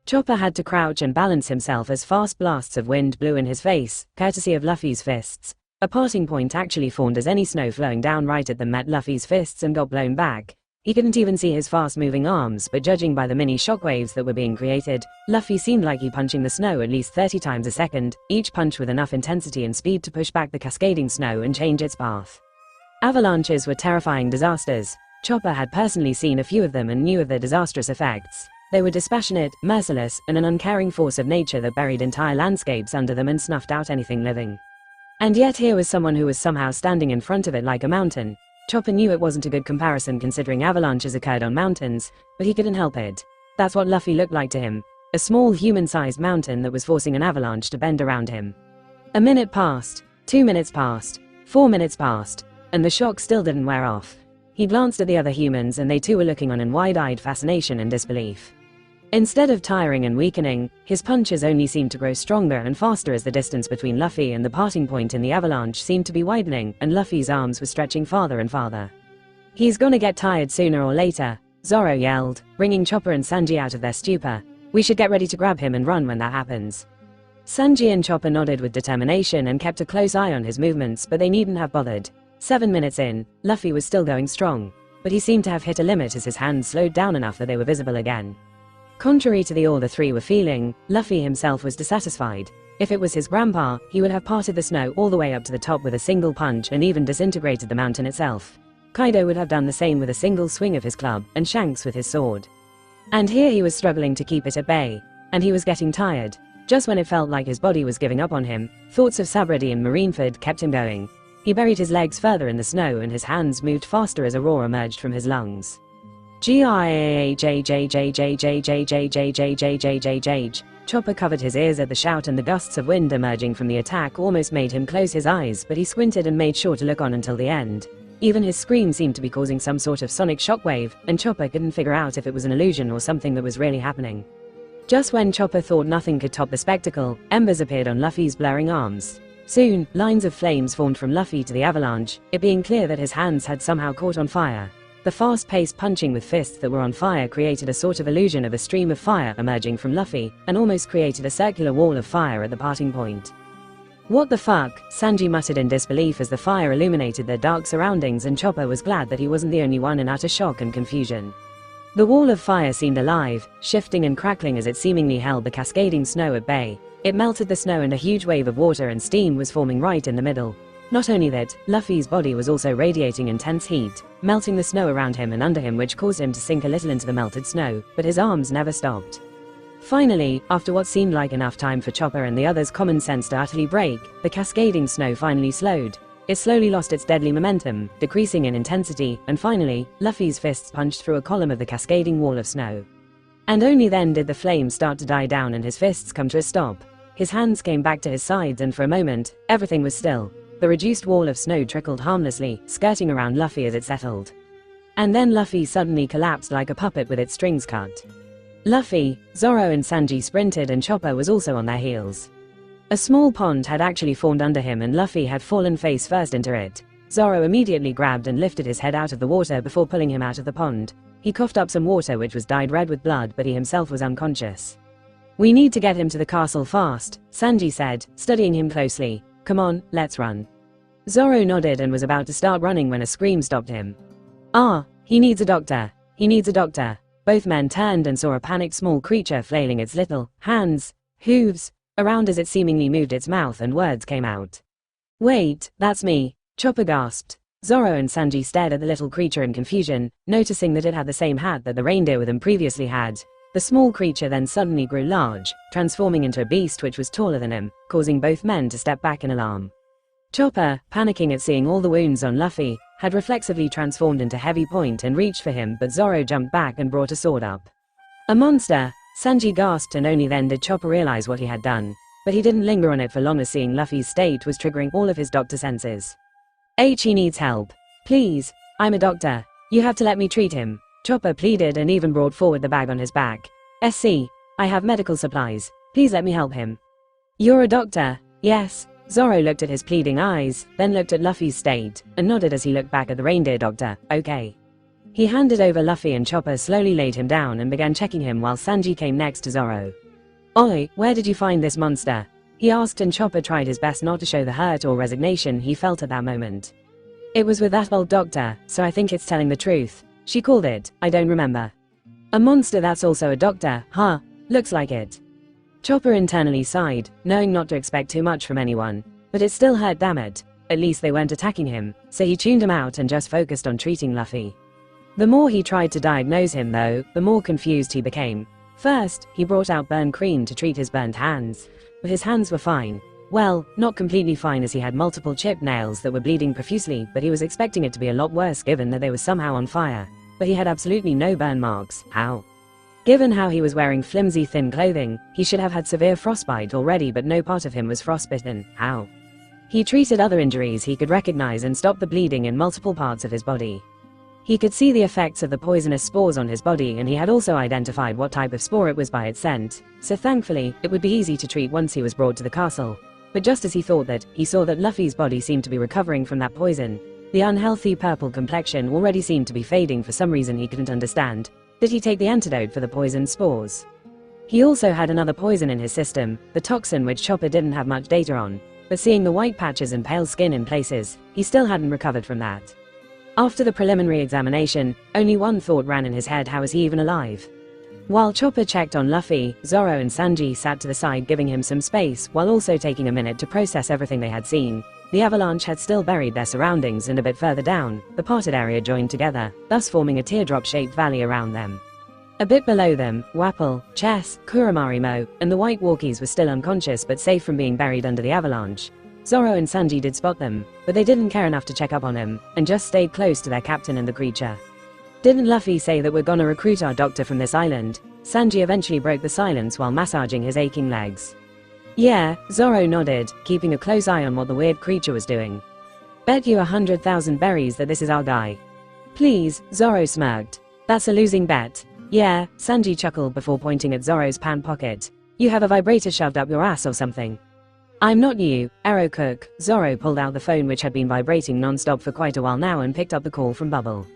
Chopper had to crouch and balance himself as fast blasts of wind blew in his face, courtesy of Luffy's fists. A parting point actually formed as any snow flowing down right at them met Luffy's fists and got blown back. He couldn't even see his fast-moving arms, but judging by the mini shockwaves that were being created, Luffy seemed like he punching the snow at least 30 times a second, each punch with enough intensity and speed to push back the cascading snow and change its path. Avalanches were terrifying disasters. Chopper had personally seen a few of them and knew of their disastrous effects. They were dispassionate, merciless, and an uncaring force of nature that buried entire landscapes under them and snuffed out anything living. And yet here was someone who was somehow standing in front of it like a mountain. Chopper knew it wasn't a good comparison considering avalanches occurred on mountains, but he couldn't help it. That's what Luffy looked like to him. A small human-sized mountain that was forcing an avalanche to bend around him. A minute passed, 2 minutes passed, 4 minutes passed, and the shock still didn't wear off. He glanced at the other humans and they too were looking on in wide-eyed fascination and disbelief. Instead of tiring and weakening, his punches only seemed to grow stronger and faster as the distance between Luffy and the parting point in the avalanche seemed to be widening, and Luffy's arms were stretching farther and farther. "He's gonna get tired sooner or later," Zoro yelled, bringing Chopper and Sanji out of their stupor. "We should get ready to grab him and run when that happens." Sanji and Chopper nodded with determination and kept a close eye on his movements, but they needn't have bothered. 7 minutes in, Luffy was still going strong, but he seemed to have hit a limit as his hands slowed down enough that they were visible again. Contrary to the awe the three were feeling, Luffy himself was dissatisfied. If it was his grandpa, he would have parted the snow all the way up to the top with a single punch and even disintegrated the mountain itself. Kaido would have done the same with a single swing of his club, and Shanks with his sword. And here he was struggling to keep it at bay. And he was getting tired. Just when it felt like his body was giving up on him, thoughts of Sabrody and Marineford kept him going. He buried his legs further in the snow and his hands moved faster as a roar emerged from his lungs. Chopper covered his ears at the shout and the gusts of wind emerging from the attack almost made him close his eyes, but he squinted and made sure to look on until the end. Even his scream seemed to be causing some sort of sonic shockwave, and Chopper couldn't figure out if it was an illusion or something that was really happening. Just when Chopper thought nothing could top the spectacle, embers appeared on Luffy's blurring arms. Soon, lines of flames formed from Luffy to the avalanche, it being clear that his hands had somehow caught on fire. The fast-paced punching with fists that were on fire created a sort of illusion of a stream of fire emerging from Luffy, and almost created a circular wall of fire at the parting point. What the fuck? Sanji muttered in disbelief as the fire illuminated their dark surroundings, and Chopper was glad that he wasn't the only one in utter shock and confusion. The wall of fire seemed alive, shifting and crackling as it seemingly held the cascading snow at bay. It melted the snow and a huge wave of water and steam was forming right in the middle. Not only that, Luffy's body was also radiating intense heat, melting the snow around him and under him, which caused him to sink a little into the melted snow, but his arms never stopped. Finally, after what seemed like enough time for Chopper and the others' common sense to utterly break, the cascading snow finally slowed. It slowly lost its deadly momentum, decreasing in intensity, and finally, Luffy's fists punched through a column of the cascading wall of snow. And only then did the flames start to die down and his fists come to a stop. His hands came back to his sides, and for a moment, everything was still. The reduced wall of snow trickled harmlessly, skirting around Luffy as it settled. And then Luffy suddenly collapsed like a puppet with its strings cut. Luffy, Zoro and Sanji sprinted, and Chopper was also on their heels. A small pond had actually formed under him and Luffy had fallen face first into it. Zoro immediately grabbed and lifted his head out of the water before pulling him out of the pond. He coughed up some water which was dyed red with blood, but he himself was unconscious. "We need to get him to the castle fast," Sanji said, studying him closely. "Come on, let's run." Zoro nodded and was about to start running when a scream stopped him. "Ah, he needs a doctor. He needs a doctor." Both men turned and saw a panicked small creature flailing its little hands, hooves, around as it seemingly moved its mouth and words came out. "Wait, that's me," Chopper gasped. Zoro and Sanji stared at the little creature in confusion, noticing that it had the same hat that the reindeer with him previously had. The small creature then suddenly grew large, transforming into a beast which was taller than him, causing both men to step back in alarm. Chopper, panicking at seeing all the wounds on Luffy, had reflexively transformed into Heavy Point and reached for him, but Zoro jumped back and brought a sword up. "A monster!" Sanji gasped, and only then did Chopper realize what he had done. But he didn't linger on it for long, as seeing Luffy's state was triggering all of his doctor senses. "He needs help. Please, I'm a doctor. You have to let me treat him," Chopper pleaded and even brought forward the bag on his back. "SC, I have medical supplies. Please let me help him." "You're a doctor?" "Yes." Zoro looked at his pleading eyes, then looked at Luffy's state, and nodded as he looked back at the reindeer doctor. "Okay." He handed over Luffy and Chopper slowly laid him down and began checking him while Sanji came next to Zoro. "Oi, where did you find this monster?" he asked, and Chopper tried his best not to show the hurt or resignation he felt at that moment. "It was with that old doctor, so I think it's telling the truth. She called it, I don't remember." "A monster that's also a doctor, huh? Looks like it." Chopper internally sighed, knowing not to expect too much from anyone. But it still hurt, damn it. At least they weren't attacking him, so he tuned him out and just focused on treating Luffy. The more he tried to diagnose him though, the more confused he became. First, he brought out burn cream to treat his burnt hands. But his hands were fine. Well, not completely fine, as he had multiple chipped nails that were bleeding profusely, but he was expecting it to be a lot worse given that they were somehow on fire. But he had absolutely no burn marks. How? Given how he was wearing flimsy thin clothing, he should have had severe frostbite already, but no part of him was frostbitten. How? He treated other injuries he could recognize and stopped the bleeding in multiple parts of his body. He could see the effects of the poisonous spores on his body, and he had also identified what type of spore it was by its scent, so thankfully, it would be easy to treat once he was brought to the castle. But just as he thought that, he saw that Luffy's body seemed to be recovering from that poison. The unhealthy purple complexion already seemed to be fading for some reason he couldn't understand. Did he take the antidote for the poison spores? He also had another poison in his system, the toxin, which Chopper didn't have much data on. But seeing the white patches and pale skin in places, he still hadn't recovered from that. After the preliminary examination, only one thought ran in his head: how is he even alive? While Chopper checked on Luffy, Zoro and Sanji sat to the side, giving him some space, while also taking a minute to process everything they had seen. The avalanche had still buried their surroundings, and a bit further down, the parted area joined together, thus forming a teardrop-shaped valley around them. A bit below them, Wapple, Chess, Kuromarimo, and the White Walkies were still unconscious but safe from being buried under the avalanche. Zoro and Sanji did spot them, but they didn't care enough to check up on him, and just stayed close to their captain and the creature. "Didn't Luffy say that we're gonna recruit our doctor from this island?" Sanji eventually broke the silence while massaging his aching legs. "Yeah," Zoro nodded, keeping a close eye on what the weird creature was doing. Bet you 100,000 berries that this is our guy. Please, Zoro smirked. That's a losing bet. Yeah, Sanji chuckled before pointing at Zoro's pant pocket. You have a vibrator shoved up your ass or something. I'm not you, Arrow Cook. Zoro pulled out the phone which had been vibrating non-stop for quite a while now and picked up the call from Bubble.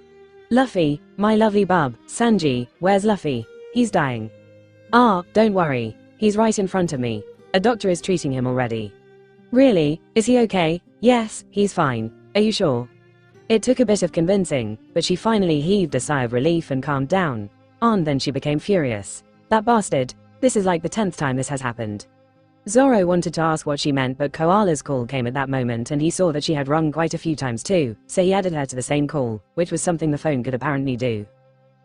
Luffy, my lovely bub. Sanji, where's Luffy? He's dying. Ah, don't worry. He's right in front of me. A doctor is treating him already. Really? Is he okay? Yes, he's fine. Are you sure? It took a bit of convincing, but she finally heaved a sigh of relief and calmed down. And then she became furious. That bastard. This is like the 10th time this has happened. Zoro wanted to ask what she meant, but Koala's call came at that moment and he saw that she had rung quite a few times too, so he added her to the same call, which was something the phone could apparently do.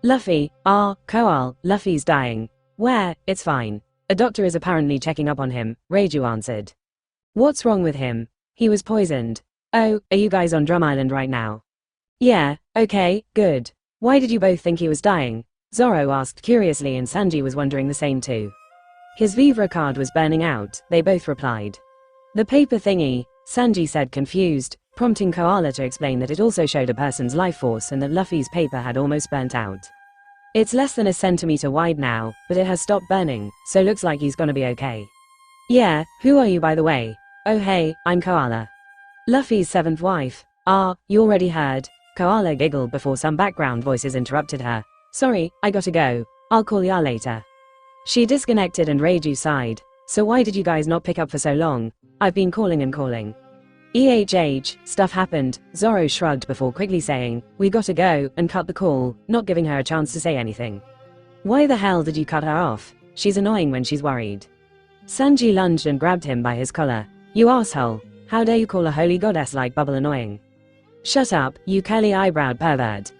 Luffy, Koal, Luffy's dying. Where? It's fine. A doctor is apparently checking up on him, Reiju answered. What's wrong with him? He was poisoned. Oh, are you guys on Drum Island right now? Yeah, okay, good. Why did you both think he was dying? Zoro asked curiously and Sanji was wondering the same too. His Vivre card was burning out, they both replied. The paper thingy, Sanji said confused, prompting Koala to explain that it also showed a person's life force and that Luffy's paper had almost burnt out. It's less than a centimeter wide now, but it has stopped burning, so looks like he's gonna be okay. Yeah, who are you by the way? Oh hey, I'm Koala. Luffy's 7th wife. You already heard. Koala giggled before some background voices interrupted her. Sorry, I gotta go. I'll call ya later. She disconnected and Reiju sighed. So why did you guys not pick up for so long? I've been calling and calling. Stuff happened, Zoro shrugged before quickly saying, we gotta go, and cut the call, not giving her a chance to say anything. Why the hell did you cut her off? She's annoying when she's worried. Sanji lunged and grabbed him by his collar. You asshole. How dare you call a holy goddess like Bubble annoying? Shut up, you curly-eyebrowed pervert.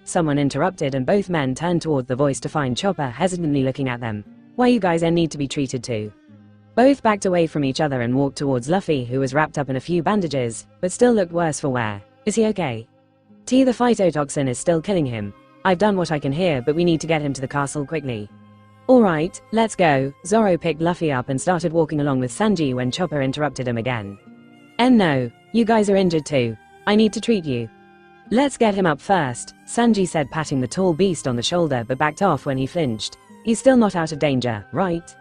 Someone interrupted and both men turned toward the voice to find Chopper hesitantly looking at them. Why you guys need to be treated too? Both backed away from each other and walked towards Luffy who was wrapped up in a few bandages, but still looked worse for wear. Is he okay? The phytotoxin is still killing him. I've done what I can here but we need to get him to the castle quickly. Alright, let's go. Zoro picked Luffy up and started walking along with Sanji when Chopper interrupted him again. No, you guys are injured too. I need to treat you. Let's get him up first, Sanji said patting the tall beast on the shoulder but backed off when he flinched. He's still not out of danger, right?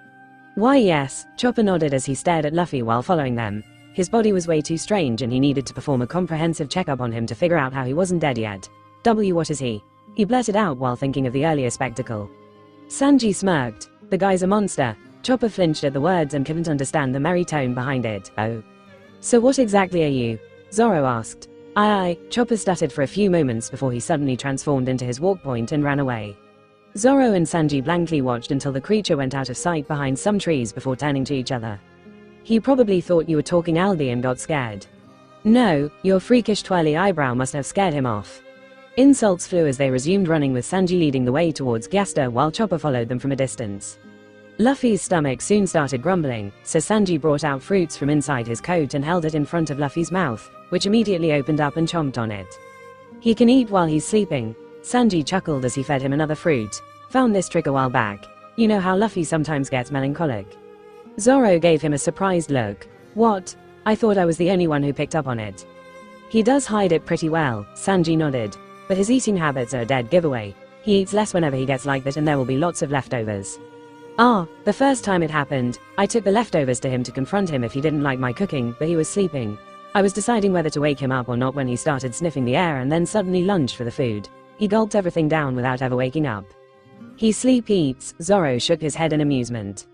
Why yes, Chopper nodded as he stared at Luffy while following them. His body was way too strange and he needed to perform a comprehensive checkup on him to figure out how he wasn't dead yet. What is he? He blurted out while thinking of the earlier spectacle. Sanji smirked. The guy's a monster. Chopper flinched at the words and couldn't understand the merry tone behind it. Oh. So what exactly are you? Zoro asked. Chopper stuttered for a few moments before he suddenly transformed into his walk point and ran away. Zoro and Sanji blankly watched until the creature went out of sight behind some trees before turning to each other. He probably thought you were talking Aldi and got scared. No, your freakish twirly eyebrow must have scared him off. Insults flew as they resumed running with Sanji leading the way towards Gyasta while Chopper followed them from a distance. Luffy's stomach soon started grumbling, so Sanji brought out fruits from inside his coat and held it in front of Luffy's mouth, which immediately opened up and chomped on it. He can eat while he's sleeping. Sanji chuckled as he fed him another fruit. Found this trick a while back. You know how Luffy sometimes gets melancholic. Zoro gave him a surprised look. What? I thought I was the only one who picked up on it. He does hide it pretty well, Sanji nodded. But his eating habits are a dead giveaway. He eats less whenever he gets like that and there will be lots of leftovers. The first time it happened, I took the leftovers to him to confront him if he didn't like my cooking, but he was sleeping. I was deciding whether to wake him up or not when he started sniffing the air and then suddenly lunged for the food. He gulped everything down without ever waking up. He sleep eats, Zoro shook his head in amusement.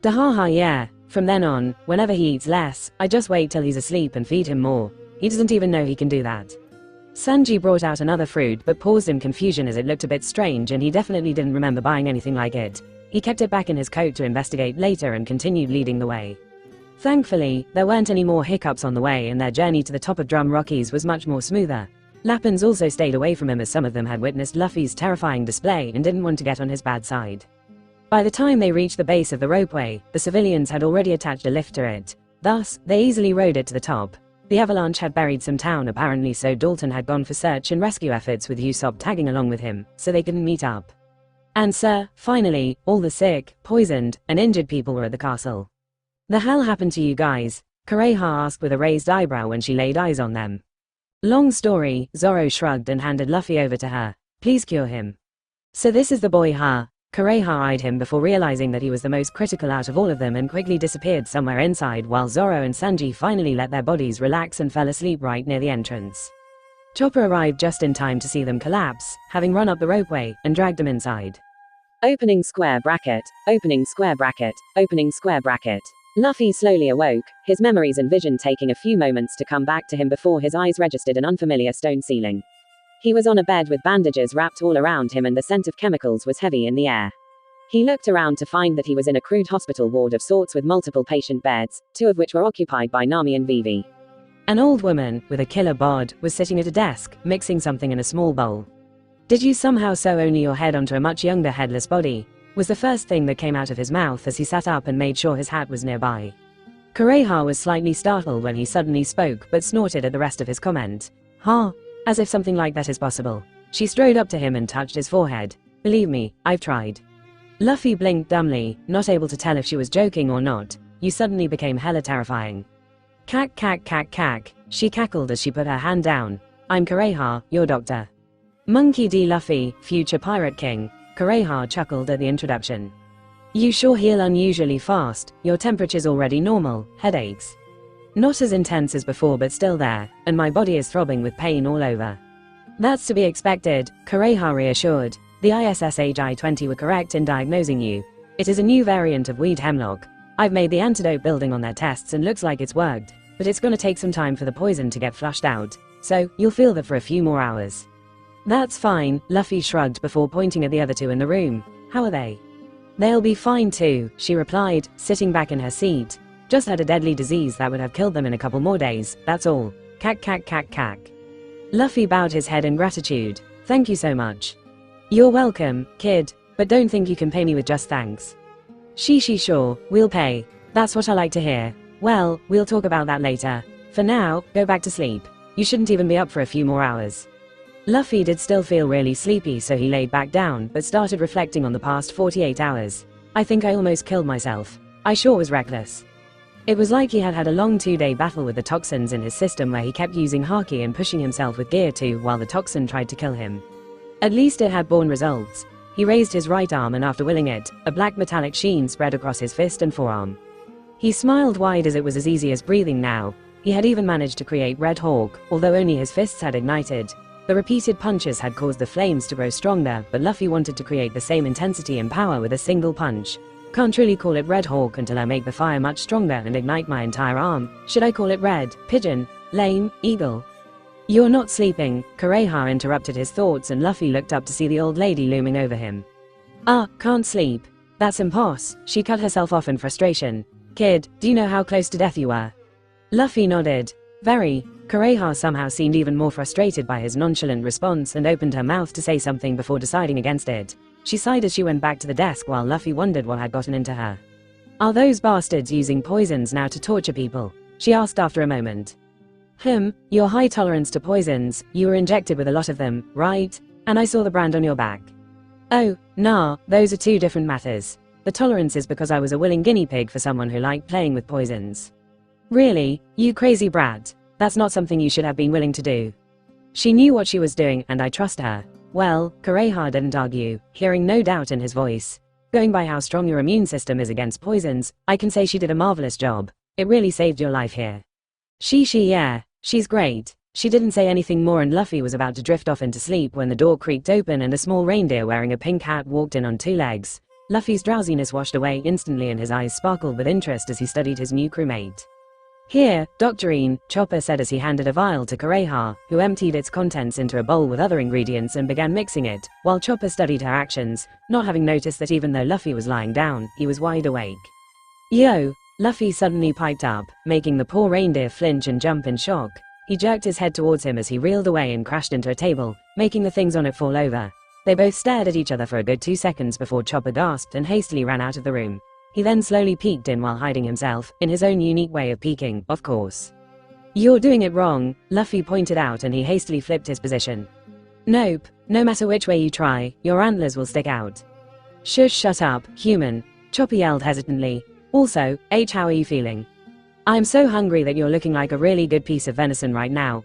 Dahaha yeah, from then on, whenever he eats less, I just wait till he's asleep and feed him more. He doesn't even know he can do that. Sanji brought out another fruit but paused in confusion as it looked a bit strange and he definitely didn't remember buying anything like it. He kept it back in his coat to investigate later and continued leading the way. Thankfully, there weren't any more hiccups on the way and their journey to the top of Drum Rockies was much more smoother. Lappins also stayed away from him as some of them had witnessed Luffy's terrifying display and didn't want to get on his bad side. By the time they reached the base of the ropeway, the civilians had already attached a lift to it. Thus, they easily rode it to the top. The avalanche had buried some town apparently, so Dalton had gone for search and rescue efforts with Usopp tagging along with him, so they couldn't meet up. And finally, all the sick, poisoned, and injured people were at the castle. The hell happened to you guys? Kureha asked with a raised eyebrow when she laid eyes on them. Long story, Zoro shrugged and handed Luffy over to her. Please cure him. So this is the boy, huh? Kureha eyed him before realizing that he was the most critical out of all of them and quickly disappeared somewhere inside while Zoro and Sanji finally let their bodies relax and fell asleep right near the entrance. Chopper arrived just in time to see them collapse, having run up the ropeway, and dragged them inside. Opening square bracket, opening square bracket, opening square bracket. Luffy slowly awoke, his memories and vision taking a few moments to come back to him before his eyes registered an unfamiliar stone ceiling. He was on a bed with bandages wrapped all around him and the scent of chemicals was heavy in the air. He looked around to find that he was in a crude hospital ward of sorts with multiple patient beds, 2 of which were occupied by Nami and Vivi. An old woman, with a killer bod, was sitting at a desk, mixing something in a small bowl. Did you somehow sew only your head onto a much younger headless body? Was the first thing that came out of his mouth as he sat up and made sure his hat was nearby. Kureha was slightly startled when he suddenly spoke but snorted at the rest of his comment. Huh? As if something like that is possible. She strode up to him and touched his forehead. Believe me, I've tried. Luffy blinked dumbly, not able to tell if she was joking or not. You suddenly became hella terrifying. Cack cack cack cack, she cackled as she put her hand down. I'm Kureha, your doctor. Monkey D. Luffy, future pirate king. Kureha chuckled at the introduction. You sure heal unusually fast, your temperature's already normal, headaches. Not as intense as before but still there, and my body is throbbing with pain all over. That's to be expected, Kureha reassured. The ISSHI 20 were correct in diagnosing you. It is a new variant of weed hemlock. I've made the antidote building on their tests and looks like it's worked, but it's gonna take some time for the poison to get flushed out, so you'll feel that for a few more hours. That's fine, Luffy shrugged before pointing at the other 2 in the room. How are they? They'll be fine too, she replied, sitting back in her seat. Just had a deadly disease that would have killed them in a couple more days, that's all. Cack cack cack cack. Luffy bowed his head in gratitude. Thank you so much. You're welcome, kid, but don't think you can pay me with just thanks. Sure, we'll pay. That's what I like to hear. Well, we'll talk about that later. For now, go back to sleep. You shouldn't even be up for a few more hours. Luffy did still feel really sleepy, so he laid back down but started reflecting on the past 48 hours. I think I almost killed myself. I sure was reckless. It was like he had had a long 2-day battle with the toxins in his system where he kept using haki and pushing himself with gear 2 while the toxin tried to kill him. At least it had borne results. He raised his right arm and after willing it, a black metallic sheen spread across his fist and forearm. He smiled wide as it was as easy as breathing now. He had even managed to create Red Hawk, although only his fists had ignited. The repeated punches had caused the flames to grow stronger, but Luffy wanted to create the same intensity and power with a single punch. Can't really call it Red Hawk until I make the fire much stronger and ignite my entire arm. Should I call it Red, Pigeon, Lame, Eagle? You're not sleeping, Kureha interrupted his thoughts and Luffy looked up to see the old lady looming over him. Can't sleep. That's impos. She cut herself off in frustration. Kid, do you know how close to death you were? Luffy nodded. Very. Kureha somehow seemed even more frustrated by his nonchalant response and opened her mouth to say something before deciding against it. She sighed as she went back to the desk while Luffy wondered what had gotten into her. Are those bastards using poisons now to torture people? She asked after a moment. Your high tolerance to poisons, you were injected with a lot of them, right? And I saw the brand on your back. Oh, nah, those are 2 different matters. The tolerance is because I was a willing guinea pig for someone who liked playing with poisons. Really, you crazy brat. That's not something you should have been willing to do. She knew what she was doing and I trust her. Well, Kureha didn't argue, hearing no doubt in his voice. Going by how strong your immune system is against poisons, I can say she did a marvelous job. It really saved your life here. Yeah, she's great. She didn't say anything more and Luffy was about to drift off into sleep when the door creaked open and a small reindeer wearing a pink hat walked in on 2 legs. Luffy's drowsiness washed away instantly and his eyes sparkled with interest as he studied his new crewmate. Here, Doctorine, Chopper said as he handed a vial to Kureha, who emptied its contents into a bowl with other ingredients and began mixing it, while Chopper studied her actions, not having noticed that even though Luffy was lying down, he was wide awake. Yo! Luffy suddenly piped up, making the poor reindeer flinch and jump in shock. He jerked his head towards him as he reeled away and crashed into a table, making the things on it fall over. They both stared at each other for a good 2 seconds before Chopper gasped and hastily ran out of the room. He then slowly peeked in while hiding himself, in his own unique way of peeking, of course. You're doing it wrong, Luffy pointed out and he hastily flipped his position. Nope, no matter which way you try, your antlers will stick out. Shush, shut up, human, Chopper yelled hesitantly. Also, how are you feeling? I'm so hungry that you're looking like a really good piece of venison right now.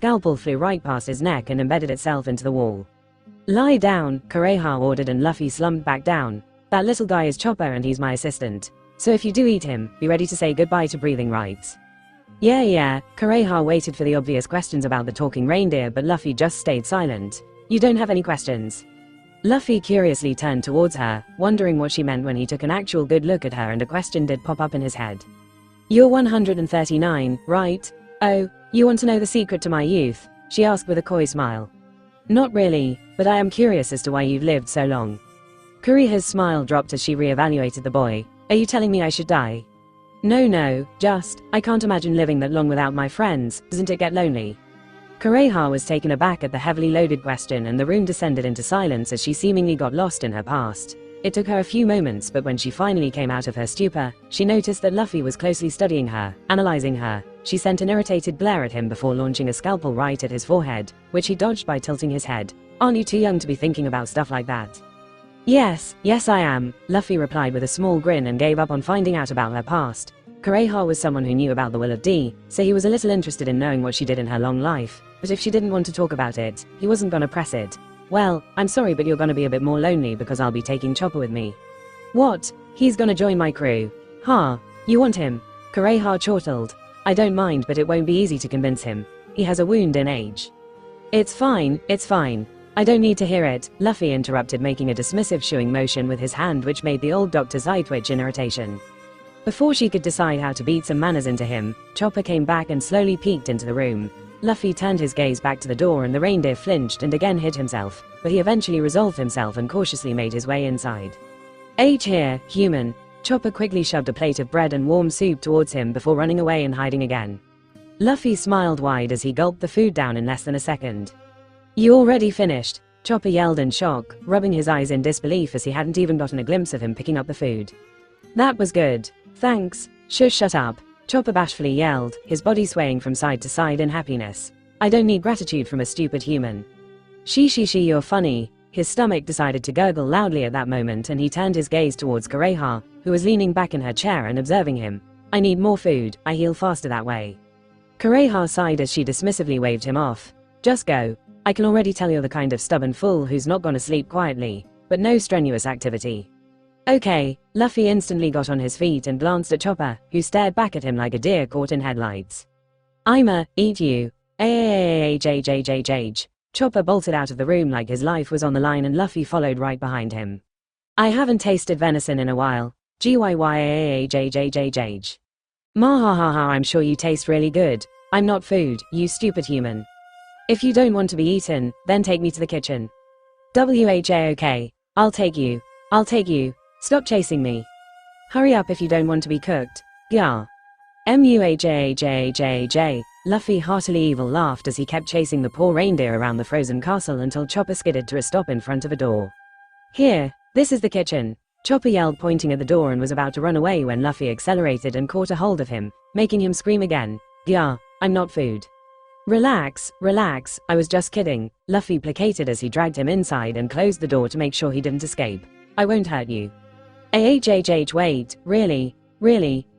scalpel flew right past his neck and embedded itself into the wall. "Lie down," Kureha ordered, and Luffy slumped back down. "That little guy is Chopper and he's my assistant. So if you do eat him, be ready to say goodbye to breathing rights." Yeah, Kureha waited for the obvious questions about the talking reindeer, but Luffy just stayed silent. "You don't have any questions?" Luffy curiously turned towards her, wondering what she meant when he took an actual good look at her, and a question did pop up in his head. "You're 139, right? Oh, you want to know the secret to my youth?" she asked with a coy smile. "Not really, but I am curious as to why you've lived so long." Kureha's smile dropped as she re-evaluated the boy. "Are you telling me I should die?" No, just, I can't imagine living that long without my friends. Doesn't it get lonely?" Kureha was taken aback at the heavily loaded question, and the room descended into silence as she seemingly got lost in her past. It took her a few moments, but when she finally came out of her stupor, she noticed that Luffy was closely studying her, analyzing her. She sent an irritated glare at him before launching a scalpel right at his forehead, which he dodged by tilting his head. "Aren't you too young to be thinking about stuff like that?" Yes, I am," Luffy replied with a small grin and gave up on finding out about her past. Kureha was someone who knew about the Will of D, so he was a little interested in knowing what she did in her long life, but if she didn't want to talk about it, he wasn't gonna press it. "Well, I'm sorry, but you're gonna be a bit more lonely because I'll be taking Chopper with me." "What? He's gonna join my crew? Huh? You want him?" Kureha chortled. "I don't mind, but it won't be easy to convince him. He has a wound in age." It's fine. I don't need to hear it," Luffy interrupted, making a dismissive shooing motion with his hand which made the old doctor's eye twitch in irritation. Before she could decide how to beat some manners into him, Chopper came back and slowly peeked into the room. Luffy turned his gaze back to the door and the reindeer flinched and again hid himself, but he eventually resolved himself and cautiously made his way inside. "H here, human." Chopper quickly shoved a plate of bread and warm soup towards him before running away and hiding again. Luffy smiled wide as he gulped the food down in less than a second. "You already finished?" Chopper yelled in shock, rubbing his eyes in disbelief as he hadn't even gotten a glimpse of him picking up the food. "That was good. Thanks." "Shush, shut up," Chopper bashfully yelled, his body swaying from side to side in happiness. "I don't need gratitude from a stupid human." She, you're funny." His stomach decided to gurgle loudly at that moment, and he turned his gaze towards Kureha, who was leaning back in her chair and observing him. "I need more food, I heal faster that way." Kureha sighed as she dismissively waved him off. "Just go. I can already tell you're the kind of stubborn fool who's not gonna sleep quietly, but no strenuous activity." "Okay." Luffy instantly got on his feet and glanced at Chopper, who stared back at him like a deer caught in headlights. "I'ma eat you." J. Chopper bolted out of the room like his life was on the line, and Luffy followed right behind him. "I haven't tasted venison in a while. J. Mahahaha, I'm sure you taste really good. I'm not food, you stupid human. If you don't want to be eaten, then take me to the kitchen." "Okay. I'll take you. Stop chasing me. Hurry up if you don't want to be cooked. Gah." Muhajj. Luffy heartily evil laughed as he kept chasing the poor reindeer around the frozen castle until Chopper skidded to a stop in front of a door. "Here, this is the kitchen." Chopper yelled, pointing at the door, and was about to run away when Luffy accelerated and caught a hold of him, making him scream again. "Gah, I'm not food." Relax, I was just kidding," Luffy placated as he dragged him inside and closed the door to make sure he didn't escape. "I won't hurt you." Wait, really?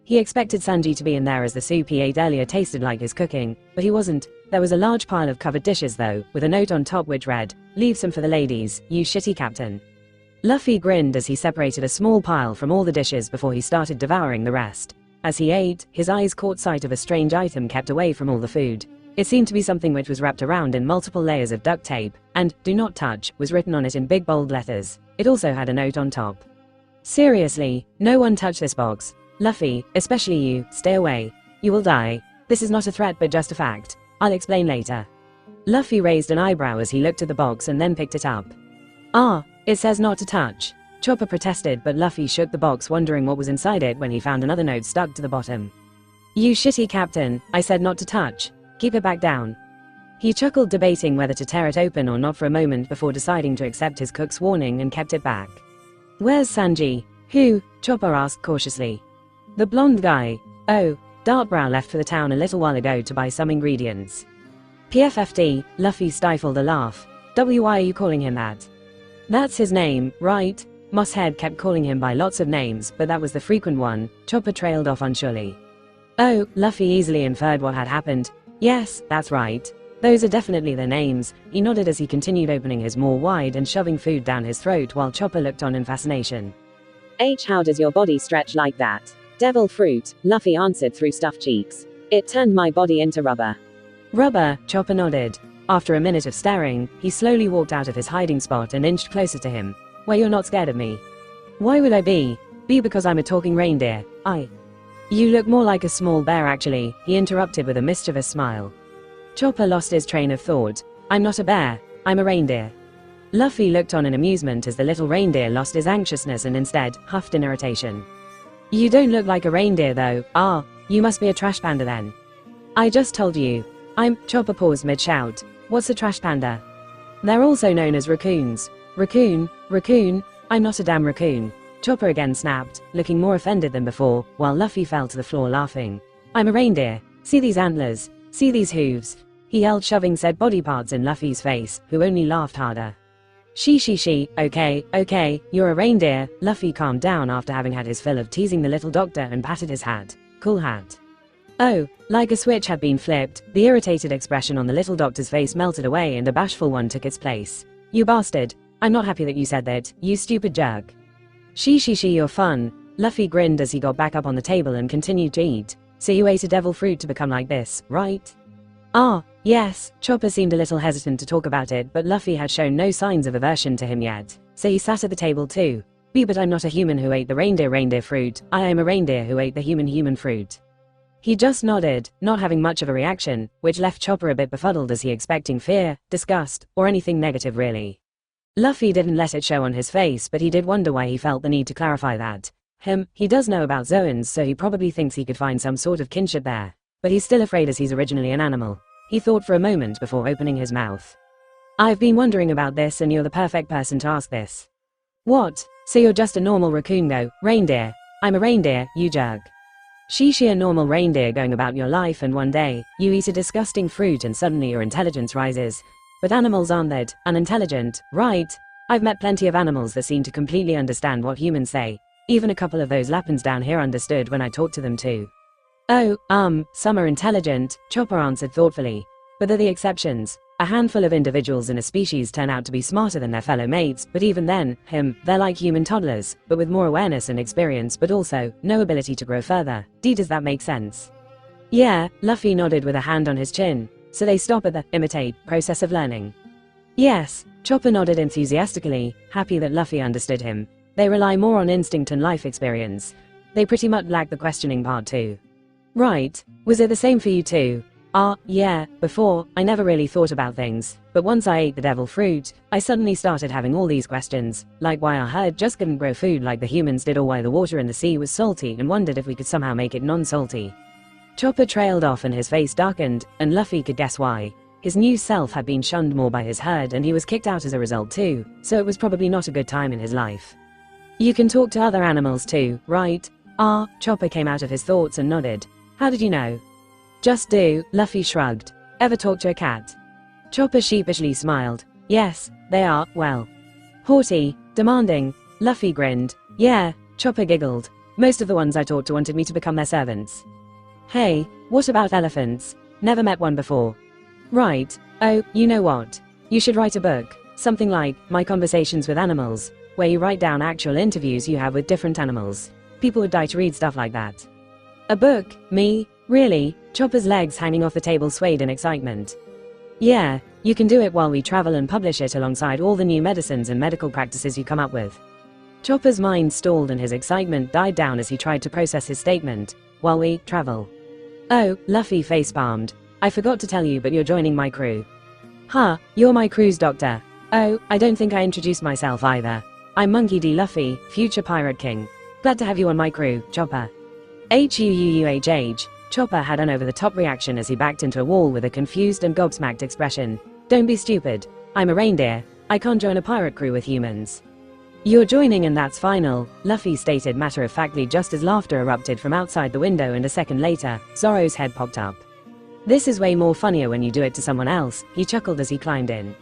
He expected Sanji to be in there as the soup he ate earlier tasted like his cooking, but he wasn't. There was a large pile of covered dishes though, with a note on top which read, "Leave some for the ladies, you shitty captain." Luffy grinned as he separated a small pile from all the dishes before he started devouring the rest. As he ate, his eyes caught sight of a strange item kept away from all the food. It seemed to be something which was wrapped around in multiple layers of duct tape, and "Do not touch" was written on it in big bold letters. It also had a note on top. "Seriously, no one touch this box. Luffy, especially you, stay away. You will die. This is not a threat but just a fact. I'll explain later." Luffy raised an eyebrow as he looked at the box and then picked it up. "Ah, it says not to touch." Chopper protested, but Luffy shook the box, wondering what was inside it when he found another note stuck to the bottom. "You shitty captain, I said not to touch. Keep it back down." He chuckled, debating whether to tear it open or not for a moment before deciding to accept his cook's warning and kept it back. "Where's Sanji?" "Who?" Chopper asked cautiously. "The blonde guy. Oh, Dartbrow left for the town a little while ago to buy some ingredients." PFFD, Luffy stifled a laugh. "Why are you calling him that?" That's his name, right? Mosshead kept calling him by lots of names, but that was the frequent one. Chopper trailed off unsurely. Oh, Luffy easily inferred what had happened. Yes, that's right. Those are definitely the names. He nodded as he continued opening his maw wide and shoving food down his throat while Chopper looked on in fascination. How does your body stretch like that? Devil fruit, Luffy answered through stuffed cheeks. It turned my body into rubber. Rubber, Chopper nodded. After a minute of staring, he slowly walked out of his hiding spot and inched closer to him. Well, you're not scared of me. Why would I be? Be because I'm a talking reindeer. You look more like a small bear actually, he interrupted with a mischievous smile. Chopper lost his train of thought. I'm not a bear, I'm a reindeer. Luffy looked on in amusement as the little reindeer lost his anxiousness and instead huffed in irritation. You don't look like a reindeer though. You must be a trash panda then. I just told you. Chopper paused mid-shout. What's a trash panda? They're also known as raccoons. Raccoon, I'm not a damn raccoon. Chopper again snapped, looking more offended than before, while Luffy fell to the floor laughing. I'm a reindeer. See these antlers? See these hooves? He yelled, shoving said body parts in Luffy's face, who only laughed harder. She, okay, you're a reindeer. Luffy calmed down after having had his fill of teasing the little doctor and patted his hat. Cool hat. Oh, like a switch had been flipped, the irritated expression on the little doctor's face melted away and a bashful one took its place. You bastard. I'm not happy that you said that, you stupid jerk. She, you're fun. Luffy grinned as he got back up on the table and continued to eat. So you ate a devil fruit to become like this, right? Yes. Chopper seemed a little hesitant to talk about it, but Luffy had shown no signs of aversion to him yet. So he sat at the table too. But I'm not a human who ate the reindeer fruit, I am a reindeer who ate the human fruit. He just nodded, not having much of a reaction, which left Chopper a bit befuddled as he expecting fear, disgust, or anything negative really. Luffy didn't let it show on his face, but he did wonder why he felt the need to clarify that. He does know about Zoans, so he probably thinks he could find some sort of kinship there. But he's still afraid as he's originally an animal. He thought for a moment before opening his mouth. I've been wondering about this and you're the perfect person to ask this. What? So you're just a normal raccoon though, reindeer. I'm a reindeer, you jerk. She a normal reindeer going about your life and one day, you eat a disgusting fruit and suddenly your intelligence rises. But animals aren't that unintelligent, right? I've met plenty of animals that seem to completely understand what humans say. Even a couple of those Lapins down here understood when I talked to them too. Some are intelligent, Chopper answered thoughtfully. But they're the exceptions. A handful of individuals in a species turn out to be smarter than their fellow mates, but even then, they're like human toddlers, but with more awareness and experience but also, no ability to grow further. Does that make sense? Yeah, Luffy nodded with a hand on his chin. So they stop at the imitate process of learning. Yes, Chopper nodded enthusiastically, happy that Luffy understood him. They rely more on instinct and life experience. They pretty much lack the questioning part too. Right, was it the same for you too? Yeah, before, I never really thought about things, but once I ate the devil fruit, I suddenly started having all these questions, like why our herd just couldn't grow food like the humans did or why the water in the sea was salty and wondered if we could somehow make it non-salty. Chopper trailed off and his face darkened, and Luffy could guess why. His new self had been shunned more by his herd and he was kicked out as a result too, so it was probably not a good time in his life. You can talk to other animals too, right? Chopper came out of his thoughts and nodded. How did you know? Just do, Luffy shrugged. Ever talk to a cat? Chopper sheepishly smiled. Yes, they are, well, haughty, demanding. Luffy grinned. Yeah, Chopper giggled. Most of the ones I talked to wanted me to become their servants. Hey, what about elephants? Never met one before. Right, you know what? You should write a book, something like My Conversations with Animals, where you write down actual interviews you have with different animals. People would die to read stuff like that. A book? Me? Really? Chopper's legs hanging off the table swayed in excitement. Yeah, you can do it while we travel and publish it alongside all the new medicines and medical practices you come up with. Chopper's mind stalled and his excitement died down as he tried to process his statement. While we travel. Oh, Luffy face-palmed. I forgot to tell you, but you're joining my crew. You're my crew's doctor. Oh, I don't think I introduced myself either. I'm Monkey D. Luffy, future Pirate King. Glad to have you on my crew, Chopper. Huuuhh. Chopper had an over-the-top reaction as he backed into a wall with a confused and gobsmacked expression. Don't be stupid. I'm a reindeer. I can't join a pirate crew with humans. You're joining and that's final, Luffy stated matter-of-factly just as laughter erupted from outside the window and a second later, Zoro's head popped up. This is way more funnier when you do it to someone else, he chuckled as he climbed in.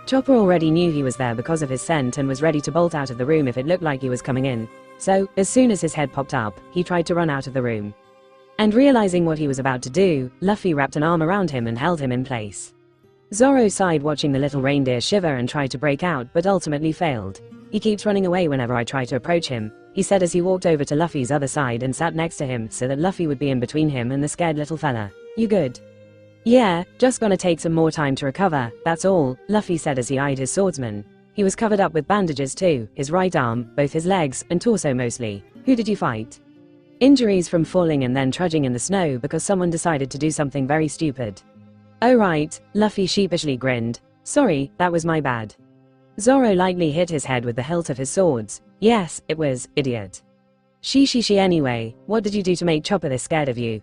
Chopper already knew he was there because of his scent and was ready to bolt out of the room if it looked like he was coming in. So, as soon as his head popped up, he tried to run out of the room. And realizing what he was about to do, Luffy wrapped an arm around him and held him in place. Zoro sighed watching the little reindeer shiver and tried to break out but ultimately failed. He keeps running away whenever I try to approach him, he said as he walked over to Luffy's other side and sat next to him so that Luffy would be in between him and the scared little fella. You good? Yeah, just gonna take some more time to recover, that's all, Luffy said as he eyed his swordsman. He was covered up with bandages too, his right arm, both his legs, and torso mostly. Who did you fight? Injuries from falling and then trudging in the snow because someone decided to do something very stupid. Oh right, Luffy sheepishly grinned. Sorry, that was my bad. Zoro lightly hit his head with the hilt of his swords. Yes, it was, idiot. She anyway, what did you do to make Chopper this scared of you?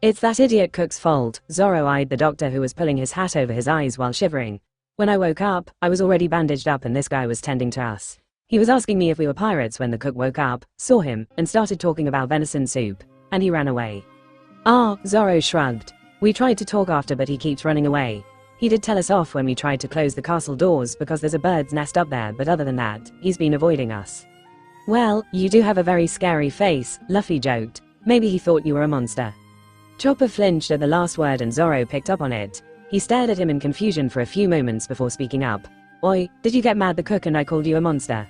It's that idiot cook's fault, Zoro eyed the doctor who was pulling his hat over his eyes while shivering. When I woke up, I was already bandaged up and this guy was tending to us. He was asking me if we were pirates when the cook woke up, saw him, and started talking about venison soup. And he ran away. Ah, Zoro shrugged. We tried to talk after but he keeps running away. He did tell us off when we tried to close the castle doors because there's a bird's nest up there, but other than that, he's been avoiding us. Well, you do have a very scary face, Luffy joked. Maybe he thought you were a monster. Chopper flinched at the last word and Zoro picked up on it. He stared at him in confusion for a few moments before speaking up. Oi, did you get mad the cook and I called you a monster?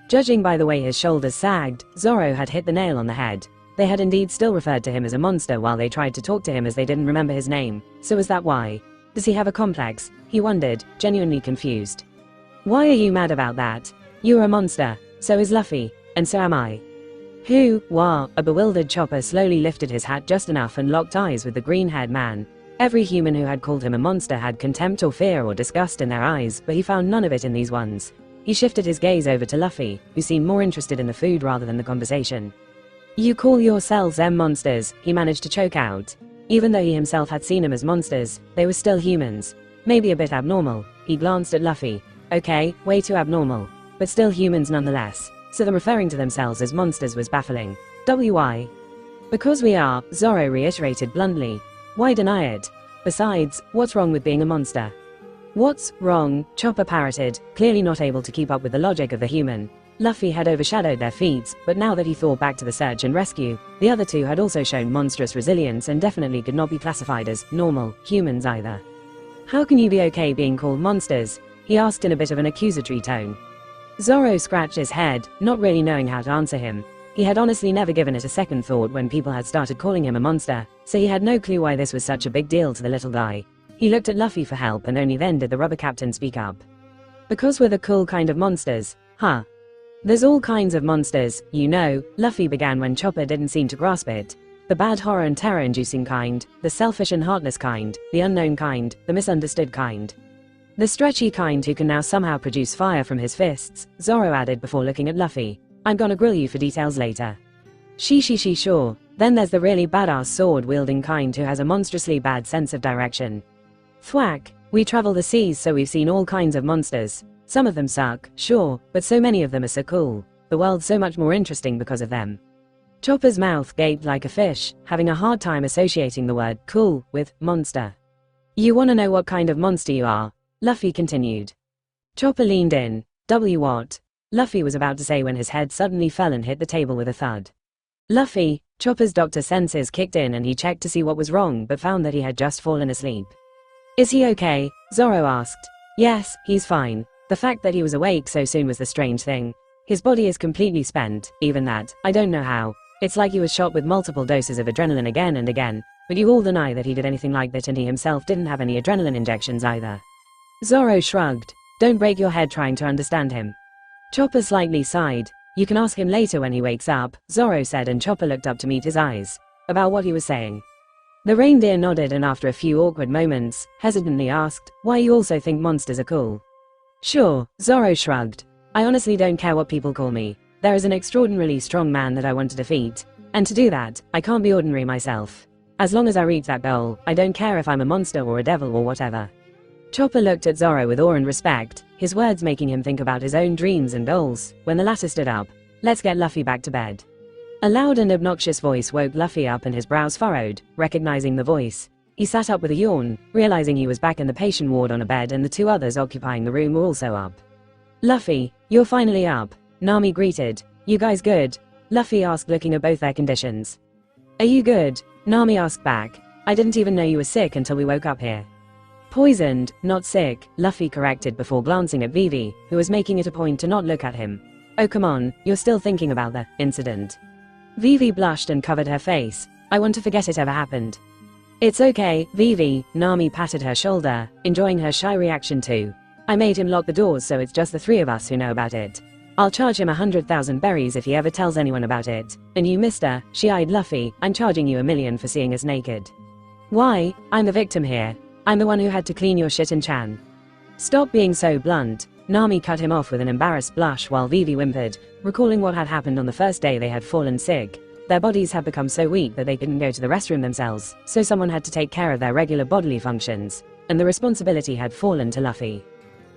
Judging by the way his shoulders sagged, Zoro had hit the nail on the head. They had indeed still referred to him as a monster while they tried to talk to him as they didn't remember his name. So is that why? Does he have a complex? He wondered, genuinely confused. Why are you mad about that? You're a monster. So is Luffy. And so am I. Who? Wah? A bewildered Chopper slowly lifted his hat just enough and locked eyes with the green-haired man. Every human who had called him a monster had contempt or fear or disgust in their eyes, but he found none of it in these ones. He shifted his gaze over to Luffy, who seemed more interested in the food rather than the conversation. You call yourselves them monsters, he managed to choke out. Even though he himself had seen them as monsters, they were still humans. Maybe a bit abnormal. He glanced at Luffy. Okay, way too abnormal. But still humans nonetheless. So them referring to themselves as monsters was baffling. Why? Because we are, Zoro reiterated bluntly. Why deny it? Besides, what's wrong with being a monster? What's wrong? Chopper parroted, clearly not able to keep up with the logic of the human. Luffy had overshadowed their feats, but now that he thought back to the search and rescue, the other two had also shown monstrous resilience and definitely could not be classified as normal humans either. How can you be okay being called monsters? He asked in a bit of an accusatory tone. Zoro scratched his head, not really knowing how to answer him. He had honestly never given it a second thought when people had started calling him a monster, so he had no clue why this was such a big deal to the little guy. He looked at Luffy for help and only then did the rubber captain speak up. Because we're the cool kind of monsters, huh? There's all kinds of monsters, you know, Luffy began when Chopper didn't seem to grasp it. The bad horror and terror-inducing kind, the selfish and heartless kind, the unknown kind, the misunderstood kind. The stretchy kind who can now somehow produce fire from his fists, Zoro added before looking at Luffy. I'm gonna grill you for details later. She sure. Then there's the really badass sword-wielding kind who has a monstrously bad sense of direction. Thwack. We travel the seas so we've seen all kinds of monsters. Some of them suck, sure, but so many of them are so cool. The world's so much more interesting because of them. Chopper's mouth gaped like a fish, having a hard time associating the word cool with monster. You wanna know what kind of monster you are? Luffy continued. Chopper leaned in. What? Luffy was about to say when his head suddenly fell and hit the table with a thud. Luffy, Chopper's doctor senses kicked in and he checked to see what was wrong but found that he had just fallen asleep. Is he okay? Zoro asked. Yes, he's fine. The fact that he was awake so soon was the strange thing. His body is completely spent, even that, I don't know how. It's like he was shot with multiple doses of adrenaline again and again, but you all deny that he did anything like that and he himself didn't have any adrenaline injections either. Zoro shrugged. Don't break your head trying to understand him. Chopper slightly sighed. You can ask him later when he wakes up, Zoro said, and Chopper looked up to meet his eyes. About what he was saying. The reindeer nodded and after a few awkward moments, hesitantly asked, why you also think monsters are cool. Sure, Zoro shrugged. I honestly don't care what people call me. There is an extraordinarily strong man that I want to defeat. And to do that, I can't be ordinary myself. As long as I reach that goal, I don't care if I'm a monster or a devil or whatever. Chopper looked at Zoro with awe and respect, his words making him think about his own dreams and goals, when the latter stood up. Let's get Luffy back to bed. A loud and obnoxious voice woke Luffy up and his brows furrowed, recognizing the voice. He sat up with a yawn, realizing he was back in the patient ward on a bed and the two others occupying the room were also up. Luffy, you're finally up, Nami greeted. You guys good? Luffy asked, looking at both their conditions. Are you good? Nami asked back. I didn't even know you were sick until we woke up here. Poisoned, not sick, Luffy corrected before glancing at Vivi, who was making it a point to not look at him. Oh come on, you're still thinking about the incident. Vivi blushed and covered her face. I want to forget it ever happened. It's okay, Vivi, Nami patted her shoulder, enjoying her shy reaction too. I made him lock the doors so it's just the three of us who know about it. I'll charge him 100,000 berries if he ever tells anyone about it. And you mister, she eyed Luffy, I'm charging you 1,000,000 for seeing us naked. Why? I'm the victim here. I'm the one who had to clean your shit and Chan. Stop being so blunt. Nami cut him off with an embarrassed blush while Vivi whimpered, recalling what had happened on the first day they had fallen sick. Their bodies had become so weak that they couldn't go to the restroom themselves, so someone had to take care of their regular bodily functions, and the responsibility had fallen to Luffy.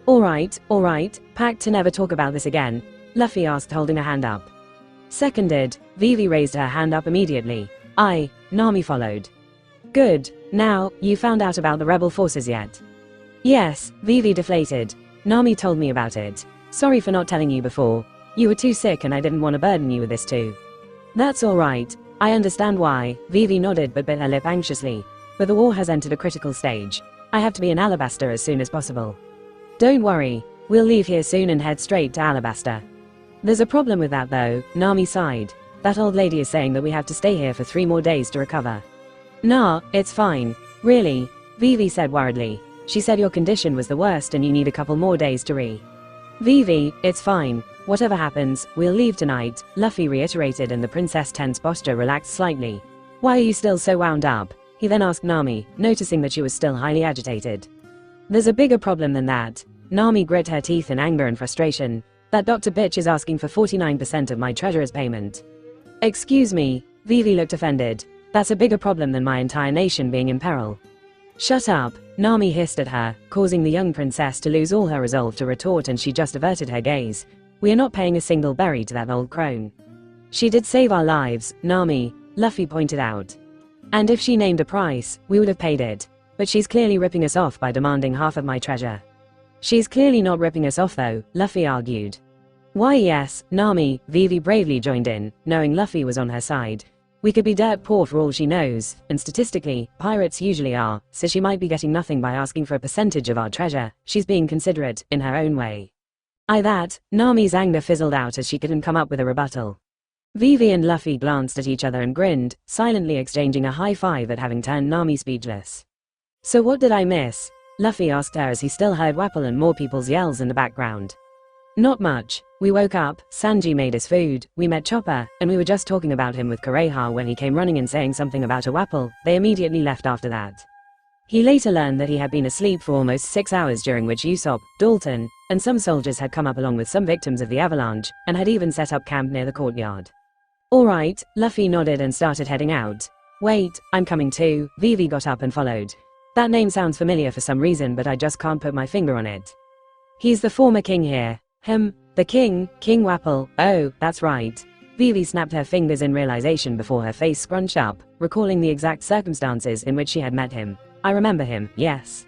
Alright, pact to never talk about this again, Luffy asked, holding a hand up. Seconded, Vivi raised her hand up immediately. Nami followed. Good, now, you found out about the rebel forces yet? Yes, Vivi deflated. Nami told me about it. Sorry for not telling you before. You were too sick and I didn't want to burden you with this too. That's alright. I understand why, Vivi nodded but bit her lip anxiously. But the war has entered a critical stage. I have to be in Alabasta as soon as possible. Don't worry, we'll leave here soon and head straight to Alabasta. There's a problem with that though, Nami sighed. That old lady is saying that we have to stay here for 3 more days to recover. Nah, it's fine. Really, Vivi said worriedly. She said your condition was the worst and you need a couple more days to Vivi, it's fine. Whatever happens, we'll leave tonight, Luffy reiterated, and the princess' tense posture relaxed slightly. Why are you still so wound up? He then asked Nami, noticing that she was still highly agitated. There's a bigger problem than that. Nami grit her teeth in anger and frustration. That doctor bitch is asking for 49% of my treasurer's payment. Excuse me, Vivi looked offended. That's a bigger problem than my entire nation being in peril. Shut up, Nami hissed at her, causing the young princess to lose all her resolve to retort, and she just averted her gaze. We are not paying a single berry to that old crone. She did save our lives, Nami, Luffy pointed out. And if she named a price, we would have paid it. But she's clearly ripping us off by demanding half of my treasure. She's clearly not ripping us off though, Luffy argued. Why yes, Nami, Vivi bravely joined in, knowing Luffy was on her side. We could be dirt poor for all she knows, and statistically, pirates usually are, so she might be getting nothing by asking for a percentage of our treasure. She's being considerate, in her own way. Nami's anger fizzled out as she couldn't come up with a rebuttal. Vivi and Luffy glanced at each other and grinned, silently exchanging a high five at having turned Nami speechless. So what did I miss? Luffy asked her as he still heard Wapple and more people's yells in the background. Not much. We woke up, Sanji made us food, we met Chopper, and we were just talking about him with Kureha when he came running and saying something about a Wapple. They immediately left after that. He later learned that he had been asleep for almost 6 hours, during which Usopp, Dalton, and some soldiers had come up along with some victims of the avalanche, and had even set up camp near the courtyard. Alright, Luffy nodded and started heading out. Wait, I'm coming too, Vivi got up and followed. That name sounds familiar for some reason, but I just can't put my finger on it. He's the former king here. The king, King Wapple, oh, that's right. Vivi snapped her fingers in realization before her face scrunched up, recalling the exact circumstances in which she had met him. I remember him, yes.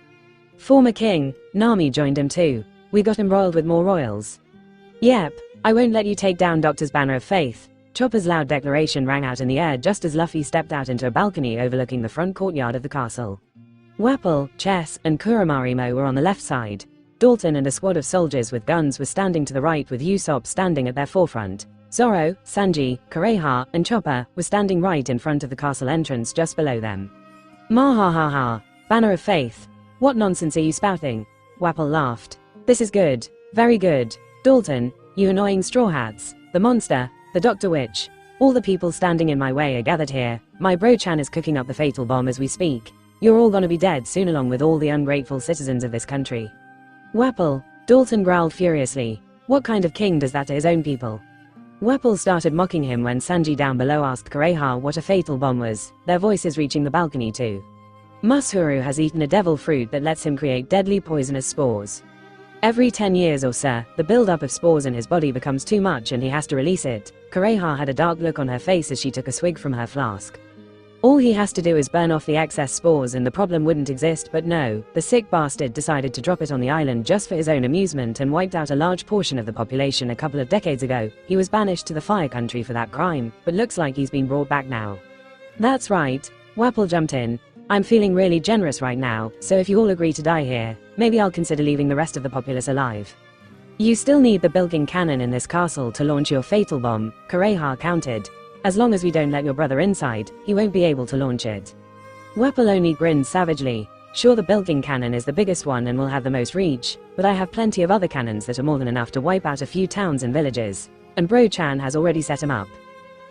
Former king, Nami joined him too. We got embroiled with more royals. Yep, I won't let you take down Doctor's banner of faith. Chopper's loud declaration rang out in the air just as Luffy stepped out into a balcony overlooking the front courtyard of the castle. Wapple, Chess, and Kuromarimo were on the left side. Dalton and a squad of soldiers with guns were standing to the right, with Usopp standing at their forefront. Zoro, Sanji, Kureha, and Chopper were standing right in front of the castle entrance just below them. Mahahaha, banner of faith. What nonsense are you spouting? Wapple laughed. This is good. Very good. Dalton, you annoying straw hats. The monster, the Doctor Witch. All the people standing in my way are gathered here. My bro-chan is cooking up the fatal bomb as we speak. You're all gonna be dead soon, along with all the ungrateful citizens of this country. Wapple, Dalton growled furiously. What kind of king does that to his own people? Wapple started mocking him when Sanji down below asked Kureha what a fatal bomb was, their voices reaching the balcony too. Mushuru has eaten a devil fruit that lets him create deadly poisonous spores. Every 10 years or so, the buildup of spores in his body becomes too much and he has to release it. Kureha had a dark look on her face as she took a swig from her flask. All he has to do is burn off the excess spores and the problem wouldn't exist, but no, the sick bastard decided to drop it on the island just for his own amusement and wiped out a large portion of the population a couple of decades ago. He was banished to the Fire Country for that crime, but looks like he's been brought back now. That's right, Wapple jumped in. I'm feeling really generous right now, so if you all agree to die here, maybe I'll consider leaving the rest of the populace alive. You still need the bilking cannon in this castle to launch your fatal bomb, Kureha countered. As long as we don't let your brother inside, he won't be able to launch it. Wapple only grinned savagely. Sure, the bilking cannon is the biggest one and will have the most reach, but I have plenty of other cannons that are more than enough to wipe out a few towns and villages. And Bro-chan has already set him up.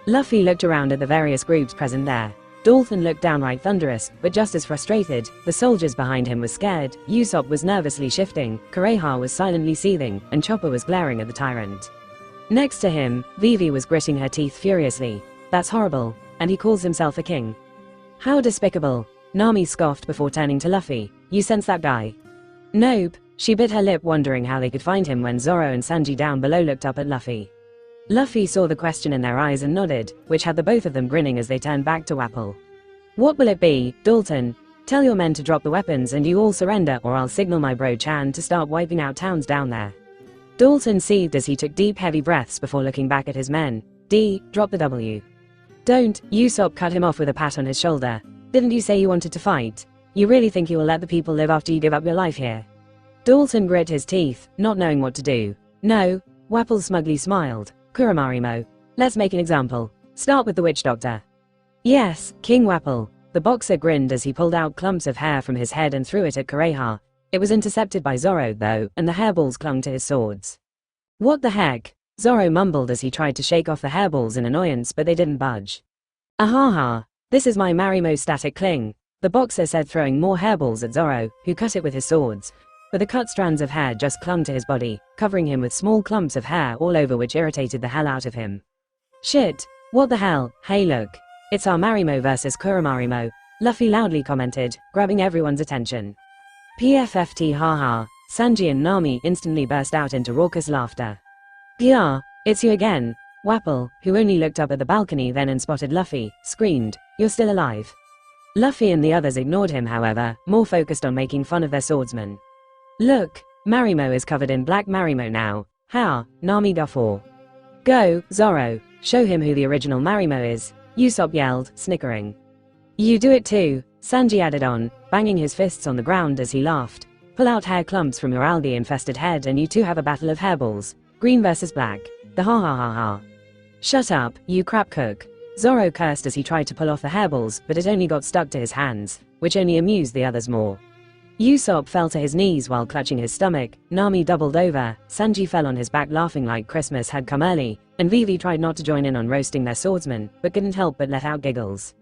Luffy looked around at the various groups present there. Dalton looked downright thunderous, but just as frustrated. The soldiers behind him were scared, Usopp was nervously shifting, Kureha was silently seething, and Chopper was glaring at the tyrant. Next to him, Vivi was gritting her teeth furiously. That's horrible, and he calls himself a king. How despicable, Nami scoffed before turning to Luffy. You sense that guy? Nope, she bit her lip wondering how they could find him when Zoro and Sanji down below looked up at Luffy. Luffy saw the question in their eyes and nodded, which had the both of them grinning as they turned back to Wapple. What will it be, Dalton? Tell your men to drop the weapons and you all surrender, or I'll signal my bro-chan to start wiping out towns down there. Dalton seethed as he took deep heavy breaths before looking back at his men. Drop the W. Don't, Usopp cut him off with a pat on his shoulder. Didn't you say you wanted to fight? You really think you will let the people live after you give up your life here? Dalton grit his teeth, not knowing what to do. No, Wapple smugly smiled. Kuromarimo. Let's make an example. Start with the witch doctor. Yes, King Wapple. The boxer grinned as he pulled out clumps of hair from his head and threw it at Kureha. It was intercepted by Zoro though, and the hairballs clung to his swords. What the heck? Zoro mumbled as he tried to shake off the hairballs in annoyance, but they didn't budge. Ahaha, this is my Marimo static cling, the boxer said, throwing more hairballs at Zoro, who cut it with his swords. But the cut strands of hair just clung to his body, covering him with small clumps of hair all over, which irritated the hell out of him. Shit, what the hell? Hey look, it's our Marimo versus Kuromarimo, Luffy loudly commented, grabbing everyone's attention. PFFT haha, Sanji and Nami instantly burst out into raucous laughter. Yeah, it's you again. Wapple, who only looked up at the balcony then and spotted Luffy, screamed, you're still alive. Luffy and the others ignored him, however, more focused on making fun of their swordsman. Look, Marimo is covered in black Marimo now. Ha, Nami guffaw. Go, Zoro, show him who the original Marimo is, Usopp yelled, snickering. You do it too, Sanji added on, banging his fists on the ground as he laughed. Pull out hair clumps from your algae-infested head and you two have a battle of hairballs. Green versus black. The ha ha ha ha. Shut up, you crap cook. Zoro cursed as he tried to pull off the hairballs, but it only got stuck to his hands, which only amused the others more. Usopp fell to his knees while clutching his stomach, Nami doubled over, Sanji fell on his back laughing like Christmas had come early, and Vivi tried not to join in on roasting their swordsman, but couldn't help but let out giggles.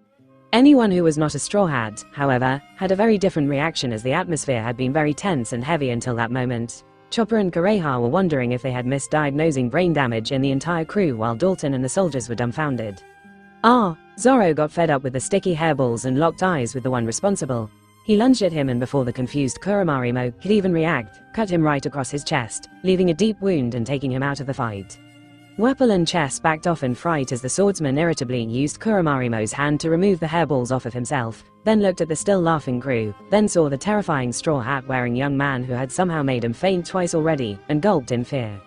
Anyone who was not a Straw Hat, however, had a very different reaction as the atmosphere had been very tense and heavy until that moment. Chopper and Kureha were wondering if they had misdiagnosing brain damage in the entire crew, while Dalton and the soldiers were dumbfounded. Zoro got fed up with the sticky hairballs and locked eyes with the one responsible. He lunged at him and before the confused Kuromarimo could even react, cut him right across his chest, leaving a deep wound and taking him out of the fight. Wapple and Chess backed off in fright as the swordsman irritably used Kuromarimo's hand to remove the hairballs off of himself, then looked at the still laughing crew, then saw the terrifying straw hat wearing young man who had somehow made him faint twice already, and gulped in fear.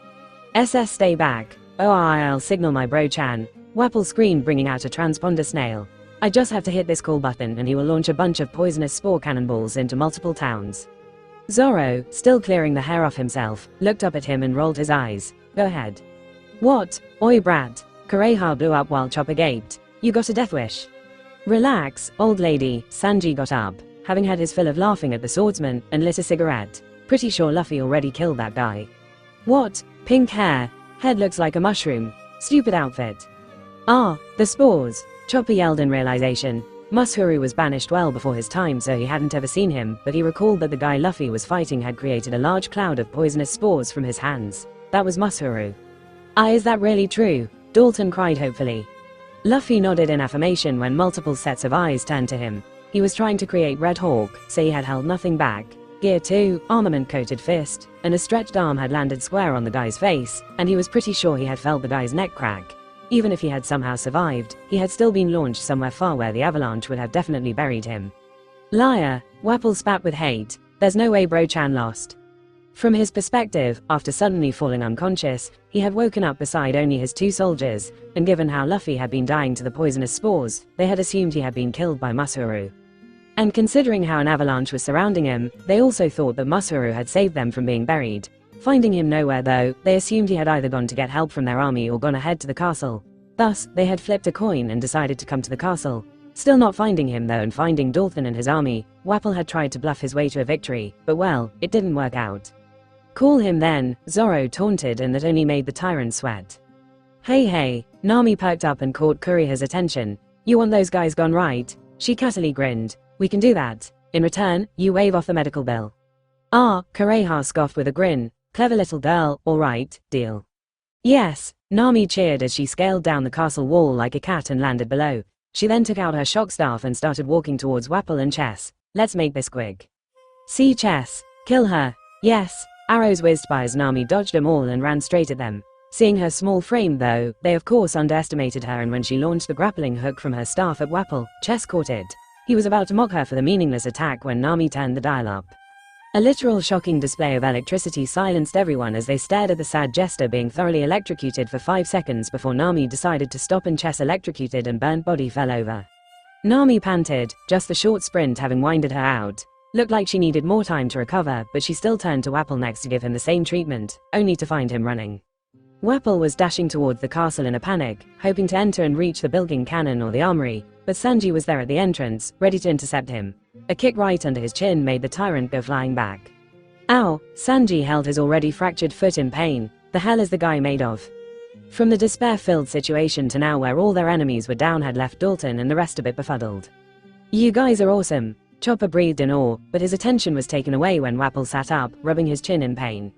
SS stay back. Oh, I'll signal my bro-chan. Wapple screamed, bringing out a transponder snail. I just have to hit this call button and he will launch a bunch of poisonous spore cannonballs into multiple towns. Zoro, still clearing the hair off himself, looked up at him and rolled his eyes. Go ahead. What? Oi brat. Kureha blew up while Chopper gaped. You got a death wish? Relax, old lady. Sanji got up, having had his fill of laughing at the swordsman, and lit a cigarette. Pretty sure Luffy already killed that guy. What? Pink hair. Head looks like a mushroom. Stupid outfit. The spores. Chopper yelled in realization. Mushuru was banished well before his time, so he hadn't ever seen him, but he recalled that the guy Luffy was fighting had created a large cloud of poisonous spores from his hands. That was Mushuru. Is that really true? Dalton cried hopefully. Luffy nodded in affirmation when multiple sets of eyes turned to him. He was trying to create Red Hawk, so he had held nothing back. Gear 2, armament-coated fist, and a stretched arm had landed square on the guy's face, and he was pretty sure he had felt the guy's neck crack. Even if he had somehow survived, he had still been launched somewhere far where the avalanche would have definitely buried him. Liar, Wapple spat with hate. There's no way Bro-chan lost. From his perspective, after suddenly falling unconscious, he had woken up beside only his 2 soldiers, and given how Luffy had been dying to the poisonous spores, they had assumed he had been killed by Masaru. And considering how an avalanche was surrounding him, they also thought that Masaru had saved them from being buried. Finding him nowhere though, they assumed he had either gone to get help from their army or gone ahead to the castle. Thus, they had flipped a coin and decided to come to the castle. Still not finding him though and finding Dalton and his army, Wapple had tried to bluff his way to a victory, but well, it didn't work out. Call him then, Zoro taunted, and that only made the tyrant sweat. Hey, Nami perked up and caught Kuriha's attention. You want those guys gone right? She cattily grinned. We can do that. In return, you waive off the medical bill. Ah, Kuriha scoffed with a grin. Clever little girl, alright, deal. Yes, Nami cheered as she scaled down the castle wall like a cat and landed below. She then took out her shock staff and started walking towards Wapple and Chess. Let's make this quick. See Chess. Kill her. Yes. Arrows whizzed by as Nami dodged them all and ran straight at them. Seeing her small frame though, they of course underestimated her, and when she launched the grappling hook from her staff at Wapple, Chess caught it. He was about to mock her for the meaningless attack when Nami turned the dial up. A literal shocking display of electricity silenced everyone as they stared at the sad jester being thoroughly electrocuted for 5 seconds before Nami decided to stop, and Chess electrocuted and burnt body fell over. Nami panted, just the short sprint having winded her out. Looked like she needed more time to recover, but she still turned to Wapple next to give him the same treatment, only to find him running. Wapple was dashing towards the castle in a panic, hoping to enter and reach the bilging cannon or the armory, but Sanji was there at the entrance, ready to intercept him. A kick right under his chin made the tyrant go flying back. Ow! Sanji held his already fractured foot in pain. The hell is the guy made of? From the despair-filled situation to now where all their enemies were down had left Dalton and the rest a bit befuddled. You guys are awesome. Chopper breathed in awe, but his attention was taken away when Wapple sat up, rubbing his chin in pain.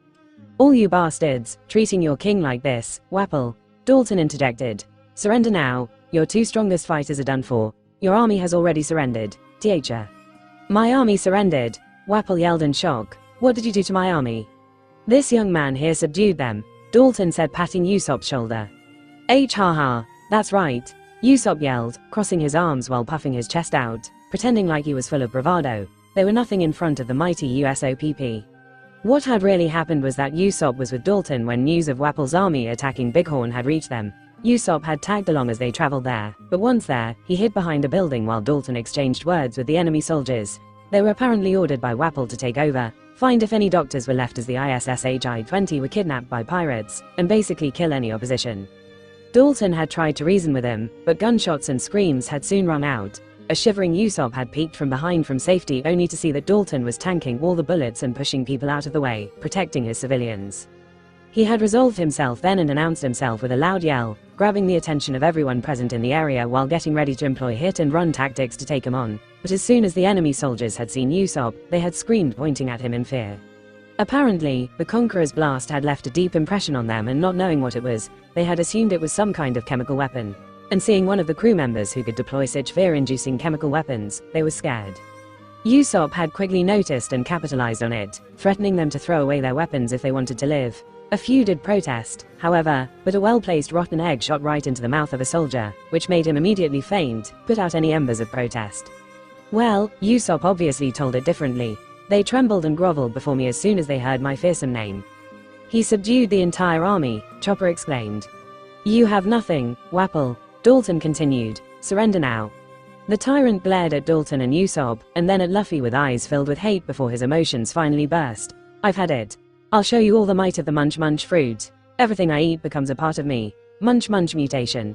All you bastards, treating your king like this, Wapple. Dalton interjected. Surrender now, your 2 strongest fighters are done for. Your army has already surrendered. Tha. My army surrendered, Wapple yelled in shock. What did you do to my army? This young man here subdued them, Dalton said, patting Usopp's shoulder. Ha, that's right, Usopp yelled, crossing his arms while puffing his chest out, pretending like he was full of bravado. They were nothing in front of the mighty Usopp. What had really happened was that Usopp was with Dalton when news of Wapple's army attacking Bighorn had reached them. Usopp had tagged along as they traveled there, but once there, he hid behind a building while Dalton exchanged words with the enemy soldiers. They were apparently ordered by Wapple to take over, find if any doctors were left as the ISSHI-20 were kidnapped by pirates, and basically kill any opposition. Dalton had tried to reason with him, but gunshots and screams had soon run out. A shivering Usopp had peeked from behind from safety only to see that Dalton was tanking all the bullets and pushing people out of the way, protecting his civilians. He had resolved himself then and announced himself with a loud yell, grabbing the attention of everyone present in the area while getting ready to employ hit-and-run tactics to take him on. But as soon as the enemy soldiers had seen Usopp, they had screamed, pointing at him in fear. Apparently, the Conqueror's blast had left a deep impression on them, and not knowing what it was, they had assumed it was some kind of chemical weapon. And seeing one of the crew members who could deploy such fear-inducing chemical weapons, they were scared. Usopp had quickly noticed and capitalized on it, threatening them to throw away their weapons if they wanted to live. A few did protest, however, but a well-placed rotten egg shot right into the mouth of a soldier, which made him immediately faint, put out any embers of protest. Well, Usopp obviously told it differently. They trembled and groveled before me as soon as they heard my fearsome name. He subdued the entire army, Chopper exclaimed. You have nothing, Wapple, Dalton continued. Surrender now. The tyrant glared at Dalton and Usopp, and then at Luffy with eyes filled with hate before his emotions finally burst. I've had it. I'll show you all the might of the munch munch fruit. Everything I eat becomes a part of me. Munch munch mutation.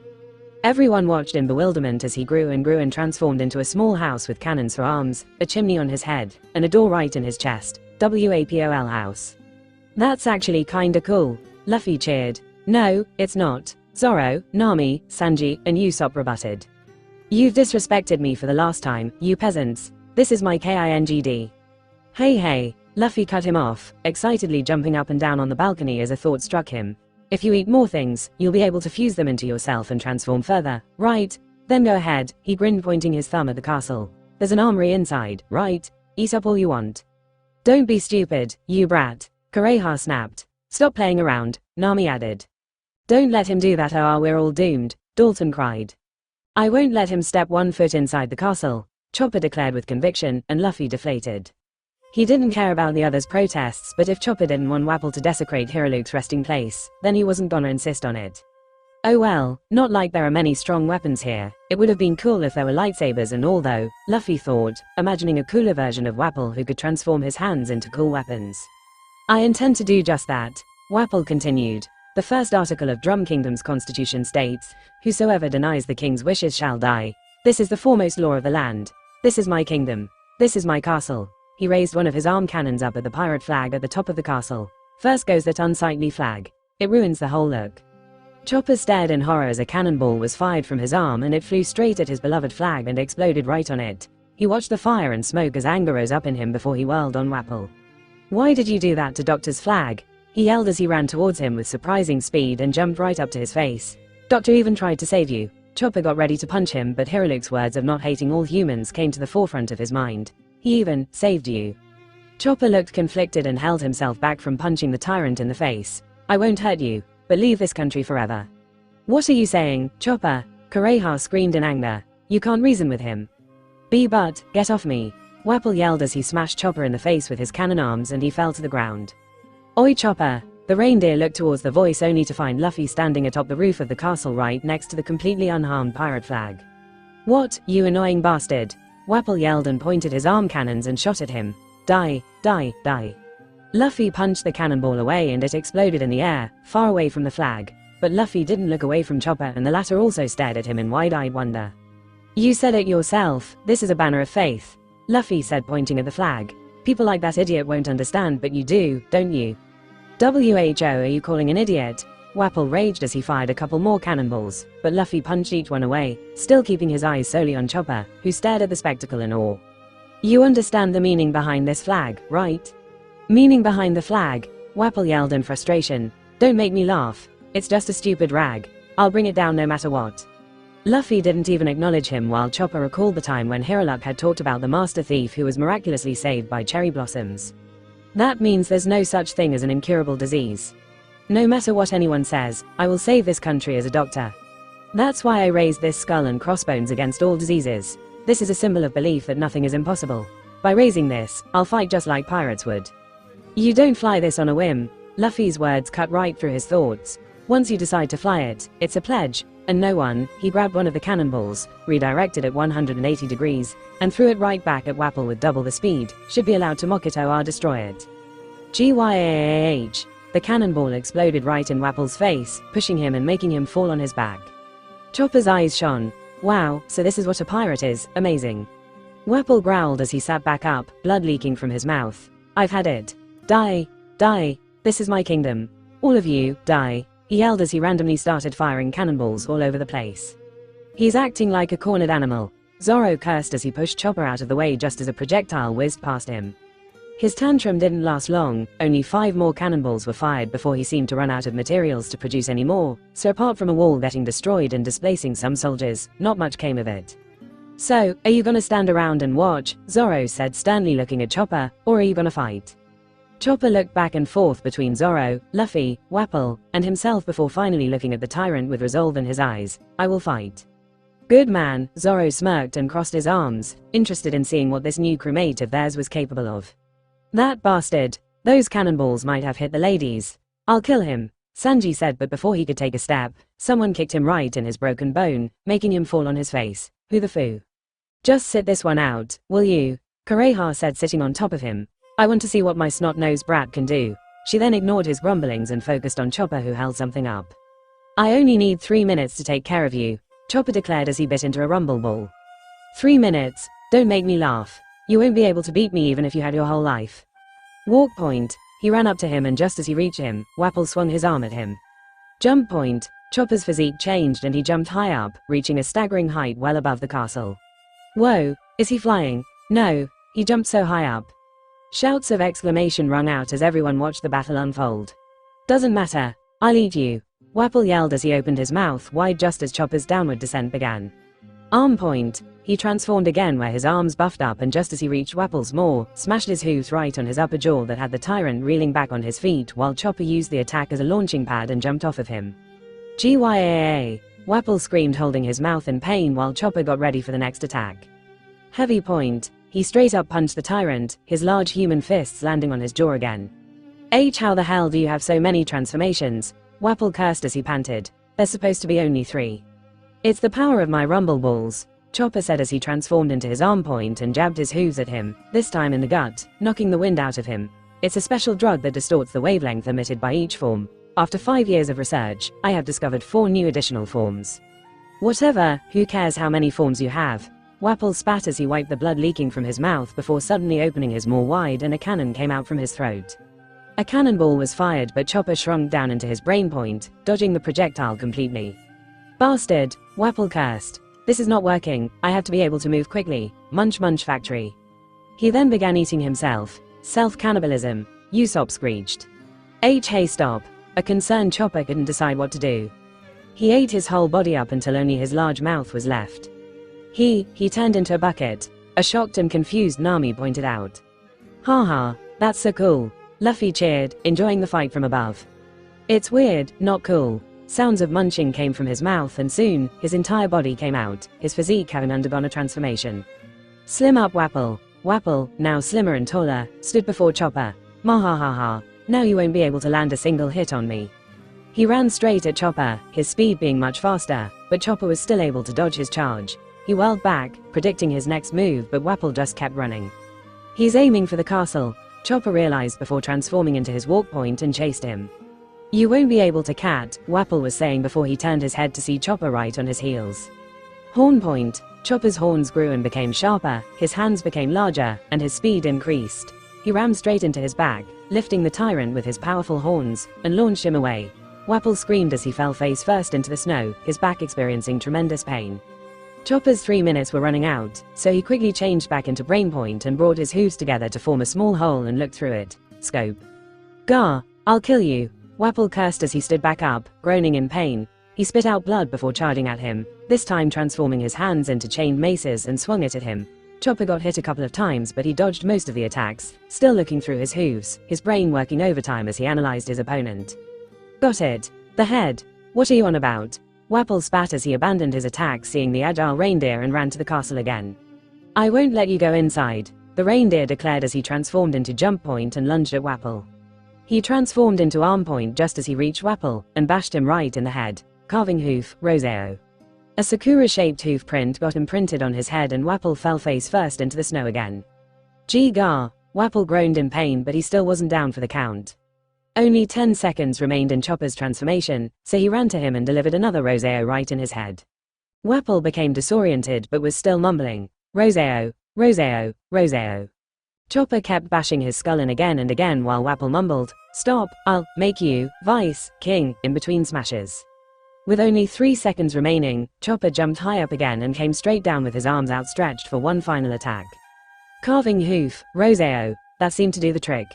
Everyone watched in bewilderment as he grew and transformed into a small house with cannons for arms, a chimney on his head, and a door right in his chest. WAPOL house. That's actually kinda cool, Luffy cheered. No, it's not, Zoro, Nami, Sanji, and Usopp rebutted. You've disrespected me for the last time, you peasants. This is my KINGD. Hey, Luffy cut him off, excitedly jumping up and down on the balcony as a thought struck him. If you eat more things, you'll be able to fuse them into yourself and transform further, right? Then go ahead, he grinned, pointing his thumb at the castle. There's an armory inside, right? Eat up all you want. Don't be stupid, you brat, Kureha snapped. Stop playing around, Nami added. Don't let him do that or we're all doomed, Dalton cried. I won't let him step 1 foot inside the castle, Chopper declared with conviction, and Luffy deflated. He didn't care about the others' protests, but if Chopper didn't want Wapol to desecrate Hiriluk's resting place, then he wasn't gonna insist on it. Oh well, not like there are many strong weapons here. It would have been cool if there were lightsabers and all though, Luffy thought, imagining a cooler version of Wapol who could transform his hands into cool weapons. I intend to do just that, Wapol continued. The first article of Drum Kingdom's constitution states, whosoever denies the king's wishes shall die. This is the foremost law of the land. This is my kingdom. This is my castle. He raised one of his arm cannons up at the pirate flag at the top of the castle. First goes that unsightly flag. It ruins the whole look. Chopper stared in horror as a cannonball was fired from his arm and it flew straight at his beloved flag and exploded right on it. He watched the fire and smoke as anger rose up in him before he whirled on Wapol. Why did you do that to Doctor's flag? He yelled as he ran towards him with surprising speed and jumped right up to his face. Doctor even tried to save you. Chopper got ready to punch him, but Hiriluk's words of not hating all humans came to the forefront of his mind. He even saved you. Chopper looked conflicted and held himself back from punching the tyrant in the face. I won't hurt you, but leave this country forever. What are you saying, Chopper? Kureha screamed in anger. You can't reason with him. But, get off me. Wapol yelled as he smashed Chopper in the face with his cannon arms and he fell to the ground. Oi Chopper! The reindeer looked towards the voice only to find Luffy standing atop the roof of the castle right next to the completely unharmed pirate flag. What, you annoying bastard? Wapol yelled and pointed his arm cannons and shot at him. Die, die, die. Luffy punched the cannonball away and it exploded in the air, far away from the flag. But Luffy didn't look away from Chopper and the latter also stared at him in wide-eyed wonder. You said it yourself, this is a banner of faith. Luffy said, pointing at the flag. People like that idiot won't understand, but you do, don't you? Who are you calling an idiot? Wapol raged as he fired a couple more cannonballs, but Luffy punched each one away, still keeping his eyes solely on Chopper, who stared at the spectacle in awe. You understand the meaning behind this flag, right? Meaning behind the flag? Wapol yelled in frustration. Don't make me laugh. It's just a stupid rag. I'll bring it down no matter what. Luffy didn't even acknowledge him while Chopper recalled the time when Hiriluk had talked about the master thief who was miraculously saved by cherry blossoms. That means there's no such thing as an incurable disease. No matter what anyone says, I will save this country as a doctor. That's why I raised this skull and crossbones against all diseases. This is a symbol of belief that nothing is impossible. By raising this, I'll fight just like pirates would. You don't fly this on a whim. Luffy's words cut right through his thoughts. Once you decide to fly it, it's a pledge, and no one, he grabbed one of the cannonballs, redirected at 180 degrees, and threw it right back at Wapol with double the speed, should be allowed to mock it or destroy it. Gyah! The cannonball exploded right in Wapol's face, pushing him and making him fall on his back. Chopper's eyes shone. Wow, so this is what a pirate is, amazing. Wapol growled as he sat back up, blood leaking from his mouth. I've had it. Die, die, this is my kingdom. All of you, die, he yelled as he randomly started firing cannonballs all over the place. He's acting like a cornered animal. Zoro cursed as he pushed Chopper out of the way just as a projectile whizzed past him. His tantrum didn't last long, only 5 more cannonballs were fired before he seemed to run out of materials to produce any more, so apart from a wall getting destroyed and displacing some soldiers, not much came of it. So, are you gonna stand around and watch? Zoro said sternly looking at Chopper, or are you gonna fight? Chopper looked back and forth between Zoro, Luffy, Wapol, and himself before finally looking at the tyrant with resolve in his eyes. I will fight. Good man, Zoro smirked and crossed his arms, interested in seeing what this new crewmate of theirs was capable of. That bastard. Those cannonballs might have hit the ladies. I'll kill him, Sanji said, but before he could take a step, someone kicked him right in his broken bone, making him fall on his face. Who the foo? Just sit this one out, will you? Kureha said, sitting on top of him. I want to see what my snot-nosed brat can do. She then ignored his grumblings and focused on Chopper, who held something up. I only need 3 minutes to take care of you, Chopper declared as he bit into a rumble ball. 3 minutes? Don't make me laugh. You won't be able to beat me even if you had your whole life. Walk point. He ran up to him and just as he reached him, Wapol swung his arm at him. Jump point. Chopper's physique changed and he jumped high up, reaching a staggering height well above the castle. Whoa, is he flying? No, he jumped so high up. Shouts of exclamation rung out as everyone watched the battle unfold. Doesn't matter, I'll eat you, Wapol yelled as he opened his mouth wide just as Chopper's downward descent began. Arm point. He transformed again where his arms buffed up and just as he reached Wapol's maw, smashed his hoof right on his upper jaw that had the tyrant reeling back on his feet while Chopper used the attack as a launching pad and jumped off of him. Gyaa. Wapple screamed, holding his mouth in pain while Chopper got ready for the next attack. Heavy point. He straight up punched the tyrant, his large human fists landing on his jaw again. How the hell do you have so many transformations? Wapple cursed as he panted. There's supposed to be only 3. It's the power of my rumble balls, Chopper said as he transformed into his arm point and jabbed his hooves at him, this time in the gut, knocking the wind out of him. It's a special drug that distorts the wavelength emitted by each form. After 5 years of research, I have discovered 4 new additional forms. Whatever, who cares how many forms you have? Wapple spat as he wiped the blood leaking from his mouth before suddenly opening his maw wide and a cannon came out from his throat. A cannonball was fired, but Chopper shrunk down into his brain point, dodging the projectile completely. Bastard, Wapple cursed. This is not working, I have to be able to move quickly. Munch munch factory. He then began eating himself. Self-cannibalism, Usopp screeched. Hey stop. A concerned Chopper couldn't decide what to do. He ate his whole body up until only his large mouth was left. He turned into a bucket, a shocked and confused Nami pointed out. Haha, that's so cool. Luffy cheered, enjoying the fight from above. It's weird, not cool. Sounds of munching came from his mouth and soon, his entire body came out, his physique having undergone a transformation. Slim up Wapple. Wapple, now slimmer and taller, stood before Chopper. Mahahaha, now you won't be able to land a single hit on me. He ran straight at Chopper, his speed being much faster, but Chopper was still able to dodge his charge. He whirled back, predicting his next move, but Wapple just kept running. He's aiming for the castle, Chopper realized before transforming into his walk point and chased him. You won't be able to cat, Wapple was saying before he turned his head to see Chopper right on his heels. Horn point. Chopper's horns grew and became sharper, his hands became larger, and his speed increased. He rammed straight into his back, lifting the tyrant with his powerful horns, and launched him away. Wapple screamed as he fell face first into the snow, his back experiencing tremendous pain. Chopper's 3 minutes were running out, so he quickly changed back into brain point and brought his hooves together to form a small hole and looked through it. Scope. Gah, I'll kill you. Wapple cursed as he stood back up, groaning in pain. He spit out blood before charging at him, this time transforming his hands into chained maces and swung it at him. Chopper got hit a couple of times, but he dodged most of the attacks, still looking through his hooves, his brain working overtime as he analyzed his opponent. Got it. The head. What are you on about? Wapple spat as he abandoned his attack, seeing the agile reindeer, and ran to the castle again. I won't let you go inside, the reindeer declared as he transformed into jump point and lunged at Wapple. He transformed into arm point just as he reached Wapple, and bashed him right in the head. Carving hoof, Roseo. A Sakura-shaped hoof print got imprinted on his head and Wapple fell face first into the snow again. Gee gar, Wapple groaned in pain, but he still wasn't down for the count. Only 10 seconds remained in Chopper's transformation, so he ran to him and delivered another Roseo right in his head. Wapple became disoriented but was still mumbling, Roseo, Roseo, Roseo. Chopper kept bashing his skull in again and again while Wapple mumbled, stop, I'll make you, Vice, King, in between smashes. With only 3 seconds remaining, Chopper jumped high up again and came straight down with his arms outstretched for one final attack. Carving hoof, Roseo, that seemed to do the trick.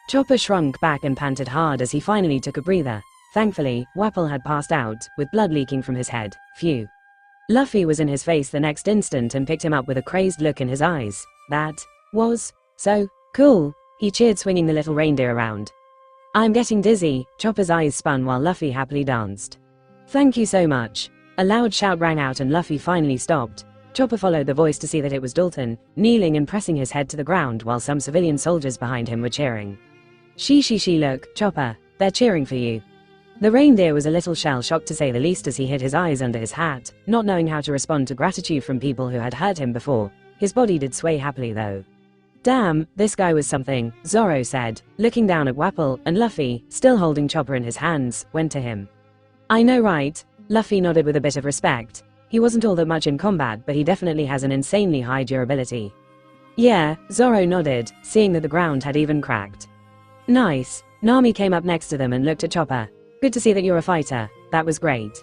Chopper shrunk back and panted hard as he finally took a breather. Thankfully, Wapple had passed out, with blood leaking from his head. Phew. Luffy was in his face the next instant and picked him up with a crazed look in his eyes. That was so cool, he cheered, swinging the little reindeer around. I'm getting dizzy, Chopper's eyes spun while Luffy happily danced. Thank you so much. A loud shout rang out and Luffy finally stopped. Chopper followed the voice to see that it was Dalton, kneeling and pressing his head to the ground while some civilian soldiers behind him were cheering. She look, Chopper, they're cheering for you. The reindeer was a little shell-shocked to say the least as he hid his eyes under his hat, not knowing how to respond to gratitude from people who had hurt him before. His body did sway happily though. Damn, this guy was something, Zoro said, looking down at Wapple, and Luffy, still holding Chopper in his hands, went to him. I know right, Luffy nodded with a bit of respect. He wasn't all that much in combat, but he definitely has an insanely high durability. Yeah, Zoro nodded, seeing that the ground had even cracked. Nice. Nami came up next to them and looked at Chopper. Good to see that you're a fighter, that was great.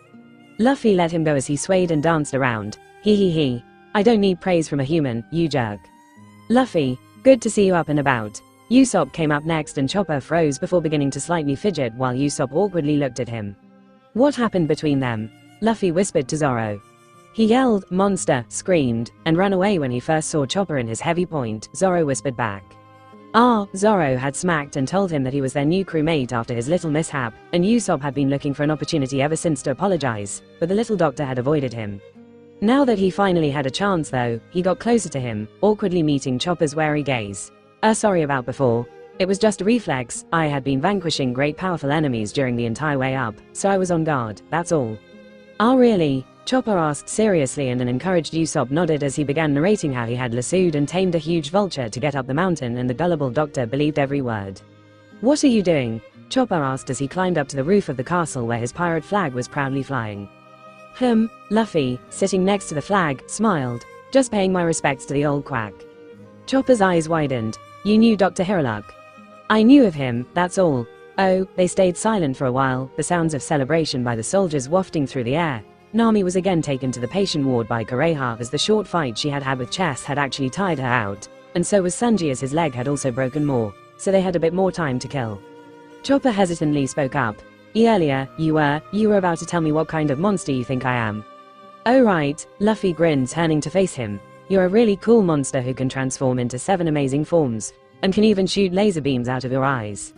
Luffy let him go as he swayed and danced around. He. I don't need praise from a human, you jerk. Luffy, good to see you up and about. Usopp came up next and Chopper froze before beginning to slightly fidget while Usopp awkwardly looked at him. What happened between them? Luffy whispered to Zoro. He yelled, monster, screamed, and ran away when he first saw Chopper in his heavy point, Zoro whispered back. Zoro had smacked and told him that he was their new crewmate after his little mishap, and Usopp had been looking for an opportunity ever since to apologize, but the little doctor had avoided him. Now that he finally had a chance though, he got closer to him, awkwardly meeting Chopper's wary gaze. Sorry about before. It was just a reflex. I had been vanquishing great powerful enemies during the entire way up, so I was on guard, that's all. Really? Chopper asked seriously, and an encouraged Usopp nodded as he began narrating how he had lassoed and tamed a huge vulture to get up the mountain, and the gullible doctor believed every word. What are you doing? Chopper asked as he climbed up to the roof of the castle where his pirate flag was proudly flying. Luffy, sitting next to the flag, smiled. Just paying my respects to the old quack. Chopper's eyes widened. You knew Dr. Hiriluk? I knew of him, that's all. Oh, they stayed silent for a while, the sounds of celebration by the soldiers wafting through the air. Nami was again taken to the patient ward by Kureha as the short fight she had had with Chess had actually tired her out, and so was Sanji as his leg had also broken more, so they had a bit more time to kill. Chopper hesitantly spoke up. Earlier, you were about to tell me what kind of monster you think I am. Oh right, Luffy grinned, turning to face him. You're a really cool monster who can transform into 7 amazing forms, and can even shoot laser beams out of your eyes.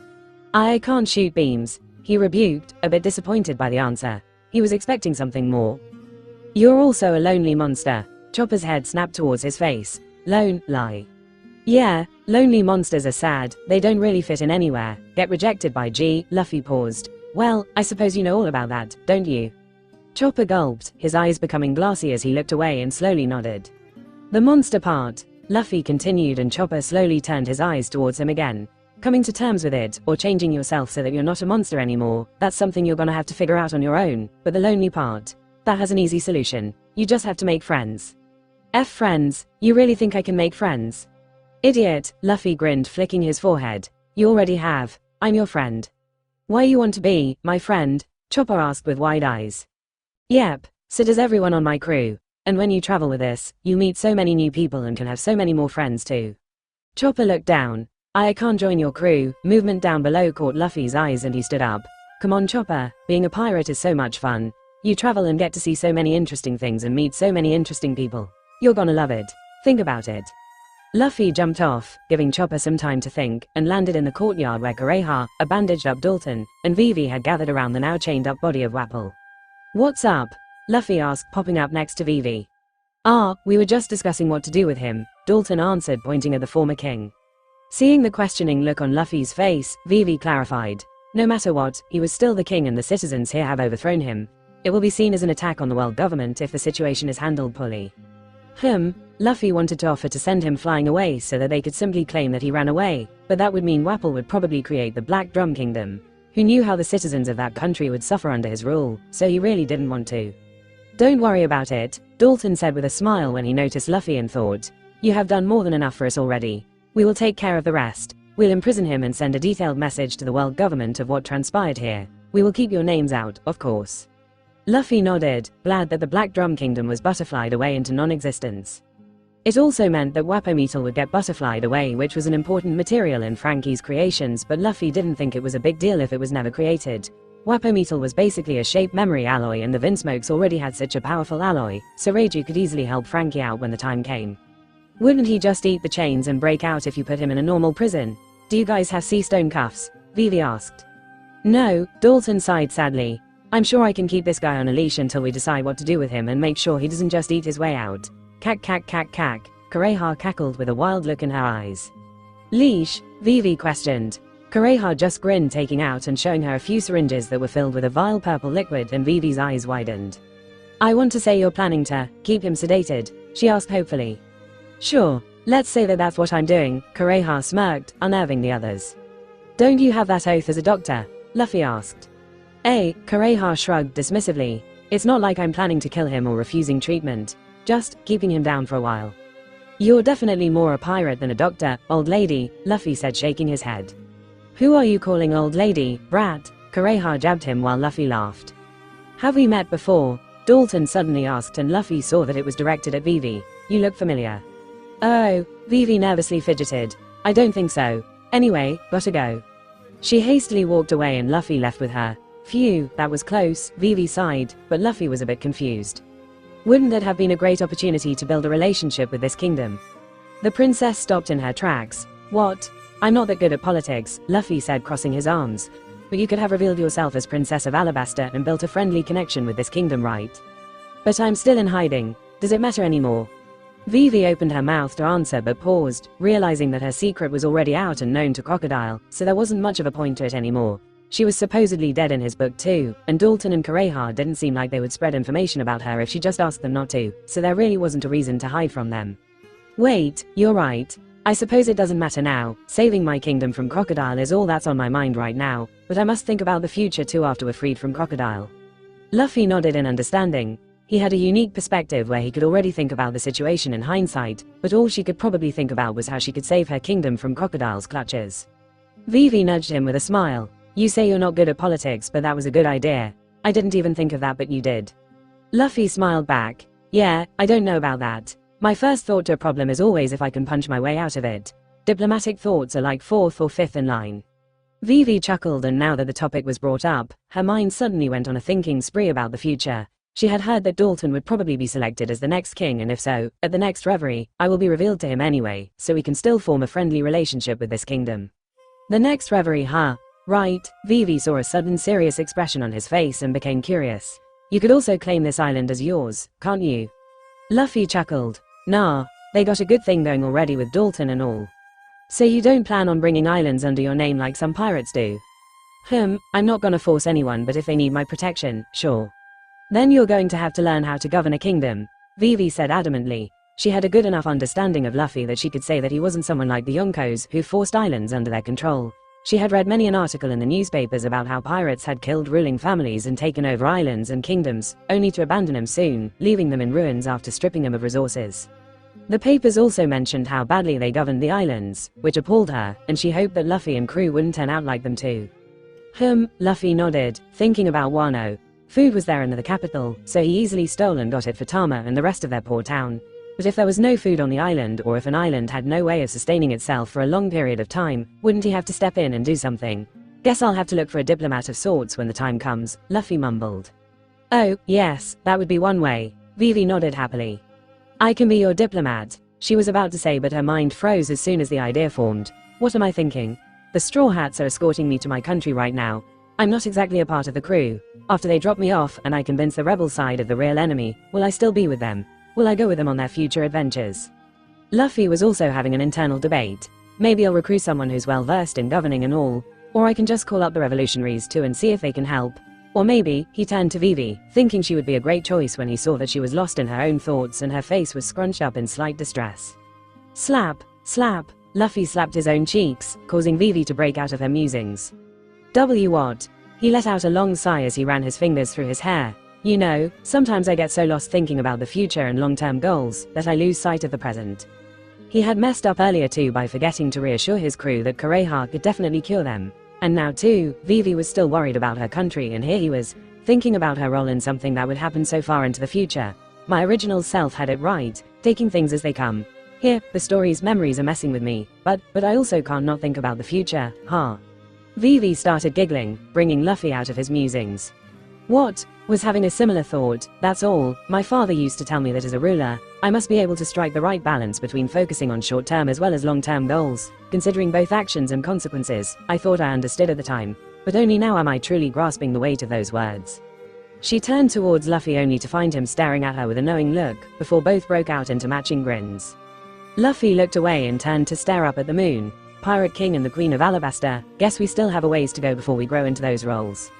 I can't shoot beams, he rebuked, a bit disappointed by the answer. He was expecting something more. You're also a lonely monster. Chopper's head snapped towards his face. Lie. Yeah, lonely monsters are sad, they don't really fit in anywhere, get rejected by G. Luffy paused. Well, I suppose you know all about that, don't you? Chopper gulped, his eyes becoming glassy as he looked away and slowly nodded. The monster part, Luffy continued, and Chopper slowly turned his eyes towards him again. Coming to terms with it, or changing yourself so that you're not a monster anymore, that's something you're gonna have to figure out on your own, but the lonely part, that has an easy solution. You just have to make friends. Friends? You really think I can make friends? Idiot, Luffy grinned, flicking his forehead. You already have. I'm your friend. Why you want to be my friend? Chopper asked with wide eyes. Yep, so does everyone on my crew. And when you travel with us, you meet so many new people and can have so many more friends too. Chopper looked down. I can't join your crew. Movement down below caught Luffy's eyes and he stood up. Come on Chopper, being a pirate is so much fun. You travel and get to see so many interesting things and meet so many interesting people. You're gonna love it. Think about it. Luffy jumped off, giving Chopper some time to think, and landed in the courtyard where Kureha, a bandaged up Dalton, and Vivi had gathered around the now chained up body of Wapol. What's up? Luffy asked, popping up next to Vivi. We were just discussing what to do with him, Dalton answered, pointing at the former king. Seeing the questioning look on Luffy's face, Vivi clarified. No matter what, he was still the king and the citizens here have overthrown him. It will be seen as an attack on the world government if the situation is handled poorly. Luffy wanted to offer to send him flying away so that they could simply claim that he ran away, but that would mean Wapol would probably create the Black Drum Kingdom. Who knew how the citizens of that country would suffer under his rule, so he really didn't want to. Don't worry about it, Dalton said with a smile when he noticed Luffy and thought. You have done more than enough for us already. We will take care of the rest. We'll imprison him and send a detailed message to the world government of what transpired here. We will keep your names out, of course. Luffy nodded, glad that the Black Drum Kingdom was butterflied away into non-existence. It also meant that Wapometal would get butterflied away, which was an important material in Frankie's creations, but Luffy didn't think it was a big deal if it was never created. Wapometal was basically a shape memory alloy, and the Vinsmokes already had such a powerful alloy, so Reiju could easily help Frankie out when the time came. Wouldn't he just eat the chains and break out if you put him in a normal prison? Do you guys have sea stone cuffs? Vivi asked. No, Dalton sighed sadly. I'm sure I can keep this guy on a leash until we decide what to do with him and make sure he doesn't just eat his way out. Cack cack cack cack, Kureha cackled with a wild look in her eyes. Leash? Vivi questioned. Kureha just grinned, taking out and showing her a few syringes that were filled with a vile purple liquid, and Vivi's eyes widened. I want to say you're planning to keep him sedated, she asked hopefully. Sure, let's say that that's what I'm doing, Kureha smirked, unnerving the others. Don't you have that oath as a doctor? Luffy asked. Kureha shrugged dismissively. It's not like I'm planning to kill him or refusing treatment. Just keeping him down for a while. You're definitely more a pirate than a doctor, old lady, Luffy said, shaking his head. Who are you calling old lady, brat? Kureha jabbed him while Luffy laughed. Have we met before? Dalton suddenly asked, and Luffy saw that it was directed at Vivi. You look familiar. Oh, Vivi nervously fidgeted. I don't think so. Anyway, gotta go. She hastily walked away and Luffy left with her. Phew, that was close, Vivi sighed, but Luffy was a bit confused. Wouldn't that have been a great opportunity to build a relationship with this kingdom? The princess stopped in her tracks. What? I'm not that good at politics, Luffy said, crossing his arms. But you could have revealed yourself as Princess of Alabasta and built a friendly connection with this kingdom, right? But I'm still in hiding. Does it matter anymore? Vivi opened her mouth to answer but paused, realizing that her secret was already out and known to Crocodile, so there wasn't much of a point to it anymore. She was supposedly dead in his book too, and Dalton and Kureha didn't seem like they would spread information about her if she just asked them not to, so there really wasn't a reason to hide from them. Wait, you're right. I suppose it doesn't matter now. Saving my kingdom from Crocodile is all that's on my mind right now, but I must think about the future too after we're freed from Crocodile. Luffy nodded in understanding. He had a unique perspective where he could already think about the situation in hindsight, but all she could probably think about was how she could save her kingdom from Crocodile's clutches. Vivi nudged him with a smile. You say you're not good at politics, but that was a good idea. I didn't even think of that, but you did. Luffy smiled back. Yeah, I don't know about that. My first thought to a problem is always if I can punch my way out of it. Diplomatic thoughts are like fourth or fifth in line. Vivi chuckled, and now that the topic was brought up, her mind suddenly went on a thinking spree about the future. She had heard that Dalton would probably be selected as the next king, and if so, at the next reverie, I will be revealed to him anyway, so we can still form a friendly relationship with this kingdom. The next reverie, huh? Right. Vivi saw a sudden serious expression on his face and became curious. You could also claim this island as yours, can't you? Luffy chuckled. Nah, they got a good thing going already with Dalton and all. So you don't plan on bringing islands under your name like some pirates do? I'm not gonna force anyone, but if they need my protection, sure. Then you're going to have to learn how to govern a kingdom, Vivi said adamantly. She had a good enough understanding of Luffy that she could say that he wasn't someone like the Yonkos who forced islands under their control. She had read many an article in the newspapers about how pirates had killed ruling families and taken over islands and kingdoms, only to abandon them soon, leaving them in ruins after stripping them of resources. The papers also mentioned how badly they governed the islands, which appalled her, and she hoped that Luffy and crew wouldn't turn out like them too. Luffy nodded, thinking about Wano. Food was there in the capital, so he easily stole and got it for Tama and the rest of their poor town. But if there was no food on the island, or if an island had no way of sustaining itself for a long period of time, wouldn't he have to step in and do something? Guess I'll have to look for a diplomat of sorts when the time comes, Luffy mumbled. Oh, yes, that would be one way. Vivi nodded happily. I can be your diplomat, she was about to say, but her mind froze as soon as the idea formed. What am I thinking? The Straw Hats are escorting me to my country right now. I'm not exactly a part of the crew. After they drop me off and I convince the rebel side of the real enemy, will I still be with them? Will I go with them on their future adventures? Luffy was also having an internal debate. Maybe I'll recruit someone who's well versed in governing and all, or I can just call up the revolutionaries too and see if they can help. Or maybe, he turned to Vivi, thinking she would be a great choice when he saw that she was lost in her own thoughts and her face was scrunched up in slight distress. Slap, slap, Luffy slapped his own cheeks, causing Vivi to break out of her musings. What? He let out a long sigh as he ran his fingers through his hair. You know, sometimes I get so lost thinking about the future and long-term goals that I lose sight of the present. He had messed up earlier too by forgetting to reassure his crew that Kureha could definitely cure them. And now too, Vivi was still worried about her country, and here he was, thinking about her role in something that would happen so far into the future. My original self had it right, taking things as they come. Here, the story's memories are messing with me, but I also can't not think about the future, huh? Vivi started giggling, bringing Luffy out of his musings. What? Was having a similar thought, that's all. My father used to tell me that as a ruler, I must be able to strike the right balance between focusing on short-term as well as long-term goals, considering both actions and consequences. I thought I understood at the time, but only now am I truly grasping the weight of those words. She turned towards Luffy only to find him staring at her with a knowing look, before both broke out into matching grins. Luffy looked away and turned to stare up at the moon. Pirate King and the Queen of Alabasta, guess we still have a ways to go before we grow into those roles.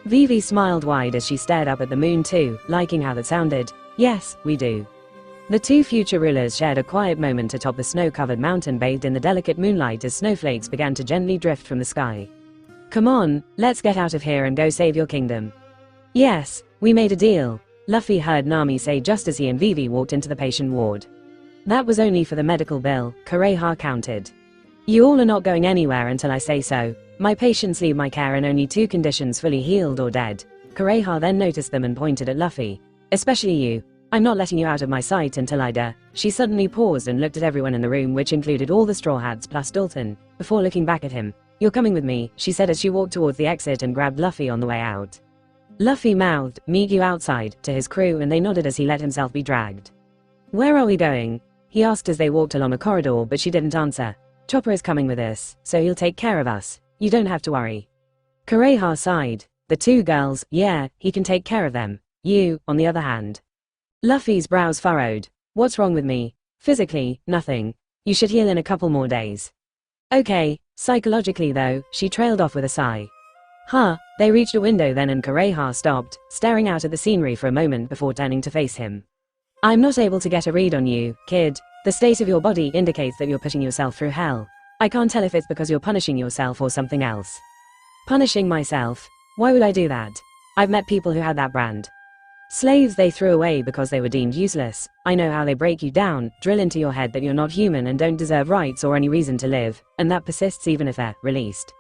Vivi smiled wide as she stared up at the moon too, liking how that sounded. Yes, we do. The two future rulers shared a quiet moment atop the snow-covered mountain, bathed in the delicate moonlight as snowflakes began to gently drift from the sky. Come on, let's get out of here and go save your kingdom. Yes, we made a deal, Luffy heard Nami say just as he and Vivi walked into the patient ward. That was only for the medical bill, Kureha counted. You all are not going anywhere until I say so. My patients leave my care in only 2 conditions: fully healed or dead. Kureha then noticed them and pointed at Luffy. Especially you. I'm not letting you out of my sight until I die. She suddenly paused and looked at everyone in the room, which included all the Straw Hats plus Dalton, before looking back at him. You're coming with me, she said as she walked towards the exit and grabbed Luffy on the way out. Luffy mouthed, "Meet you outside," to his crew, and they nodded as he let himself be dragged. Where are we going? He asked as they walked along a corridor, but she didn't answer. Chopper is coming with us, so he'll take care of us. You don't have to worry. Kureha sighed. The two girls, yeah, he can take care of them. You, on the other hand. Luffy's brows furrowed. What's wrong with me? Physically, nothing. You should heal in a couple more days. Okay, psychologically though, she trailed off with a sigh. Huh, they reached a window then and Kureha stopped, staring out at the scenery for a moment before turning to face him. I'm not able to get a read on you, kid. The state of your body indicates that you're putting yourself through hell. I can't tell if it's because you're punishing yourself or something else. Punishing myself? Why would I do that? I've met people who had that brand. Slaves they threw away because they were deemed useless. I know how they break you down, drill into your head that you're not human and don't deserve rights or any reason to live, and that persists even if they're released.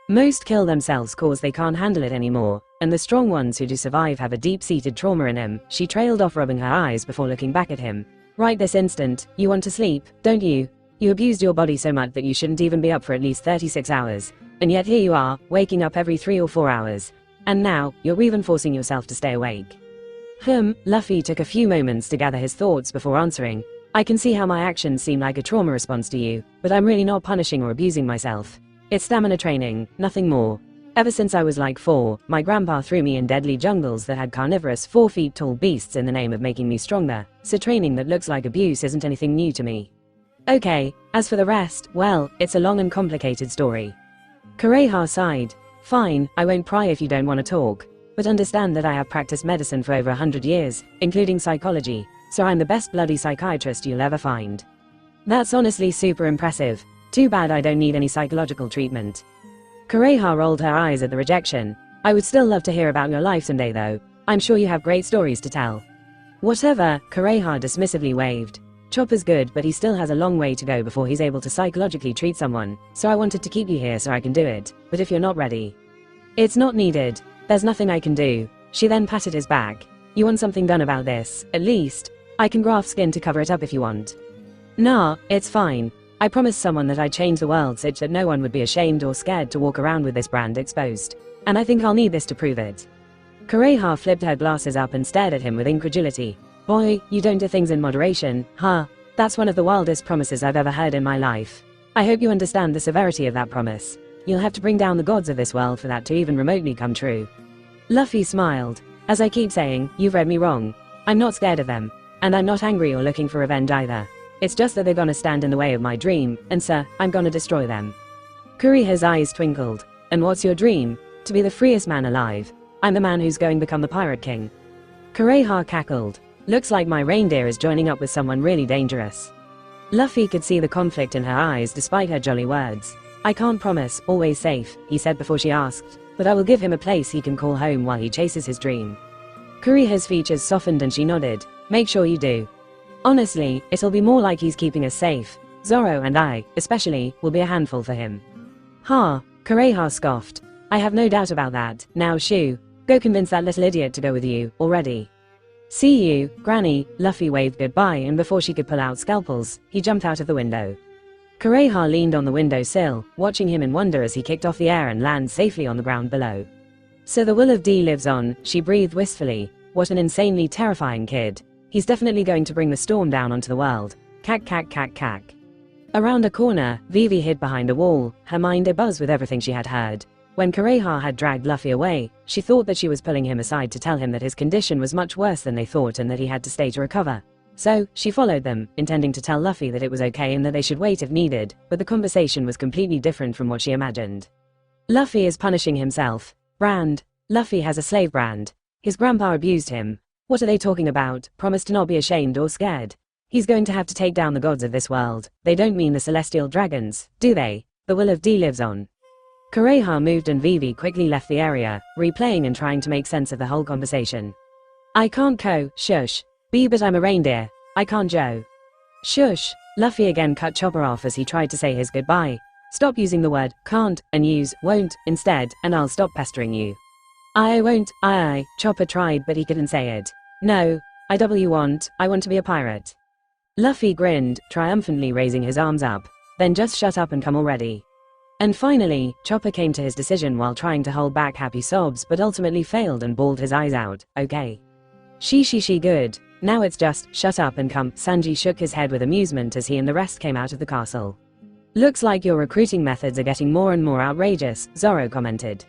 Most kill themselves cause they can't handle it anymore, and the strong ones who do survive have a deep-seated trauma in them. She trailed off, rubbing her eyes before looking back at him. Right this instant, you want to sleep, don't you? You abused your body so much that you shouldn't even be up for at least 36 hours. And yet here you are, waking up every 3 or 4 hours. And now, you're even forcing yourself to stay awake. Luffy took a few moments to gather his thoughts before answering. I can see how my actions seem like a trauma response to you, but I'm really not punishing or abusing myself. It's stamina training, nothing more. Ever since I was like 4, my grandpa threw me in deadly jungles that had carnivorous 4 feet tall beasts in the name of making me stronger, so training that looks like abuse isn't anything new to me. Okay, as for the rest, well, it's a long and complicated story. Kureha sighed. Fine, I won't pry if you don't want to talk. But understand that I have practiced medicine for over 100 years, including psychology, so I'm the best bloody psychiatrist you'll ever find. That's honestly super impressive. Too bad I don't need any psychological treatment. Kureha rolled her eyes at the rejection. I would still love to hear about your life someday though. I'm sure you have great stories to tell. Whatever, Kureha dismissively waved. Chopper's good, but he still has a long way to go before he's able to psychologically treat someone, so I wanted to keep you here so I can do it, but if you're not ready. It's not needed. There's nothing I can do. She then patted his back. You want something done about this, at least? I can graft skin to cover it up if you want. Nah, it's fine. I promised someone that I'd change the world such that no one would be ashamed or scared to walk around with this brand exposed. And I think I'll need this to prove it. Kureha flipped her glasses up and stared at him with incredulity. Boy, you don't do things in moderation, huh? That's one of the wildest promises I've ever heard in my life. I hope you understand the severity of that promise. You'll have to bring down the gods of this world for that to even remotely come true. Luffy smiled. As I keep saying, you've read me wrong. I'm not scared of them. And I'm not angry or looking for revenge either. It's just that they're gonna stand in the way of my dream, and sir, I'm gonna destroy them. Kureha's eyes twinkled. And what's your dream? To be the freest man alive. I'm the man who's going to become the Pirate King. Kureha cackled. Looks like my reindeer is joining up with someone really dangerous. Luffy could see the conflict in her eyes despite her jolly words. I can't promise, always safe, he said before she asked, but I will give him a place he can call home while he chases his dream. Kureha's features softened and she nodded. Make sure you do. Honestly, it'll be more like he's keeping us safe. Zoro and I, especially, will be a handful for him. Ha, Kureha scoffed. I have no doubt about that. Now shoo, go convince that little idiot to go with you, already. See you, Granny. Luffy waved goodbye and before she could pull out scalpels, he jumped out of the window. Kureha leaned on the windowsill, watching him in wonder as he kicked off the air and landed safely on the ground below. So the Will of D lives on, she breathed wistfully. What an insanely terrifying kid. He's definitely going to bring the storm down onto the world. Cack cack cack cack. Around a corner, Vivi hid behind a wall, her mind abuzz with everything she had heard. When Kureha had dragged Luffy away, she thought that she was pulling him aside to tell him that his condition was much worse than they thought and that he had to stay to recover. So, she followed them, intending to tell Luffy that it was okay and that they should wait if needed, but the conversation was completely different from what she imagined. Luffy is punishing himself. Brand. Luffy has a slave brand. His grandpa abused him. What are they talking about? Promise to not be ashamed or scared. He's going to have to take down the gods of this world. They don't mean the celestial dragons, do they? The Will of D lives on. Kureha moved and Vivi quickly left the area, replaying and trying to make sense of the whole conversation. I can't shush. B but I'm a reindeer. I can't Joe. Shush. Luffy again cut Chopper off as he tried to say his goodbye. Stop using the word can't and use won't instead, and I'll stop pestering you. I won't, Chopper tried but he couldn't say it. No, I want to be a pirate. Luffy grinned, triumphantly raising his arms up. Then just shut up and come already. And finally, Chopper came to his decision while trying to hold back happy sobs but ultimately failed and bawled his eyes out. Okay. She good. Now it's just, shut up and come. Sanji shook his head with amusement as he and the rest came out of the castle. Looks like your recruiting methods are getting more and more outrageous, Zoro commented.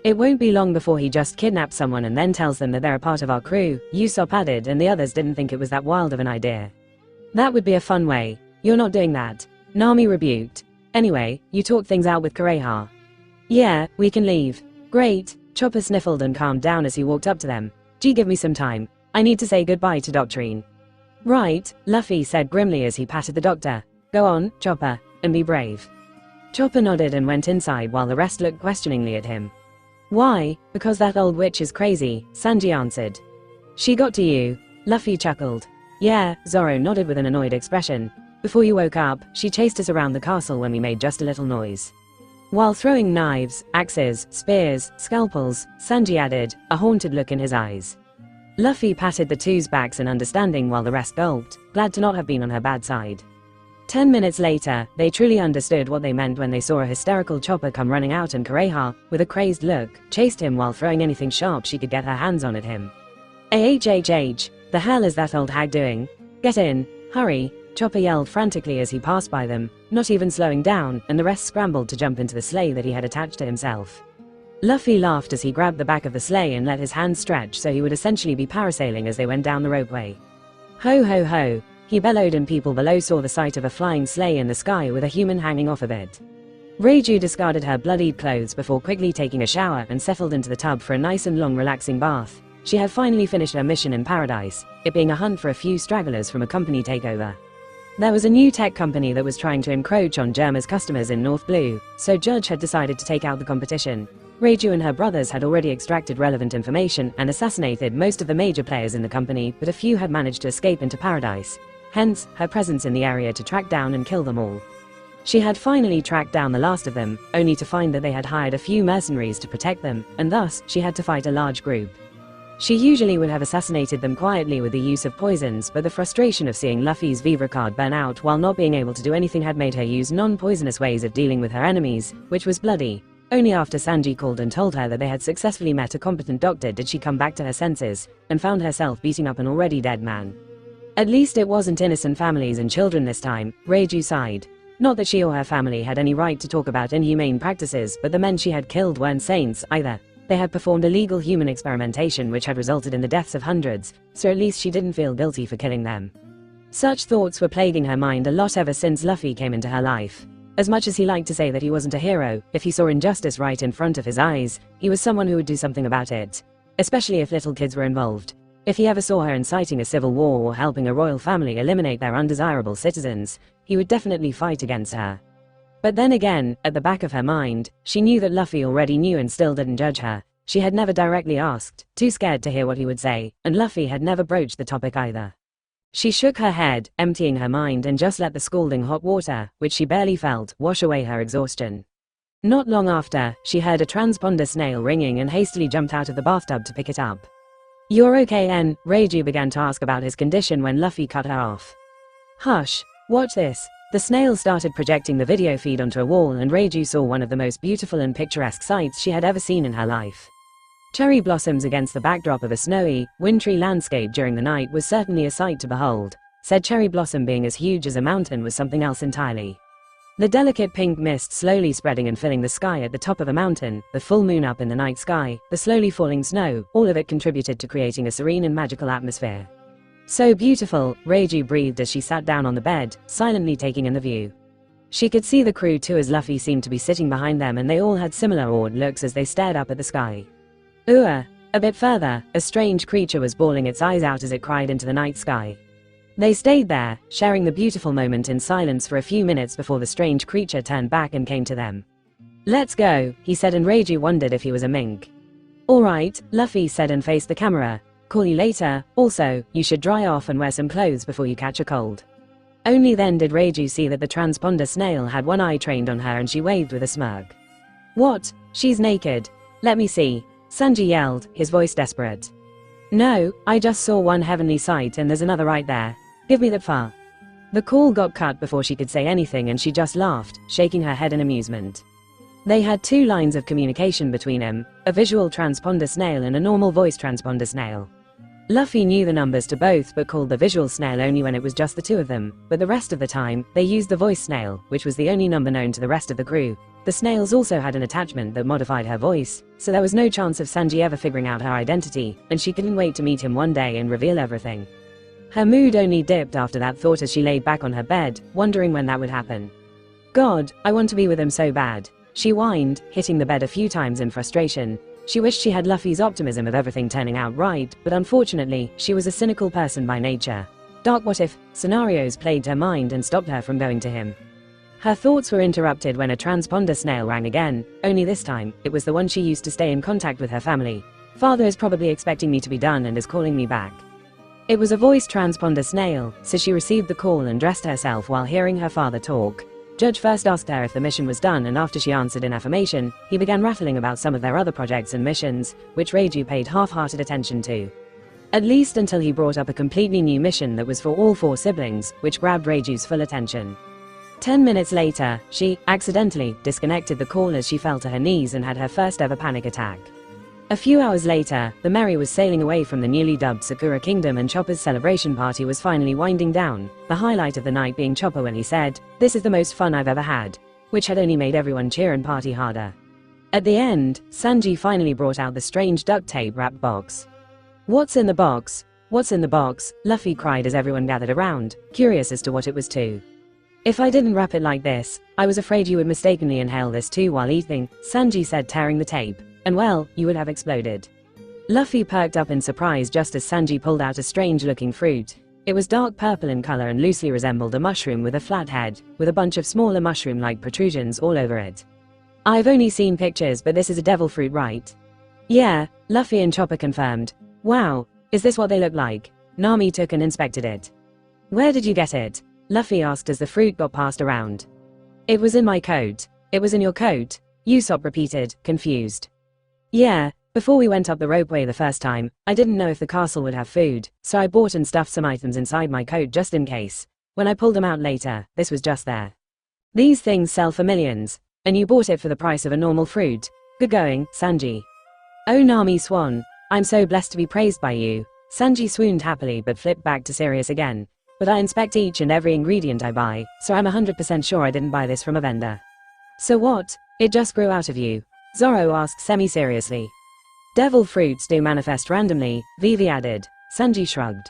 It won't be long before he just kidnaps someone and then tells them that they're a part of our crew, Usopp added, and the others didn't think it was that wild of an idea. That would be a fun way. You're not doing that. Nami rebuked. Anyway, you talked things out with Kureha. Yeah, we can leave. Great. Chopper sniffled and calmed down as he walked up to them. Gee, give me some time. I need to say goodbye to Doctrine. Right, Luffy said grimly as he patted the doctor. Go on, Chopper, and be brave. Chopper nodded and went inside while the rest looked questioningly at him. Why? Because that old witch is crazy, Sanji answered. She got to you. Luffy chuckled. Yeah, Zoro nodded with an annoyed expression. Before you woke up, she chased us around the castle when we made just a little noise. While throwing knives, axes, spears, scalpels, Sanji added, a haunted look in his eyes. Luffy patted the two's backs in understanding while the rest gulped, glad to not have been on her bad side. 10 minutes later, they truly understood what they meant when they saw a hysterical Chopper come running out and Kureha, with a crazed look, chased him while throwing anything sharp she could get her hands on at him. AHHH, the hell is that old hag doing? Get in, hurry, Chopper yelled frantically as he passed by them, not even slowing down, and the rest scrambled to jump into the sleigh that he had attached to himself. Luffy laughed as he grabbed the back of the sleigh and let his hands stretch so he would essentially be parasailing as they went down the ropeway. Ho ho ho, he bellowed, and people below saw the sight of a flying sleigh in the sky with a human hanging off of it. Reiju discarded her bloodied clothes before quickly taking a shower and settled into the tub for a nice and long relaxing bath. She had finally finished her mission in paradise, it being a hunt for a few stragglers from a company takeover. There was a new tech company that was trying to encroach on Germa's customers in North Blue, so Judge had decided to take out the competition. Reiju and her brothers had already extracted relevant information and assassinated most of the major players in the company, but a few had managed to escape into paradise. Hence, her presence in the area to track down and kill them all. She had finally tracked down the last of them, only to find that they had hired a few mercenaries to protect them, and thus, she had to fight a large group. She usually would have assassinated them quietly with the use of poisons, but the frustration of seeing Luffy's Vivre card burn out while not being able to do anything had made her use non-poisonous ways of dealing with her enemies, which was bloody. Only after Sanji called and told her that they had successfully met a competent doctor did she come back to her senses, and found herself beating up an already dead man. At least it wasn't innocent families and children this time, Reiju sighed. Not that she or her family had any right to talk about inhumane practices, but the men she had killed weren't saints either. They had performed illegal human experimentation which had resulted in the deaths of hundreds, so at least she didn't feel guilty for killing them. Such thoughts were plaguing her mind a lot ever since Luffy came into her life. As much as he liked to say that he wasn't a hero, if he saw injustice right in front of his eyes, he was someone who would do something about it. Especially if little kids were involved. If he ever saw her inciting a civil war or helping a royal family eliminate their undesirable citizens, he would definitely fight against her. But then again, at the back of her mind, she knew that Luffy already knew and still didn't judge her. She had never directly asked, too scared to hear what he would say, and Luffy had never broached the topic either. She shook her head, emptying her mind, and just let the scalding hot water, which she barely felt, wash away her exhaustion. Not long after, she heard a transponder snail ringing and hastily jumped out of the bathtub to pick it up. You're okay, N? Reiju began to ask about his condition when Luffy cut her off. Hush, watch this. The snail started projecting the video feed onto a wall, and Reiju saw one of the most beautiful and picturesque sights she had ever seen in her life. Cherry blossoms against the backdrop of a snowy, wintry landscape during the night was certainly a sight to behold. Said cherry blossom being as huge as a mountain was something else entirely. The delicate pink mist slowly spreading and filling the sky at the top of a mountain, the full moon up in the night sky, the slowly falling snow, all of it contributed to creating a serene and magical atmosphere. So beautiful, Reiju breathed as she sat down on the bed, silently taking in the view. She could see the crew too, as Luffy seemed to be sitting behind them, and they all had similar awed looks as they stared up at the sky. A bit further, a strange creature was bawling its eyes out as it cried into the night sky. They stayed there, sharing the beautiful moment in silence for a few minutes before the strange creature turned back and came to them. Let's go, he said, and Reiju wondered if he was a mink. Alright, Luffy said and faced the camera. Call you later. Also, you should dry off and wear some clothes before you catch a cold. Only then did Reiju see that the transponder snail had one eye trained on her, and she waved with a smirk. What? She's naked. Let me see. Sanji yelled, his voice desperate. No, I just saw one heavenly sight and there's another right there. Give me that far. The call got cut before she could say anything, and she just laughed, shaking her head in amusement. They had two lines of communication between them, a visual transponder snail and a normal voice transponder snail. Luffy knew the numbers to both but called the visual snail only when it was just the two of them, but the rest of the time, they used the voice snail, which was the only number known to the rest of the crew. The snails also had an attachment that modified her voice, so there was no chance of Sanji ever figuring out her identity, and she couldn't wait to meet him one day and reveal everything. Her mood only dipped after that thought as she laid back on her bed, wondering when that would happen. God, I want to be with him so bad. She whined, hitting the bed a few times in frustration. She wished she had Luffy's optimism of everything turning out right, but unfortunately, she was a cynical person by nature. Dark what-if scenarios plagued her mind and stopped her from going to him. Her thoughts were interrupted when a transponder snail rang again, only this time, it was the one she used to stay in contact with her family. Father is probably expecting me to be done and is calling me back. It was a voice transponder snail, so she received the call and dressed herself while hearing her father talk. Judge first asked her if the mission was done, and after she answered in affirmation, he began rattling about some of their other projects and missions, which Reiju paid half-hearted attention to. At least until he brought up a completely new mission that was for all 4 siblings, which grabbed Reiju's full attention. 10 minutes later, she accidentally disconnected the call as she fell to her knees and had her first ever panic attack. A few hours later, the Merry was sailing away from the newly dubbed Sakura Kingdom and Chopper's celebration party was finally winding down, the highlight of the night being Chopper when he said, "This is the most fun I've ever had," which had only made everyone cheer and party harder. At the end, Sanji finally brought out the strange duct tape wrapped box. "What's in the box? What's in the box?" Luffy cried as everyone gathered around, curious as to what it was too. "If I didn't wrap it like this, I was afraid you would mistakenly inhale this too while eating," Sanji said, tearing the tape. "And well, you would have exploded." Luffy perked up in surprise just as Sanji pulled out a strange-looking fruit. It was dark purple in color and loosely resembled a mushroom with a flat head, with a bunch of smaller mushroom-like protrusions all over it. "I've only seen pictures, but this is a devil fruit, right?" "Yeah," Luffy and Chopper confirmed. "Wow, is this what they look like?" Nami took and inspected it. "Where did you get it?" Luffy asked as the fruit got passed around. "It was in my coat." "It was in your coat?" Usopp repeated, confused. "Yeah, before we went up the ropeway the first time, I didn't know if the castle would have food, so I bought and stuffed some items inside my coat just in case. When I pulled them out later, this was just there. These things sell for millions, and you bought it for the price of a normal fruit. Good going, Sanji." "Oh Nami Swan, I'm so blessed to be praised by you." Sanji swooned happily but flipped back to serious again. "But I inspect each and every ingredient I buy, so I'm 100% sure I didn't buy this from a vendor." "So what? It just grew out of you?" Zoro asked semi-seriously. "Devil fruits do manifest randomly," Vivi added. Sanji shrugged.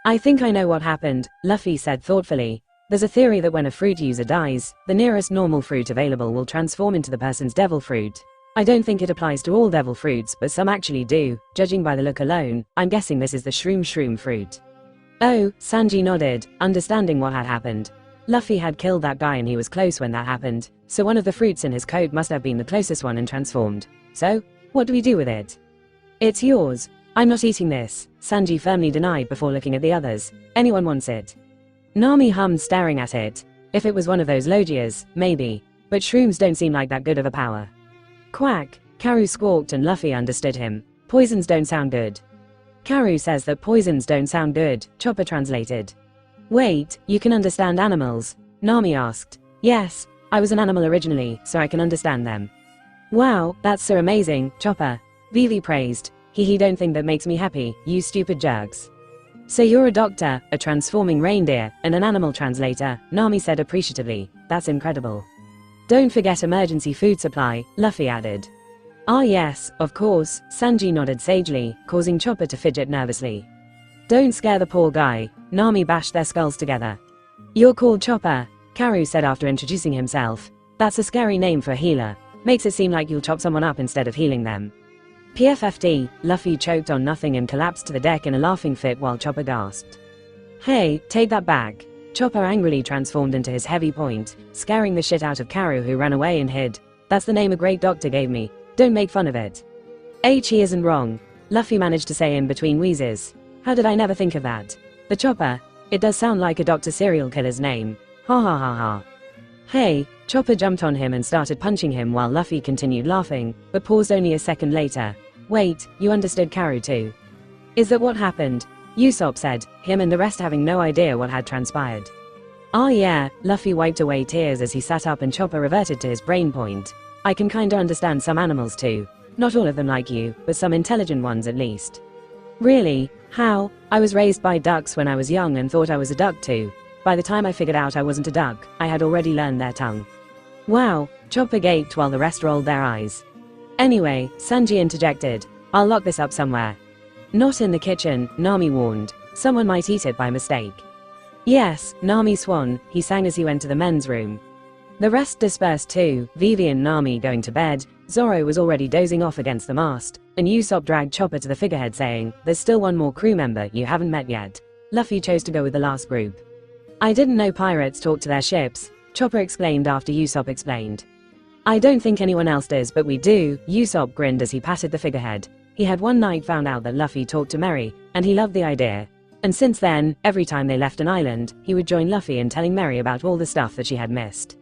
"I think I know what happened," Luffy said thoughtfully. "There's a theory that when a fruit user dies, the nearest normal fruit available will transform into the person's devil fruit. I don't think it applies to all devil fruits, but some actually do. Judging by the look alone, I'm guessing this is the shroom fruit." "Oh," Sanji nodded, understanding what had happened. Luffy had killed that guy and he was close when that happened, so one of the fruits in his coat must have been the closest one and transformed. "So, what do we do with it?" "It's yours." "I'm not eating this," Sanji firmly denied before looking at the others. "Anyone wants it?" Nami hummed, staring at it. "If it was one of those Logias, maybe. But shrooms don't seem like that good of a power." "Quack," Karu squawked and Luffy understood him. "Poisons don't sound good." "Karu says that poisons don't sound good," Chopper translated. "Wait, you can understand animals?" Nami asked. "Yes, I was an animal originally, so I can understand them." "Wow, that's so amazing, Chopper," Vivi praised. He don't think that makes me happy, you stupid jerks." "So you're a doctor, a transforming reindeer, and an animal translator," Nami said appreciatively. "That's incredible." "Don't forget emergency food supply," Luffy added. "Ah yes, of course," Sanji nodded sagely, causing Chopper to fidget nervously. "Don't scare the poor guy," Nami bashed their skulls together. "You're called Chopper," Karu said after introducing himself. "That's a scary name for a healer. Makes it seem like you'll chop someone up instead of healing them." "PFFD," Luffy choked on nothing and collapsed to the deck in a laughing fit while Chopper gasped. "Hey, take that back." Chopper angrily transformed into his heavy point, scaring the shit out of Karu, who ran away and hid. "That's the name a great doctor gave me. Don't make fun of it." "He isn't wrong," Luffy managed to say in between wheezes. "How did I never think of that? The Chopper. It does sound like a Dr. Serial Killer's name. Ha ha ha ha." "Hey," Chopper jumped on him and started punching him while Luffy continued laughing, but paused only a second later. "Wait, you understood Karu too?" "Is that what happened?" Usopp said, him and the rest having no idea what had transpired. "Ah yeah," Luffy wiped away tears as he sat up and Chopper reverted to his brain point. "I can kinda understand some animals too. Not all of them like you, but some intelligent ones at least." "Really?" How? I was raised by ducks when I was young and thought I was a duck too. By the time I figured out I wasn't a duck, I had already learned their tongue. Wow, Chopper gaped while the rest rolled their eyes. Anyway, Sanji interjected, I'll lock this up somewhere. Not in the kitchen, Nami warned. Someone might eat it by mistake. Yes, Nami Swan, he sang as he went to the men's room. The rest dispersed too, Vivi and Nami going to bed. Zoro was already dozing off against the mast, and Usopp dragged Chopper to the figurehead saying, there's still one more crew member you haven't met yet. Luffy chose to go with the last group. I didn't know pirates talk to their ships, Chopper exclaimed after Usopp explained. I don't think anyone else does, but we do, Usopp grinned as he patted the figurehead. He had one night found out that Luffy talked to Merry, and he loved the idea. And since then, every time they left an island, he would join Luffy in telling Merry about all the stuff that she had missed.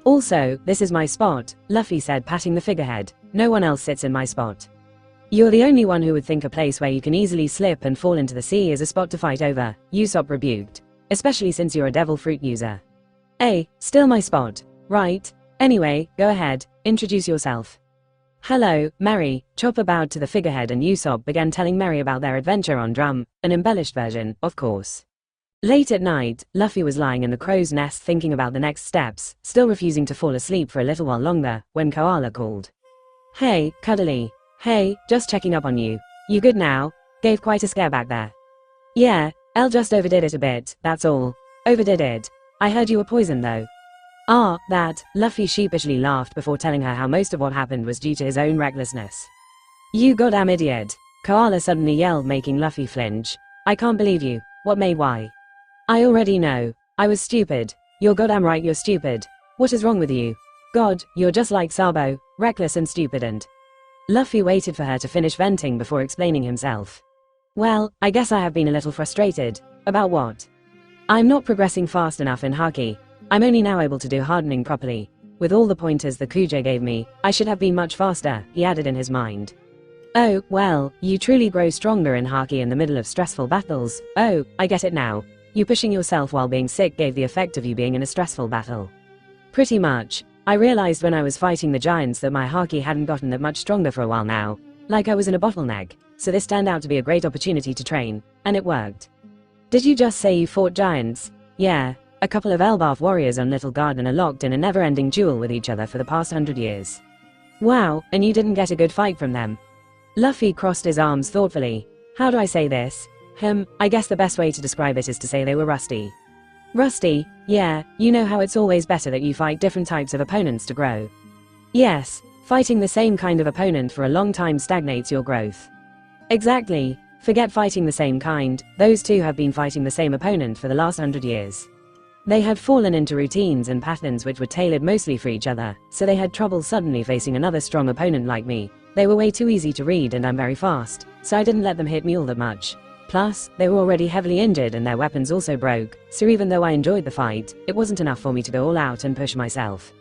Also, this is my spot, Luffy said, patting the figurehead. No one else sits in my spot. You're the only one who would think a place where you can easily slip and fall into the sea is a spot to fight over, Usopp rebuked. Especially since you're a devil fruit user. Still my spot. Right. Anyway, go ahead, introduce yourself. Hello, Merry, Chopper bowed to the figurehead and Usopp began telling Merry about their adventure on Drum, an embellished version, of course. Late at night, Luffy was lying in the crow's nest thinking about the next steps, still refusing to fall asleep for a little while longer, when Koala called. Hey, Cuddly. Hey, just checking up on you. You good now? Gave quite a scare back there. Yeah, Elle just overdid it a bit, that's all. Overdid it. I heard you were poisoned though. Ah, that, Luffy sheepishly laughed before telling her how most of what happened was due to his own recklessness. You goddamn idiot. Koala suddenly yelled, making Luffy flinch. I can't believe you. What made why? I already know. I was stupid. You're goddamn right you're stupid. What is wrong with you? God, you're just like Sabo, reckless and stupid and... Luffy waited for her to finish venting before explaining himself. Well, I guess I have been a little frustrated. About what? I'm not progressing fast enough in Haki. I'm only now able to do hardening properly. With all the pointers the Kuja gave me, I should have been much faster, he added in his mind. Oh, well, you truly grow stronger in Haki in the middle of stressful battles. Oh, I get it now. You pushing yourself while being sick gave the effect of you being in a stressful battle. Pretty much. I realized when I was fighting the giants that my Haki hadn't gotten that much stronger for a while now. Like I was in a bottleneck. So this turned out to be a great opportunity to train. And it worked. Did you just say you fought giants? Yeah. A couple of Elbaf warriors on Little Garden are locked in a never-ending duel with each other for the past 100 years. Wow, and you didn't get a good fight from them? Luffy crossed his arms thoughtfully. How do I say this? I guess the best way to describe it is to say they were rusty. Rusty? Yeah, you know how it's always better that you fight different types of opponents to grow. Yes, fighting the same kind of opponent for a long time stagnates your growth. Exactly. Forget fighting the same kind, those two have been fighting the same opponent for the last 100 years. They had fallen into routines and patterns which were tailored mostly for each other, so they had trouble suddenly facing another strong opponent like me. They were way too easy to read and I'm very fast, so I didn't let them hit me all that much. Plus, they were already heavily injured and their weapons also broke, so even though I enjoyed the fight, it wasn't enough for me to go all out and push myself.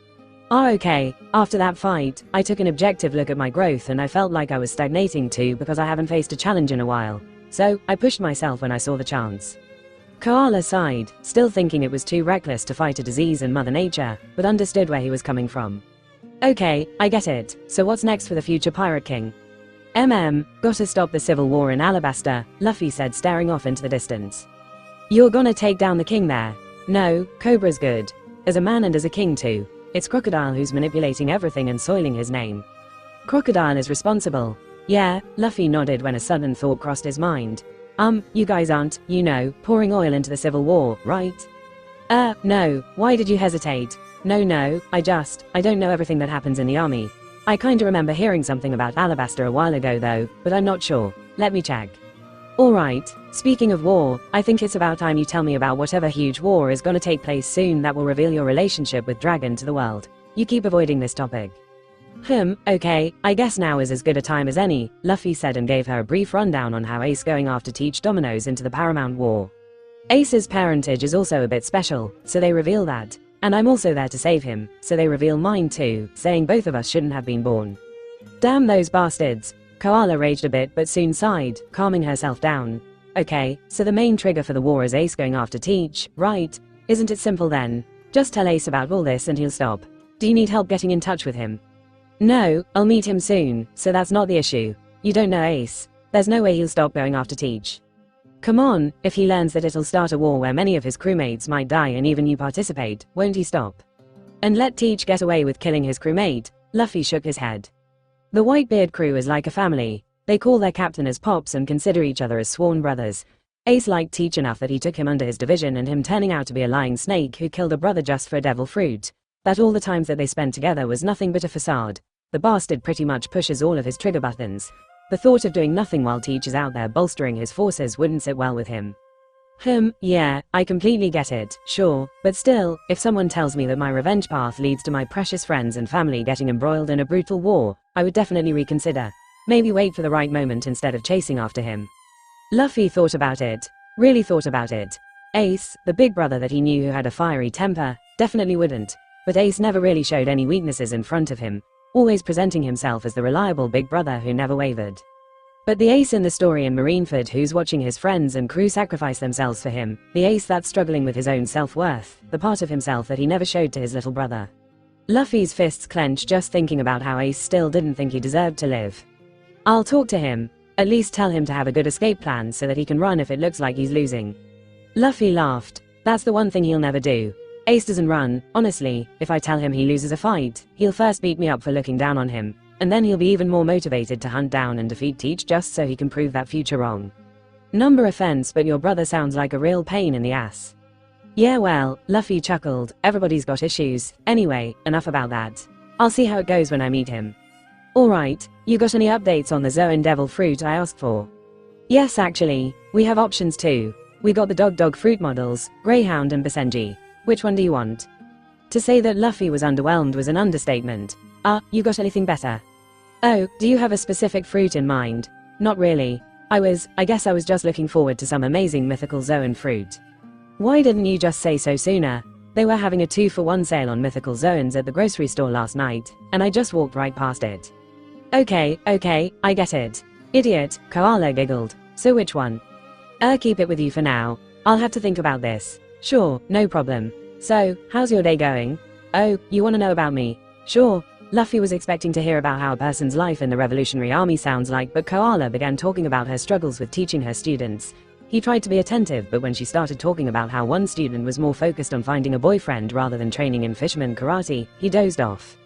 Okay, after that fight, I took an objective look at my growth and I felt like I was stagnating too because I haven't faced a challenge in a while. So, I pushed myself when I saw the chance. Koala sighed, still thinking it was too reckless to fight a disease in Mother Nature, but understood where he was coming from. Okay, I get it, so what's next for the future Pirate King? Gotta stop the civil war in Alabasta, Luffy said staring off into the distance. You're gonna take down the king there? No, Cobra's good. As a man and as a king too. It's Crocodile who's manipulating everything and soiling his name. Crocodile is responsible. Yeah, Luffy nodded when a sudden thought crossed his mind. You guys aren't, you know, pouring oil into the civil war, right? No, why did you hesitate? No, I don't know everything that happens in the army. I kinda remember hearing something about Alabasta a while ago though, but I'm not sure. Let me check. Alright, speaking of war, I think it's about time you tell me about whatever huge war is gonna take place soon that will reveal your relationship with Dragon to the world. You keep avoiding this topic. Okay, I guess now is as good a time as any, Luffy said and gave her a brief rundown on how Ace going after Teach Dominoes into the Paramount War. Ace's parentage is also a bit special, so they reveal that. And I'm also there to save him, so they reveal mine too, saying both of us shouldn't have been born. Damn those bastards. Koala raged a bit but soon sighed, calming herself down. Okay, so the main trigger for the war is Ace going after Teach, right? Isn't it simple then? Just tell Ace about all this and he'll stop. Do you need help getting in touch with him? No, I'll meet him soon, so that's not the issue. You don't know Ace. There's no way he'll stop going after Teach. Come on, if he learns that it'll start a war where many of his crewmates might die and even you participate, won't he stop? And let Teach get away with killing his crewmate? Luffy shook his head. The Whitebeard crew is like a family. They call their captain as Pops and consider each other as sworn brothers. Ace liked Teach enough that he took him under his division, and him turning out to be a lying snake who killed a brother just for a devil fruit. That all the times that they spent together was nothing but a facade. The bastard pretty much pushes all of his trigger buttons. The thought of doing nothing while Teach is out there bolstering his forces wouldn't sit well with him. Yeah, I completely get it, sure, but still, if someone tells me that my revenge path leads to my precious friends and family getting embroiled in a brutal war, I would definitely reconsider. Maybe wait for the right moment instead of chasing after him. Luffy thought about it. Really thought about it. Ace, the big brother that he knew who had a fiery temper, definitely wouldn't. But Ace never really showed any weaknesses in front of him, always presenting himself as the reliable big brother who never wavered. But the Ace in the story in Marineford who's watching his friends and crew sacrifice themselves for him, the Ace that's struggling with his own self-worth, the part of himself that he never showed to his little brother. Luffy's fists clenched just thinking about how Ace still didn't think he deserved to live. I'll talk to him. At least tell him to have a good escape plan so that he can run if it looks like he's losing. Luffy laughed. That's the one thing he'll never do. Ace doesn't run. Honestly, if I tell him he loses a fight, he'll first beat me up for looking down on him, and then he'll be even more motivated to hunt down and defeat Teach just so he can prove that future wrong. Number offense, but your brother sounds like a real pain in the ass. Yeah well, Luffy chuckled, everybody's got issues. Anyway, enough about that. I'll see how it goes when I meet him. Alright, you got any updates on the Zoan Devil fruit I asked for? Yes actually, we have options too. We got the dog fruit models, Greyhound and Basenji. Which one do you want? To say that Luffy was underwhelmed was an understatement. You got anything better? Oh, do you have a specific fruit in mind? Not really. I guess I was just looking forward to some amazing mythical Zoan fruit. Why didn't you just say so sooner? They were having a 2-for-1 sale on mythical Zoans at the grocery store last night, and I just walked right past it. Okay, I get it. Idiot, Koala giggled. So which one? Keep it with you for now. I'll have to think about this. Sure, no problem. So, how's your day going? Oh, you wanna know about me? Sure. Luffy was expecting to hear about how a person's life in the Revolutionary Army sounds like, but Koala began talking about her struggles with teaching her students. He tried to be attentive, but when she started talking about how one student was more focused on finding a boyfriend rather than training in fisherman karate, he dozed off.